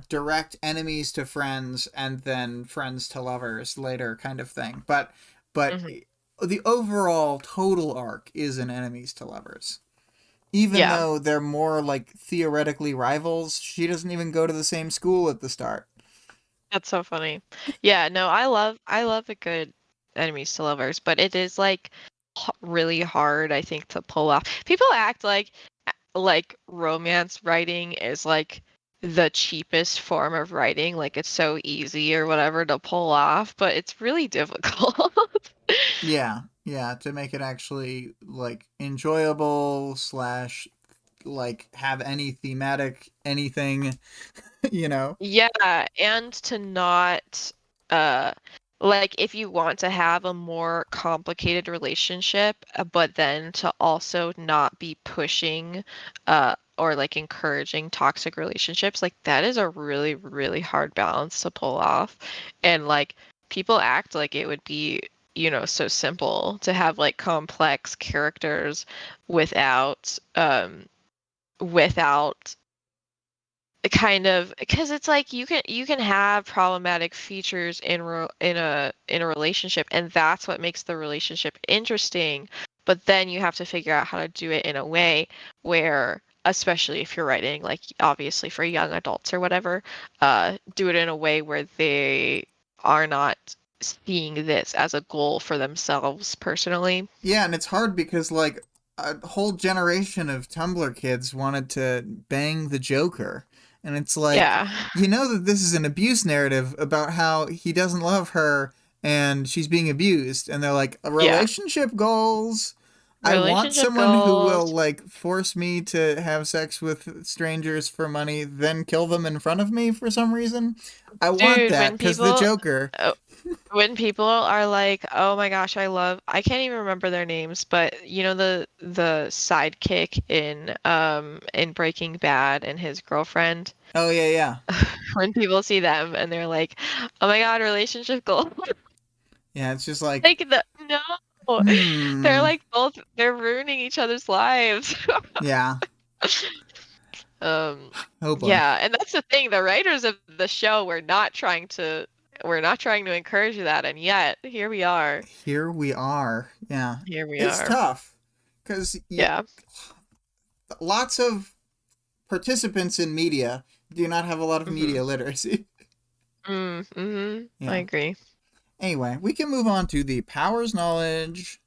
direct enemies to friends and then friends to lovers later kind of thing. But Hmm. the overall total arc is an enemies to lovers. Even Yeah, though they're more like theoretically rivals, she doesn't even go to the same school at the start. that's so funny. Yeah, no, I love a good enemies to lovers, but it is like really hard, I think, to pull off. People act like romance writing is like the cheapest form of writing, like it's so easy or whatever to pull off, but it's really difficult. Yeah, to make it actually like enjoyable slash like have any thematic anything, you know. Yeah, and to not uh like if you want to have a more complicated relationship, but then to also not be pushing or like encouraging toxic relationships, like that is a really, really hard balance to pull off. And like people act like it would be, so simple to have like complex characters without without kind of, because it's like you can have problematic features in a relationship, and that's what makes the relationship interesting. But then you have to figure out how to do it in a way where, especially if you're writing like obviously for young adults or whatever, do it in a way where they are not seeing this as a goal for themselves personally. Yeah, and it's hard because like a whole generation of Tumblr kids wanted to bang the Joker. And it's like, Yeah. you know that this is an abuse narrative about how he doesn't love her and she's being abused. And they're like, Yeah. relationship goals. I want Relationship someone who will goals. like force me to have sex with strangers for money, then kill them in front of me for some reason. I want Dude, that because the Joker. when people are like, "Oh my gosh, I can't even remember their names, but you know the sidekick in Breaking Bad and his girlfriend, Oh yeah, yeah. when people see them and they're like, "Oh my God, relationship goal." Yeah, it's just like, Like no. They're hmm. like they're ruining each other's lives. Yeah. Um, Oh boy. yeah, and that's the thing. The writers of the show were not trying to encourage that, and yet here we are. Here we are. Yeah. Here we It's are. tough because Yeah. lots of participants in media do not have a lot of hmm media literacy. I Yeah. agree. Anyway, we can move on to the powers knowledge.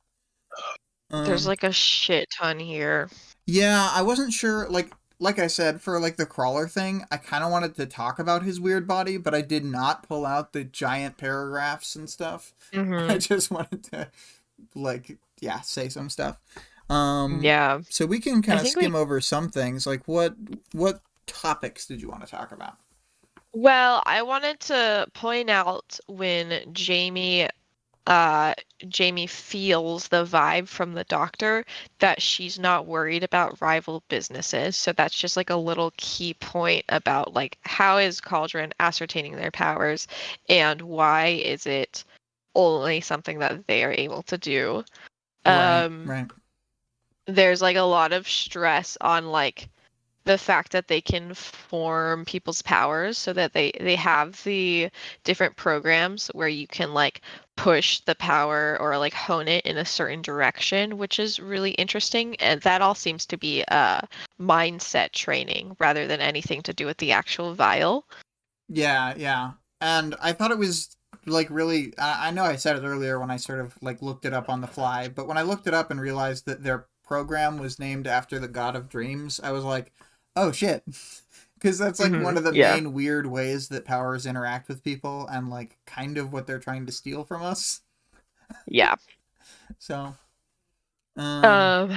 There's Um, like a shit ton here. yeah, I wasn't sure. Like I said, for like the crawler thing, I kind of wanted to talk about his weird body, but I did not pull out the giant paragraphs and stuff. I hmm just wanted to like yeah say some stuff. Yeah. So we can I kind of think we skim over some things. Like what topics did you want to talk about? Well, I wanted to point out when uh Jamie feels the vibe from the doctor that she's not worried about rival businesses. So that's just like a little key point about like how is Cauldron ascertaining their powers and why is it only something that they are able to do. Right, Um right. there's like a lot of stress on like the fact that they can form people's powers so that they have the different programs where you can like push the power or like hone it in a certain direction, which is really interesting. And that all seems to be mindset training rather than anything to do with the actual vial. Yeah, yeah. And I thought it was like really. I know I said it earlier when I sort of like looked it up on the fly, but when I looked it up and realized that their program was named after the god of dreams, I was like, oh shit. Because that's like one of the Yeah. main weird ways that powers interact with people and like kind of what they're trying to steal from us. Yeah. So, um, Um,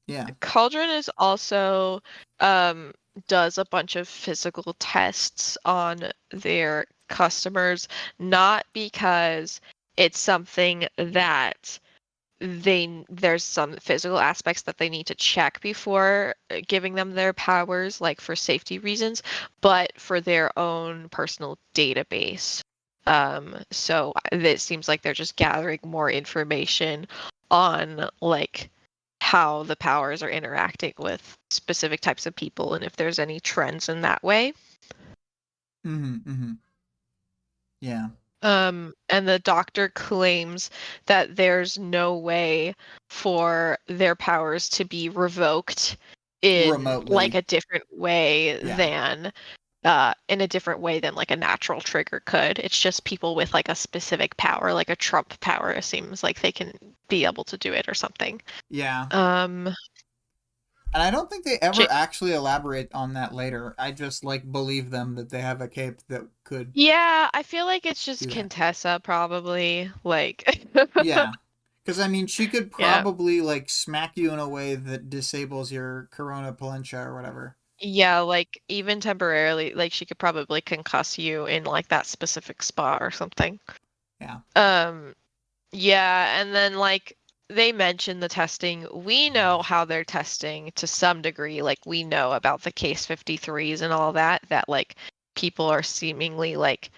yeah. Cauldron is also um, does a bunch of physical tests on their customers, not because it's something that there's some physical aspects that they need to check before giving them their powers, like for safety reasons, but for their own personal database. So it seems like they're just gathering more information on like how the powers are interacting with specific types of people and if there's any trends in that way. Mm-hmm, mm-hmm. Yeah. And the doctor claims that there's no way for their powers to be revoked in like Remotely. a different way Yeah. than like a natural trigger could. It's just people with like a specific power, like a Trump power, it seems like they can be able to do it or something. Yeah. Um, And I don't think they ever J- actually elaborate on that later. I just like believe them that they have a cape that could yeah, I feel like it's just do that. Contessa probably. Like, Yeah. Because I mean, she could yeah. probably like smack you in a way that disables your Corona Palencia or whatever. Yeah, like even temporarily, like she could probably concuss you in like that specific spot or something. Yeah. Um, yeah, and then like they mention the testing. We know how they're testing to some degree. Like we know about the case 53s and all that, that like people are seemingly like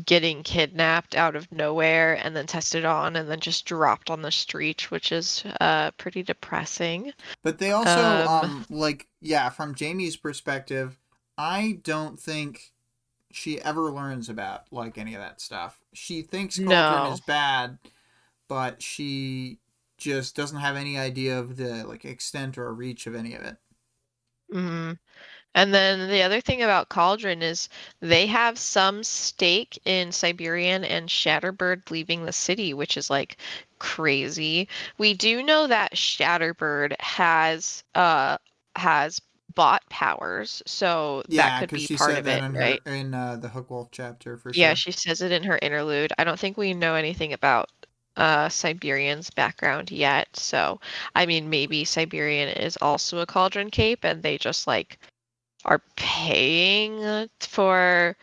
getting kidnapped out of nowhere and then tested on and then just dropped on the street, which is pretty depressing. But they also Um, like yeah, from Jamie's perspective, I don't think she ever learns about like any of that stuff. She thinks Cauldron No. is bad, but she just doesn't have any idea of the like extent or reach of any of it. Hmm. And then the other thing about Cauldron is they have some stake in Siberian and Shatterbird leaving the city, which is like crazy. We do know that Shatterbird has bot powers, so that Yeah, could because be she part said of that it, in right? the Hook Wolf chapter for Yeah, sure. she says it in her interlude. I don't think we know anything about Siberian's background yet, so I mean maybe Siberian is also a Cauldron Cape and they just like are paying for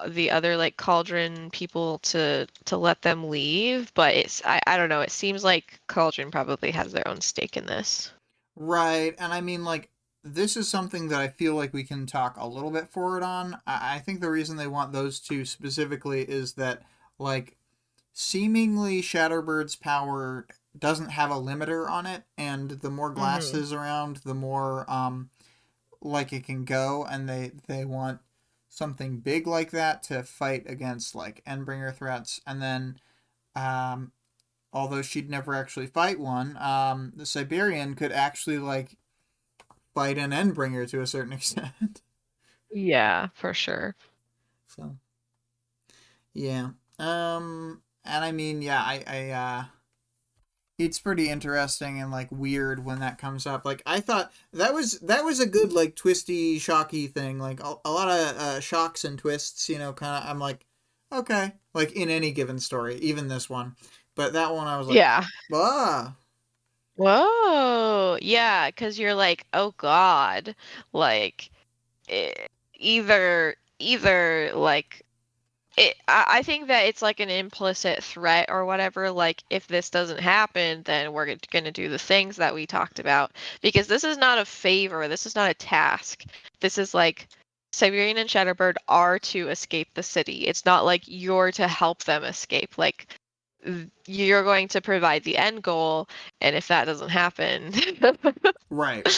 the other like Cauldron people to let them leave, but I don't know, it seems like Cauldron probably has their own stake in this. Right, and I mean like this is something that I feel like we can talk a little bit forward on. I think the reason they want those two specifically is that like seemingly Shatterbird's power doesn't have a limiter on it, and the more Hmm. glasses around, the more like it can go, and they want something big like that to fight against like Endbringer threats, and then um although she'd never actually fight one, the Siberian could actually like fight an Endbringer to a certain extent. Yeah, for sure. So yeah, and I mean yeah, it's pretty interesting and like weird when that comes up. Like I thought that was a good like twisty, shocky thing. Like a lot of shocks and twists. You know, kind of. I'm like, okay, like in any given story, even this one, but that one I was like, Yeah. ah, Whoa. Yeah, because you're like, oh God, like eh, either like I think that it's like an implicit threat or whatever. Like, if this doesn't happen, then we're going to do the things that we talked about. Because this is not a favor. This is not a task. This is like Siberian and Shatterbird are to escape the city. It's not like you're to help them escape. Like, you're going to provide the end goal. And if that doesn't happen, right,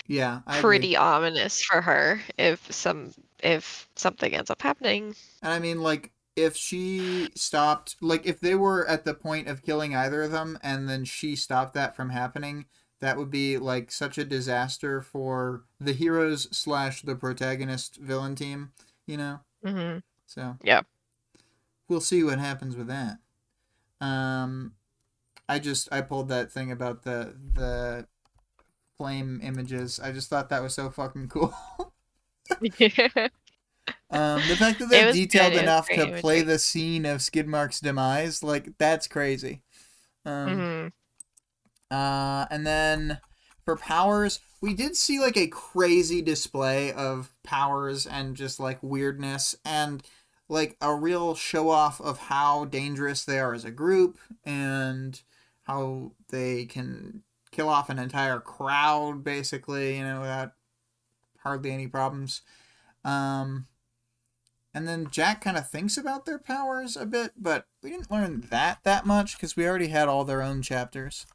yeah, I agree. pretty ominous for her if something ends up happening. And I mean, like, if she stopped, like, if they were at the point of killing either of them and then she stopped that from happening, that would be, like, such a disaster for the heroes slash the protagonist villain team, you know? Hmm. So, Yeah. we'll see what happens with that. Um, I pulled that thing about the flame images. I just thought that was so fucking cool. The fact that they're It was good. detailed It was enough great to play imagery. the scene of Skidmark's demise, like that's crazy. Um, Hmm. and then for powers, we did see like a crazy display of powers and just like weirdness and like a real show off of how dangerous they are as a group and how they can kill off an entire crowd basically, you know, without hardly any problems. Um, and then Jack kind of thinks about their powers a bit, but we didn't learn that much because we already had all their own chapters.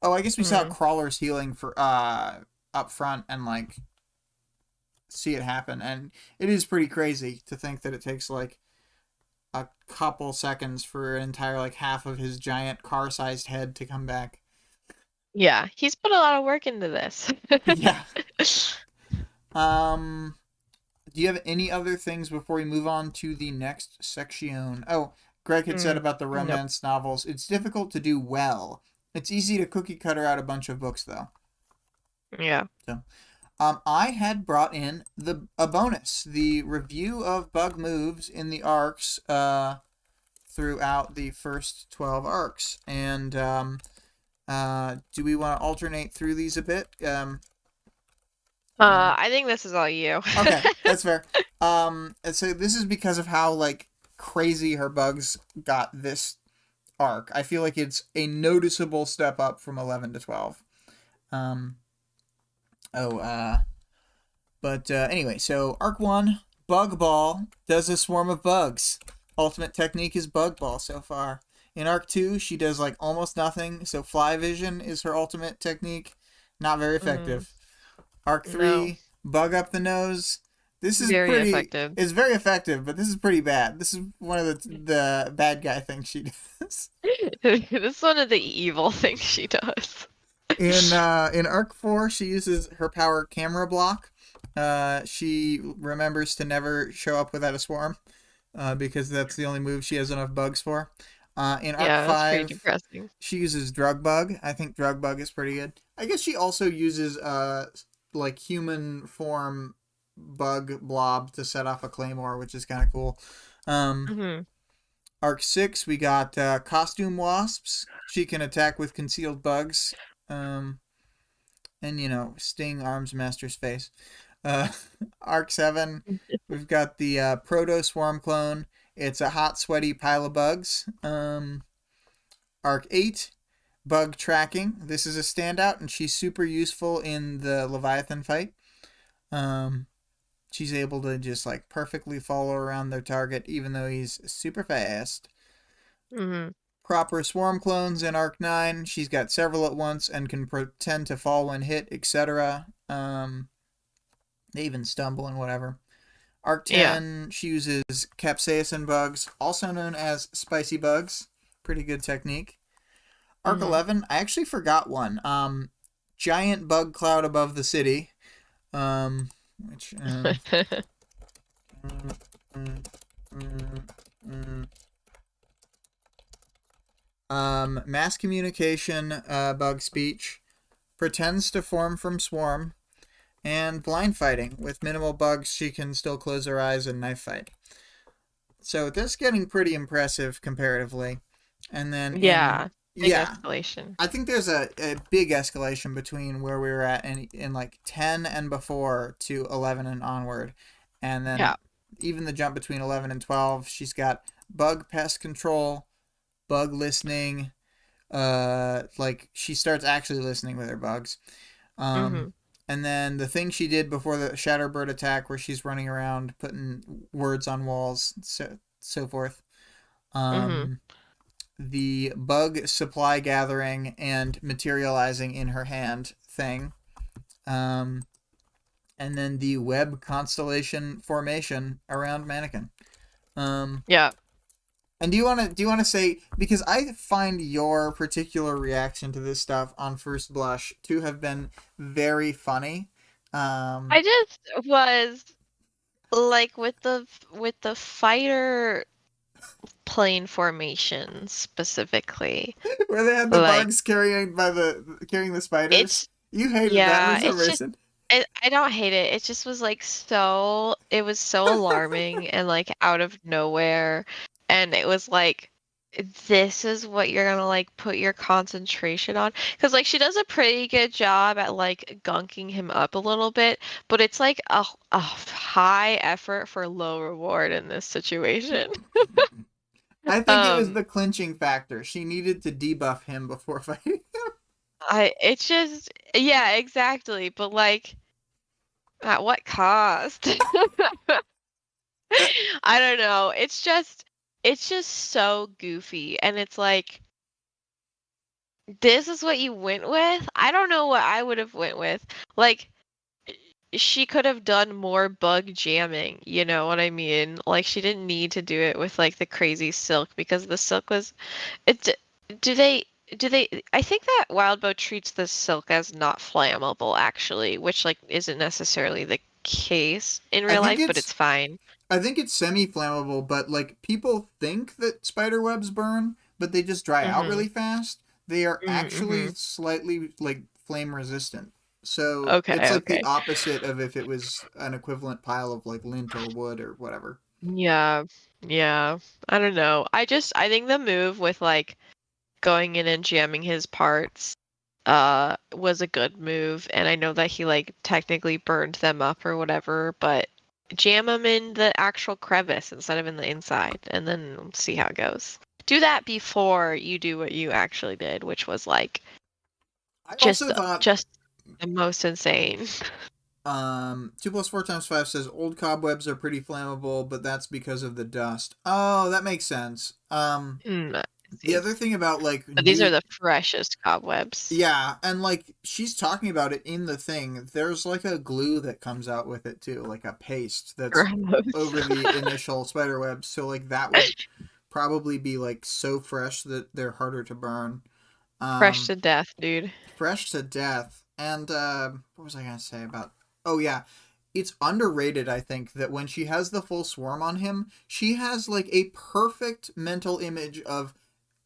Oh, I guess we saw Hmm. Crawler's healing for up front and like see it happen, and it is pretty crazy to think that it takes like a couple seconds for an entire like half of his giant car-sized head to come back. Yeah, he's put a lot of work into this. Yeah. Um. Do you have any other things before we move on to the next section? Oh, Greg had said about the Nope. romance novels. It's difficult to do well. It's easy to cookie cutter out a bunch of books though. Yeah. So, I had brought in a bonus, the review of bug moves in the arcs throughout the first 12 arcs. And do we want to alternate through these a bit? I think this is all you. Okay, that's fair. And so this is because of how like crazy her bugs got this arc. I feel like it's a noticeable step up from 11 to 12. Um, oh, but anyway, so arc 1, Bug Ball does a swarm of bugs. Ultimate technique is Bug Ball so far. In arc 2, she does like almost nothing, so Fly Vision is her ultimate technique. Not very Mm, effective. Arc no. 3, Bug Up the Nose. This is Very pretty. effective. It's very effective, but this is pretty bad. This is one of the bad guy things she does. This is one of the evil things she does. In Arc 4, she uses her power camera block. She remembers to never show up without a swarm, because that's the only move she has enough bugs for. In Arc Yeah, that's pretty 5, depressing. she uses Drug Bug. I think Drug Bug is pretty good. I guess she also uses like human form bug blob to set off a claymore, which is kind of cool. Um, Hmm. Arc 6, we got costume wasps. She can attack with concealed bugs. Um, and sting arms master's face. Uh, Arc 7, we've got the proto swarm clone. It's a hot, sweaty pile of bugs. Arc 8, bug tracking. This is a standout, and she's super useful in the Leviathan fight. Um, she's able to just like perfectly follow around their target, even though he's super fast. Hmm. Proper swarm clones in Arc 9. She's got several at once and can pretend to fall when hit, etc. They even stumble and whatever. Arc Yeah. 10, she uses capsaicin bugs, also known as spicy bugs. Pretty good technique. Arc Hmm. 11, I actually forgot one. Giant bug cloud above the city. Um, which, mm, mm, mm, mm. Mass communication, bug speech, pretends to form from swarm, and blind fighting. With minimal bugs, she can still close her eyes and knife fight. So this getting pretty impressive comparatively. And then Yeah. Big yeah, escalation. I think there's a big escalation between where we were at in like 10 and before to 11 and onward. And then Yeah. even the jump between 11 and 12, she's got bug pest control, bug listening, like she starts actually listening with her bugs. Hmm. Um, and then the thing she did before the Shatterbird attack, where she's running around putting words on walls, so forth. Hmm. Um, the bug supply gathering and materializing in her hand thing. Um, and then the web constellation formation around Mannequin. Um, Yeah. And do you want to say, because I find your particular reaction to this stuff on first blush to have been very funny. Um I just was like with the fighter plane formation specifically. where they had the Like bugs carrying the spiders. it's You hated that for yeah, some it's just reason. I don't hate it. It just was like it was so alarming and like out of nowhere. And it was like, this is what you're gonna like put your concentration on. Because like she does a pretty good job at like gunking him up a little bit, but it's like a high effort for low reward in this situation. I think it was Um, the clinching factor. She needed to debuff him before fighting. it's just, yeah, exactly. But like, at what cost? I don't know. It's just so goofy and it's like this is what you went with? I don't know what I would have went with. Like she could have done more bug jamming, you know what I mean? Like she didn't need to do it with like the crazy silk because the silk was it do they do they I think that Wildbow treats the silk as not flammable actually, which like isn't necessarily the case in I real think life, but it's it's fine. I think it's semi-flammable, but like people think that spider webs burn, but they just dry out Mhm. really fast. They are actually Mhm. slightly like flame resistant. So it's Okay, like the okay. opposite of if it was an equivalent pile of like lint or wood or whatever. Yeah. Yeah. I don't know. I think the move with like going in and jamming his parts was a good move and I know that he like technically burned them up or whatever, but jam them in the actual crevice instead of in the inside and then see how it goes. Do that before you do what you actually did, which was like I also thought just the most insane. 2 plus 4 times 5 says old cobwebs are pretty flammable, but that's because of the dust. Oh, that makes sense. Hmm. The see. other thing about like But these are new, the freshest cobwebs. yeah, and like she's talking about it in the thing. There's like a glue that comes out with it too, like a paste that's Gross. over the initial spider webs. So like that would probably be like so fresh that they're harder to burn. Fresh Um, to death, dude. fresh to death. And what was I gonna say about? Oh yeah, it's underrated. I think that when she has the full swarm on him, she has like a perfect mental image of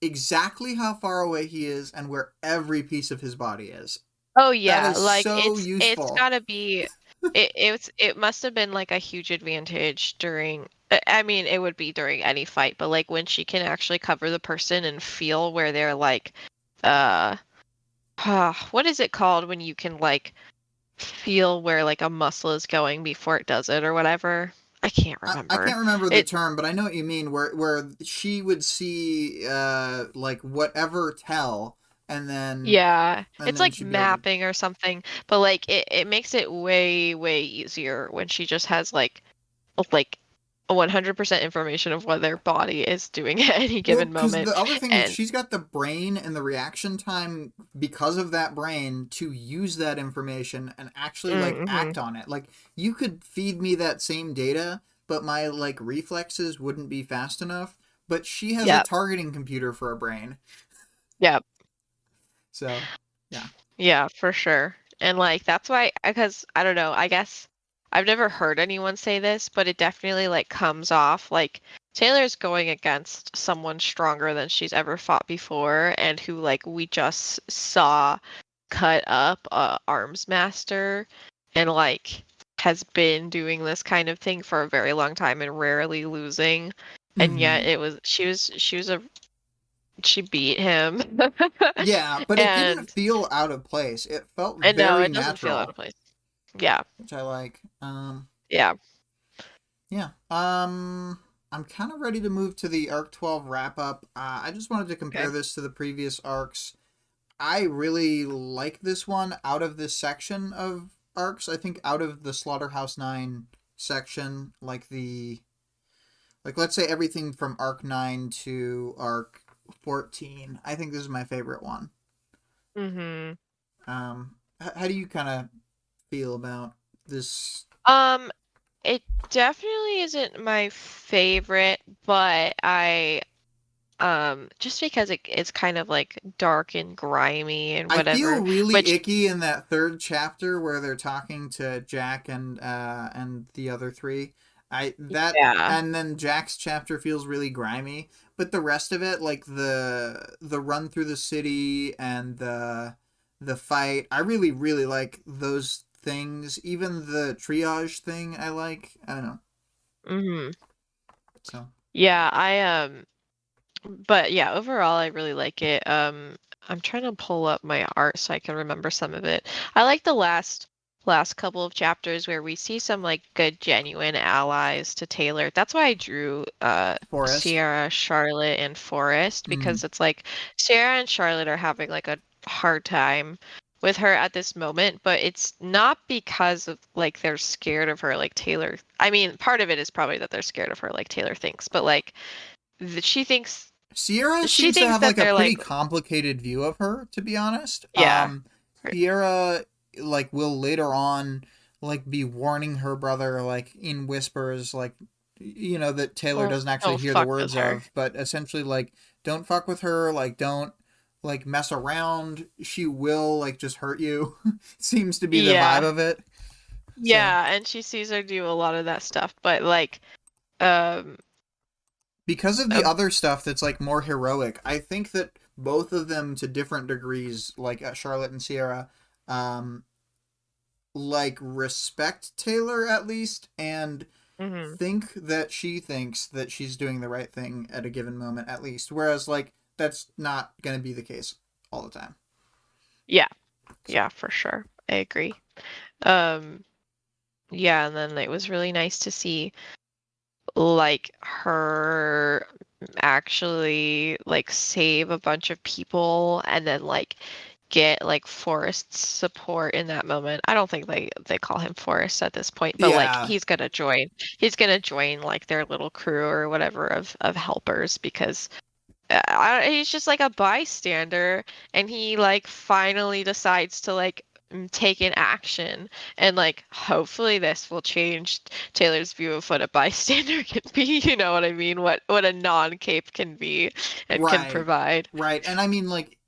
exactly how far away he is and where every piece of his body is. Oh That yeah, is like so it's useful. gotta be it must have been like a huge advantage during I mean it would be during any fight, but like when she can actually cover the person and feel where they're like uh what is it called when you can like feel where like a muscle is going before it does it or whatever? I can't I remember. can't remember the It term, but I know what you mean. Where she would see like whatever tell, Yeah, and it's then like she'd be able to. mapping or something, but like it makes it way easier when she just has like 100% information of what their body is doing at any Well, given because moment. the other thing is And she's got the brain and the reaction time because of that brain to use that information and actually like mm-hmm. act on it. Like you could feed me that same data, but my like reflexes wouldn't be fast enough. But she has a Yep, targeting computer for a brain, yep, so yeah. yeah, for sure. And like that's why, because I don't know, I guess I've never heard anyone say this, but it definitely like comes off like Taylor's going against someone stronger than she's ever fought before, and who like we just saw cut up arms master and like has been doing this kind of thing for a very long time and rarely losing, and yet Mm-hmm. she beat him. Yeah, but it didn't And feel out of place. It felt no, very it doesn't feel out natural, of place. Yeah, which I like. yeah. Yeah. I'm kind of ready to move to the arc 12 wrap up. I just wanted to compare Okay. this to the previous arcs. I really like this one out of this section of arcs. I think out of the Slaughterhouse 9 section, like let's say everything from arc 9 to arc 14, I think this is my favorite one. Mm-hmm. How do you kind of feel about this? Um, it definitely isn't my favorite, but I just because it's kind of like dark and grimy and I feel whatever, really which icky in that third chapter where they're talking to Jack and the other three. I that yeah. and then Jack's chapter feels really grimy, but the rest of it, like the run through the city and the fight, I really like those things. Even the triage thing, I like. I don't know. Mm-hmm. So Yeah, but yeah, overall I really like it. I'm trying to pull up my art so I can remember some of it. I like the last couple of chapters where we see some like good genuine allies to Taylor. That's why I drew Forest. Sierra, Charlotte, and Forrest, Mm. because it's like Sierra and Charlotte are having like a hard time with her at this moment, but it's not because of like they're scared of her like Taylor. I mean, part of it is probably that they're scared of her like Taylor thinks, but like she thinks Sierra she seems to thinks have that like a they're pretty like, complicated view of her, to be honest. yeah, right. Sierra like will later on like be warning her brother like in whispers like that Taylor Well, doesn't actually don't hear the fuck with words her. of, but essentially like don't fuck with her, like don't like mess around. She will like just hurt you. Seems to be the vibe Yeah. of it. So, Yeah, and she sees her do a lot of that stuff, but like, um, because of the uh, other stuff that's like more heroic, I think that both of them to different degrees, like Charlotte and Sierra, um, like respect Taylor at least and mhm. think that she thinks that she's doing the right thing at a given moment at least. Whereas like that's not going to be the case all the time. Yeah, So yeah, for sure. I agree. Um, yeah, and then it was really nice to see like her actually like save a bunch of people and then like get like Forrest's support in that moment. I don't think they call him Forrest at this point, but like yeah, he's gonna join. He's gonna join like their little crew or whatever of helpers because he's just like a bystander, and he like finally decides to like take an action, and like hopefully this will change Taylor's view of what a bystander can be. You know what I mean? What a non-cape can be and can Right, provide. right. And I mean, like,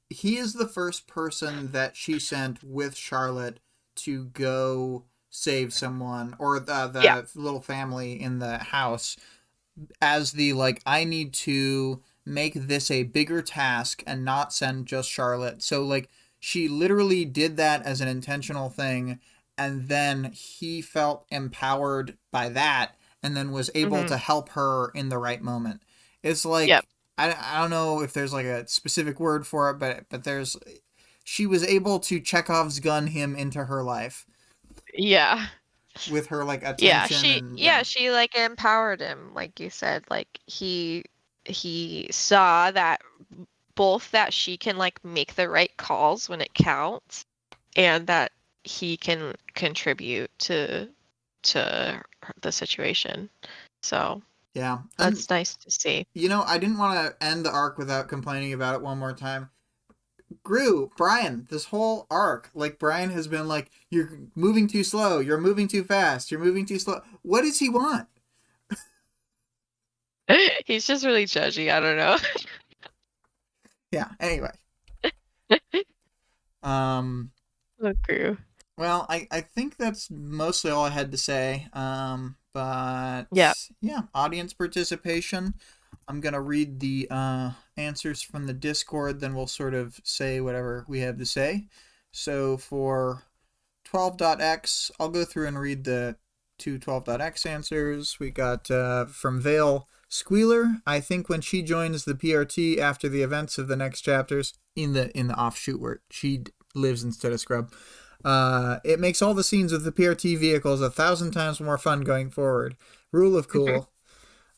he is the first person that she sent with Charlotte to go save someone, or Yeah. the little family in the house, as the, like, I need to make this a bigger task and not send just Charlotte. So, like, she literally did that as an intentional thing, and then he felt empowered by that, and then was able Hmm. to help her in the right moment. It's Yep. like, I don't know if there's like a specific word for it, but there's, she was able to Chekhov's gun him into her life Yeah. with her, like, attention, and yeah. Yeah, she like empowered him, like you said. Like he saw that both that she can like make the right calls when it counts, and that he can contribute to the situation. So Yeah. And that's nice to see. I didn't want to end the arc without complaining about it one more time. Brian, this whole arc, like, Brian has been like, you're moving too slow, you're moving too fast, you're moving too slow. What does he want? He's just really judgy. I don't know. Yeah, anyway. Um, Okay. well, I think that's mostly all I had to say. But Yeah. yeah, audience participation. I'm gonna read the answers from the Discord, then we'll sort of say whatever we have to say. So for 12.x, I'll go through and read the two 12.x answers. We got from Vale Squealer. I think when she joins the PRT after the events of the next chapters, in the offshoot where she lives instead of Scrub, it makes all the scenes with the PRT vehicles 1,000 times more fun going forward. Rule of cool.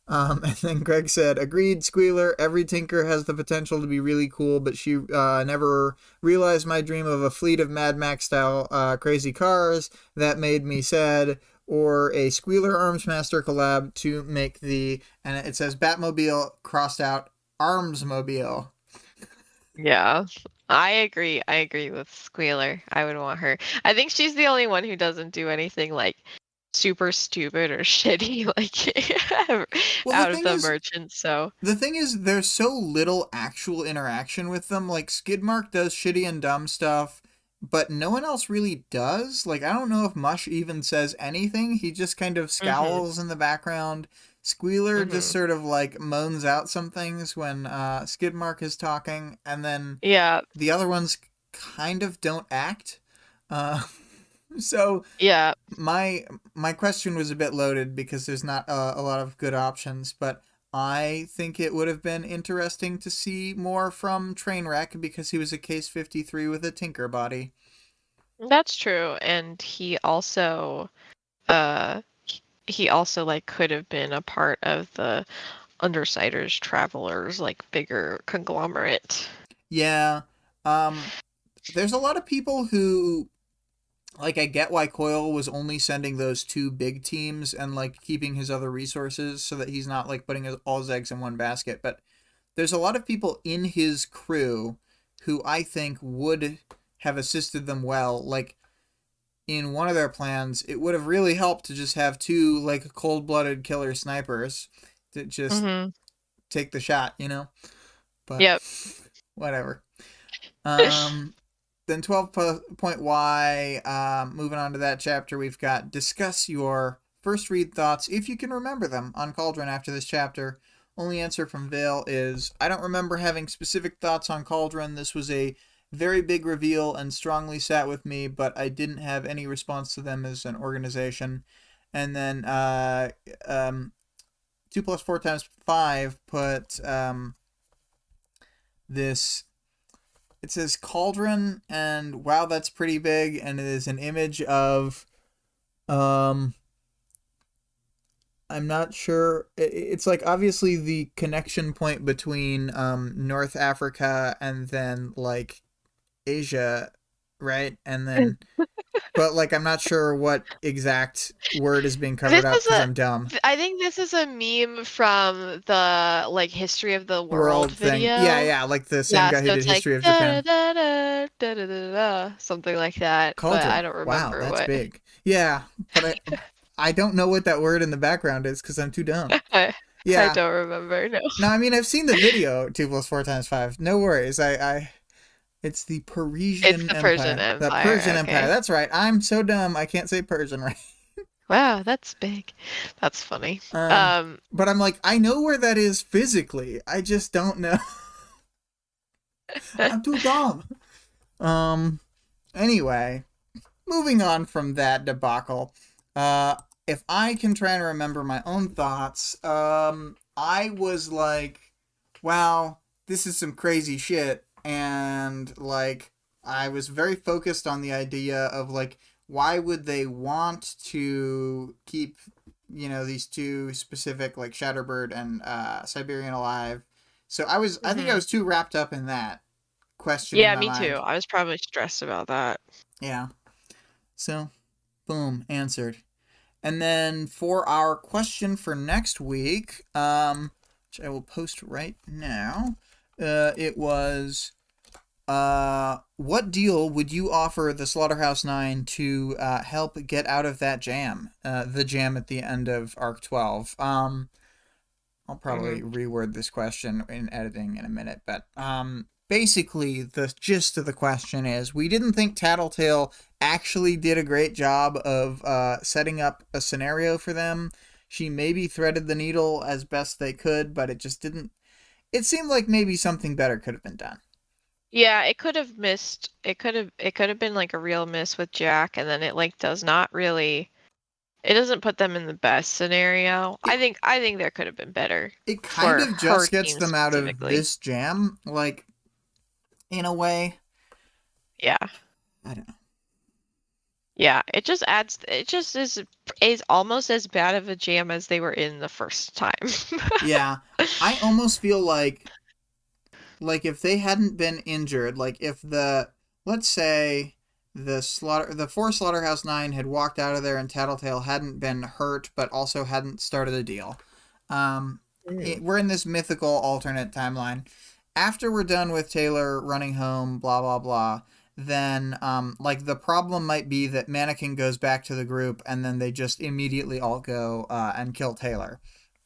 And then Greg said, agreed, Squealer. Every Tinker has the potential to be really cool, but she never realized my dream of a fleet of Mad Max style crazy cars. That made me sad. Or a Squealer Armsmaster collab to make and it says Batmobile crossed out Armsmobile. Yeah. I agree. I agree with Squealer. I would want her. I think she's the only one who doesn't do anything like super stupid or shitty like Well, out of the merchant, so the thing is, there's so little actual interaction with them. Like, Skidmark does shitty and dumb stuff, but no one else really does. Like, I don't know if Mush even says anything. He just kind of mhm. scowls in the background. Squealer just Mhm. sort of like moans out some things when Skidmark is talking, and then Yeah. the other ones kind of don't act. Uh, so Yeah. my question was a bit loaded because there's not a lot of good options, but I think it would have been interesting to see more from Trainwreck because he was a Case 53 with a Tinker body. That's true. And uh he also like could have been a part of the Undersiders Travelers like bigger conglomerate. Yeah, there's a lot of people who, like, I get why Coyle was only sending those two big teams and like keeping his other resources so that he's not like putting all his eggs in one basket, but there's a lot of people in his crew who I think would have assisted them well. Like, in one of their plans, it would have really helped to just have two like cold-blooded killer snipers to just Mhm. take the shot. But Yep. whatever. Um, then 12.y, moving on to that chapter, we've got discuss your first read thoughts, if you can remember them, on Cauldron after this chapter. Only answer from Vale is, I don't remember having specific thoughts on Cauldron. This was a very big reveal and strongly sat with me, but I didn't have any response to them as an organization. And then 2 plus 4 times 5 put this, it says Cauldron, and wow, that's pretty big, and it is an image of um I'm not sure. It's like obviously the connection point between North Africa and then like Asia, right? And then but like I'm not sure what exact word is being covered This up is because I'm dumb. I think this is a meme from the like history of the world World thing. Yeah, video. yeah, like the same Yeah, guy who so did it's like History of da da Japan. da da da da da da, something like that, but I Cauldron. don't Wow, remember that's what. big. Yeah, but I don't know what that word in the background is because I'm too dumb. I Yeah. don't remember. No. No, I mean I've seen the video 2 + 4 × 5. No worries. It's the It's Parisian the Persian Empire. The Empire. Persian Empire. Okay. That's right. I'm so dumb I can't say Persian right. Wow, that's big. That's funny. Um, Um, but I'm like I know where that is physically. I just don't know. I'm too dumb. Um. Anyway, moving on from that debacle. Uh, if I can try and remember my own thoughts, I was like, wow, this is some crazy shit. And, like, I was very focused on the idea of, like, why would they want to keep, these two specific, like, Shatterbird and Siberian alive? So I think I mhm. was too wrapped up in that question in Yeah, my me too. mind. I was probably stressed about that. Yeah. So, boom, answered. And then for our question for next week, which I will post right now, it was, what deal would you offer the Slaughterhouse 9 to help get out of that jam? The jam at the end of Arc 12. I'll probably Hmm. reword this question in editing in a minute, but basically the gist of the question is we didn't think Tattletale actually did a great job of setting up a scenario for them. She maybe threaded the needle as best they could, but it just didn't. It seemed like maybe something better could have been done. Yeah, it could have missed. It could have been like a real miss with Jack, and then it like does not really. It doesn't put them in the best scenario. It I think there could have been better it kind for of her just gets team them out of specifically. this jam, like in a way. Yeah. I don't know. Yeah, it just adds. It just is almost as bad of a jam as they were in the first time. Yeah, I almost feel like if they hadn't been injured, like if let's say the four Slaughterhouse 9 had walked out of there and Tattletale hadn't been hurt but also hadn't started a deal. Mm. We're in this mythical alternate timeline. After we're done with Taylor running home, blah blah blah, then like the problem might be that Mannequin goes back to the group and then they just immediately all go and kill Taylor.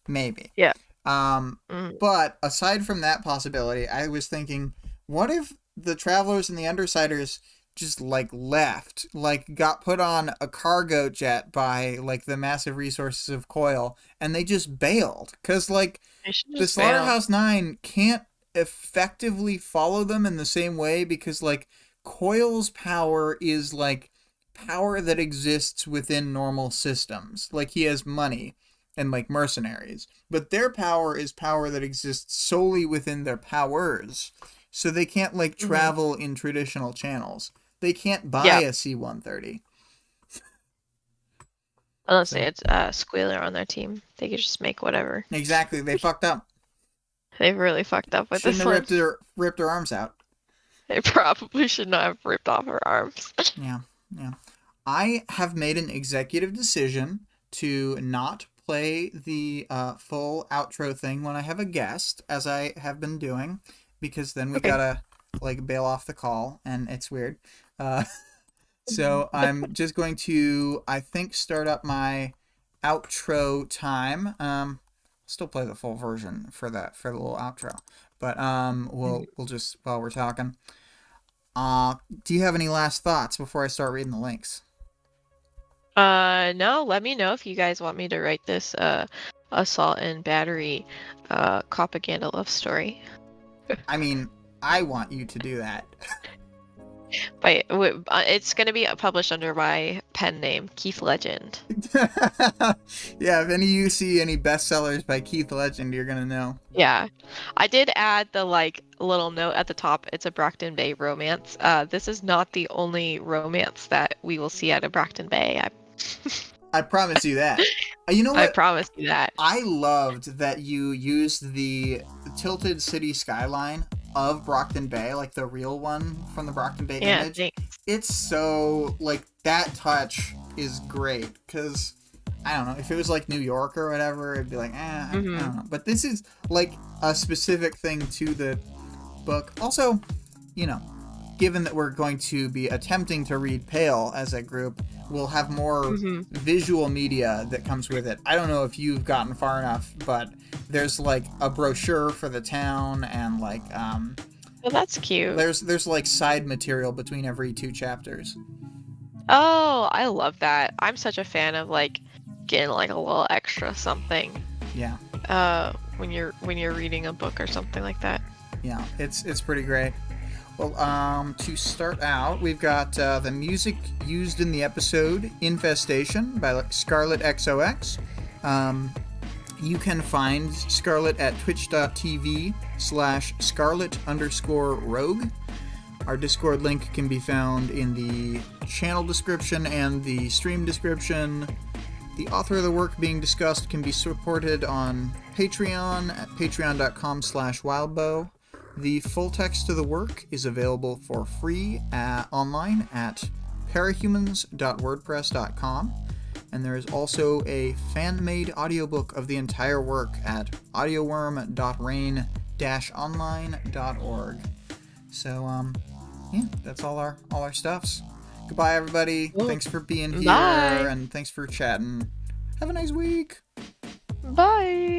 Maybe. Yeah. Um, Mm. but aside from that possibility, I was thinking, what if the Travelers and the Undersiders just like left, like got put on a cargo jet by like the massive resources of Coil, and they just bailed? Because like They should the just bail. Slaughterhouse 9 can't effectively follow them in the same way because like Coil's power is like power that exists within normal systems. Like he has money and like mercenaries, but their power is power that exists solely within their powers. So they can't like Hmm. travel in traditional channels. They can't buy Yeah. a C-130. Unless they So had Squealer on their team, they could just make whatever. exactly, they fucked up. They really fucked up with Shouldn't this have one. ripped her arms out. They probably should not have ripped off her arms. Yeah, yeah. I have made an executive decision to not play the full outro thing when I have a guest, as I have been doing, because then we Okay. gotta like bail off the call, and it's weird. Uh, so I'm just going to, I think, start up my outro time. Still play the full version for the little outro, but we'll just while we're talking. Do you have any last thoughts before I start reading the links? No, let me know if you guys want me to write this assault and battery propaganda love story. I mean, I want you to do that. But it's gonna be published under my pen name, Keith Legend. Yeah, if any of you see any bestsellers by Keith Legend, you're gonna know. Yeah. I did add the like little note at the top. It's a Brockton Bay romance. This is not the only romance that we will see out of Brockton Bay. I promise you that. You know I what? promise you that. I loved that you used the tilted city skyline of Brockton Bay, like the real one from the Brockton Bay Yeah, image, thanks. it's so, like, that touch is great, because, I don't know, if it was, like, New York or whatever, it'd be like, I don't know. But this is, like, a specific thing to the book. Also, you know, given that we're going to be attempting to read Pale as a group, we'll have more visual media that comes with it. I don't know if you've gotten far enough, but there's like a brochure for the town, and like Well, that's cute. there's like side material between every 2 chapters. Oh, I love that. I'm such a fan of like getting like a little extra something. Yeah. When you're reading a book or something like that. Yeah, it's pretty great. Well, to start out, we've got the music used in the episode Infestation by ScarlettXOX. You can find Scarlett at twitch.tv/Scarlett_rogue. Our Discord link can be found in the channel description and the stream description. The author of the work being discussed can be supported on Patreon at patreon.com/Wildbow. The full text of the work is available for free online at parahumans.wordpress.com, and there is also a fan-made audiobook of the entire work at audioworm.rain-online.org. So, yeah, that's all our stuffs. Goodbye, everybody. Well, thanks for being here, bye. and thanks for chatting. Have a nice week. Bye.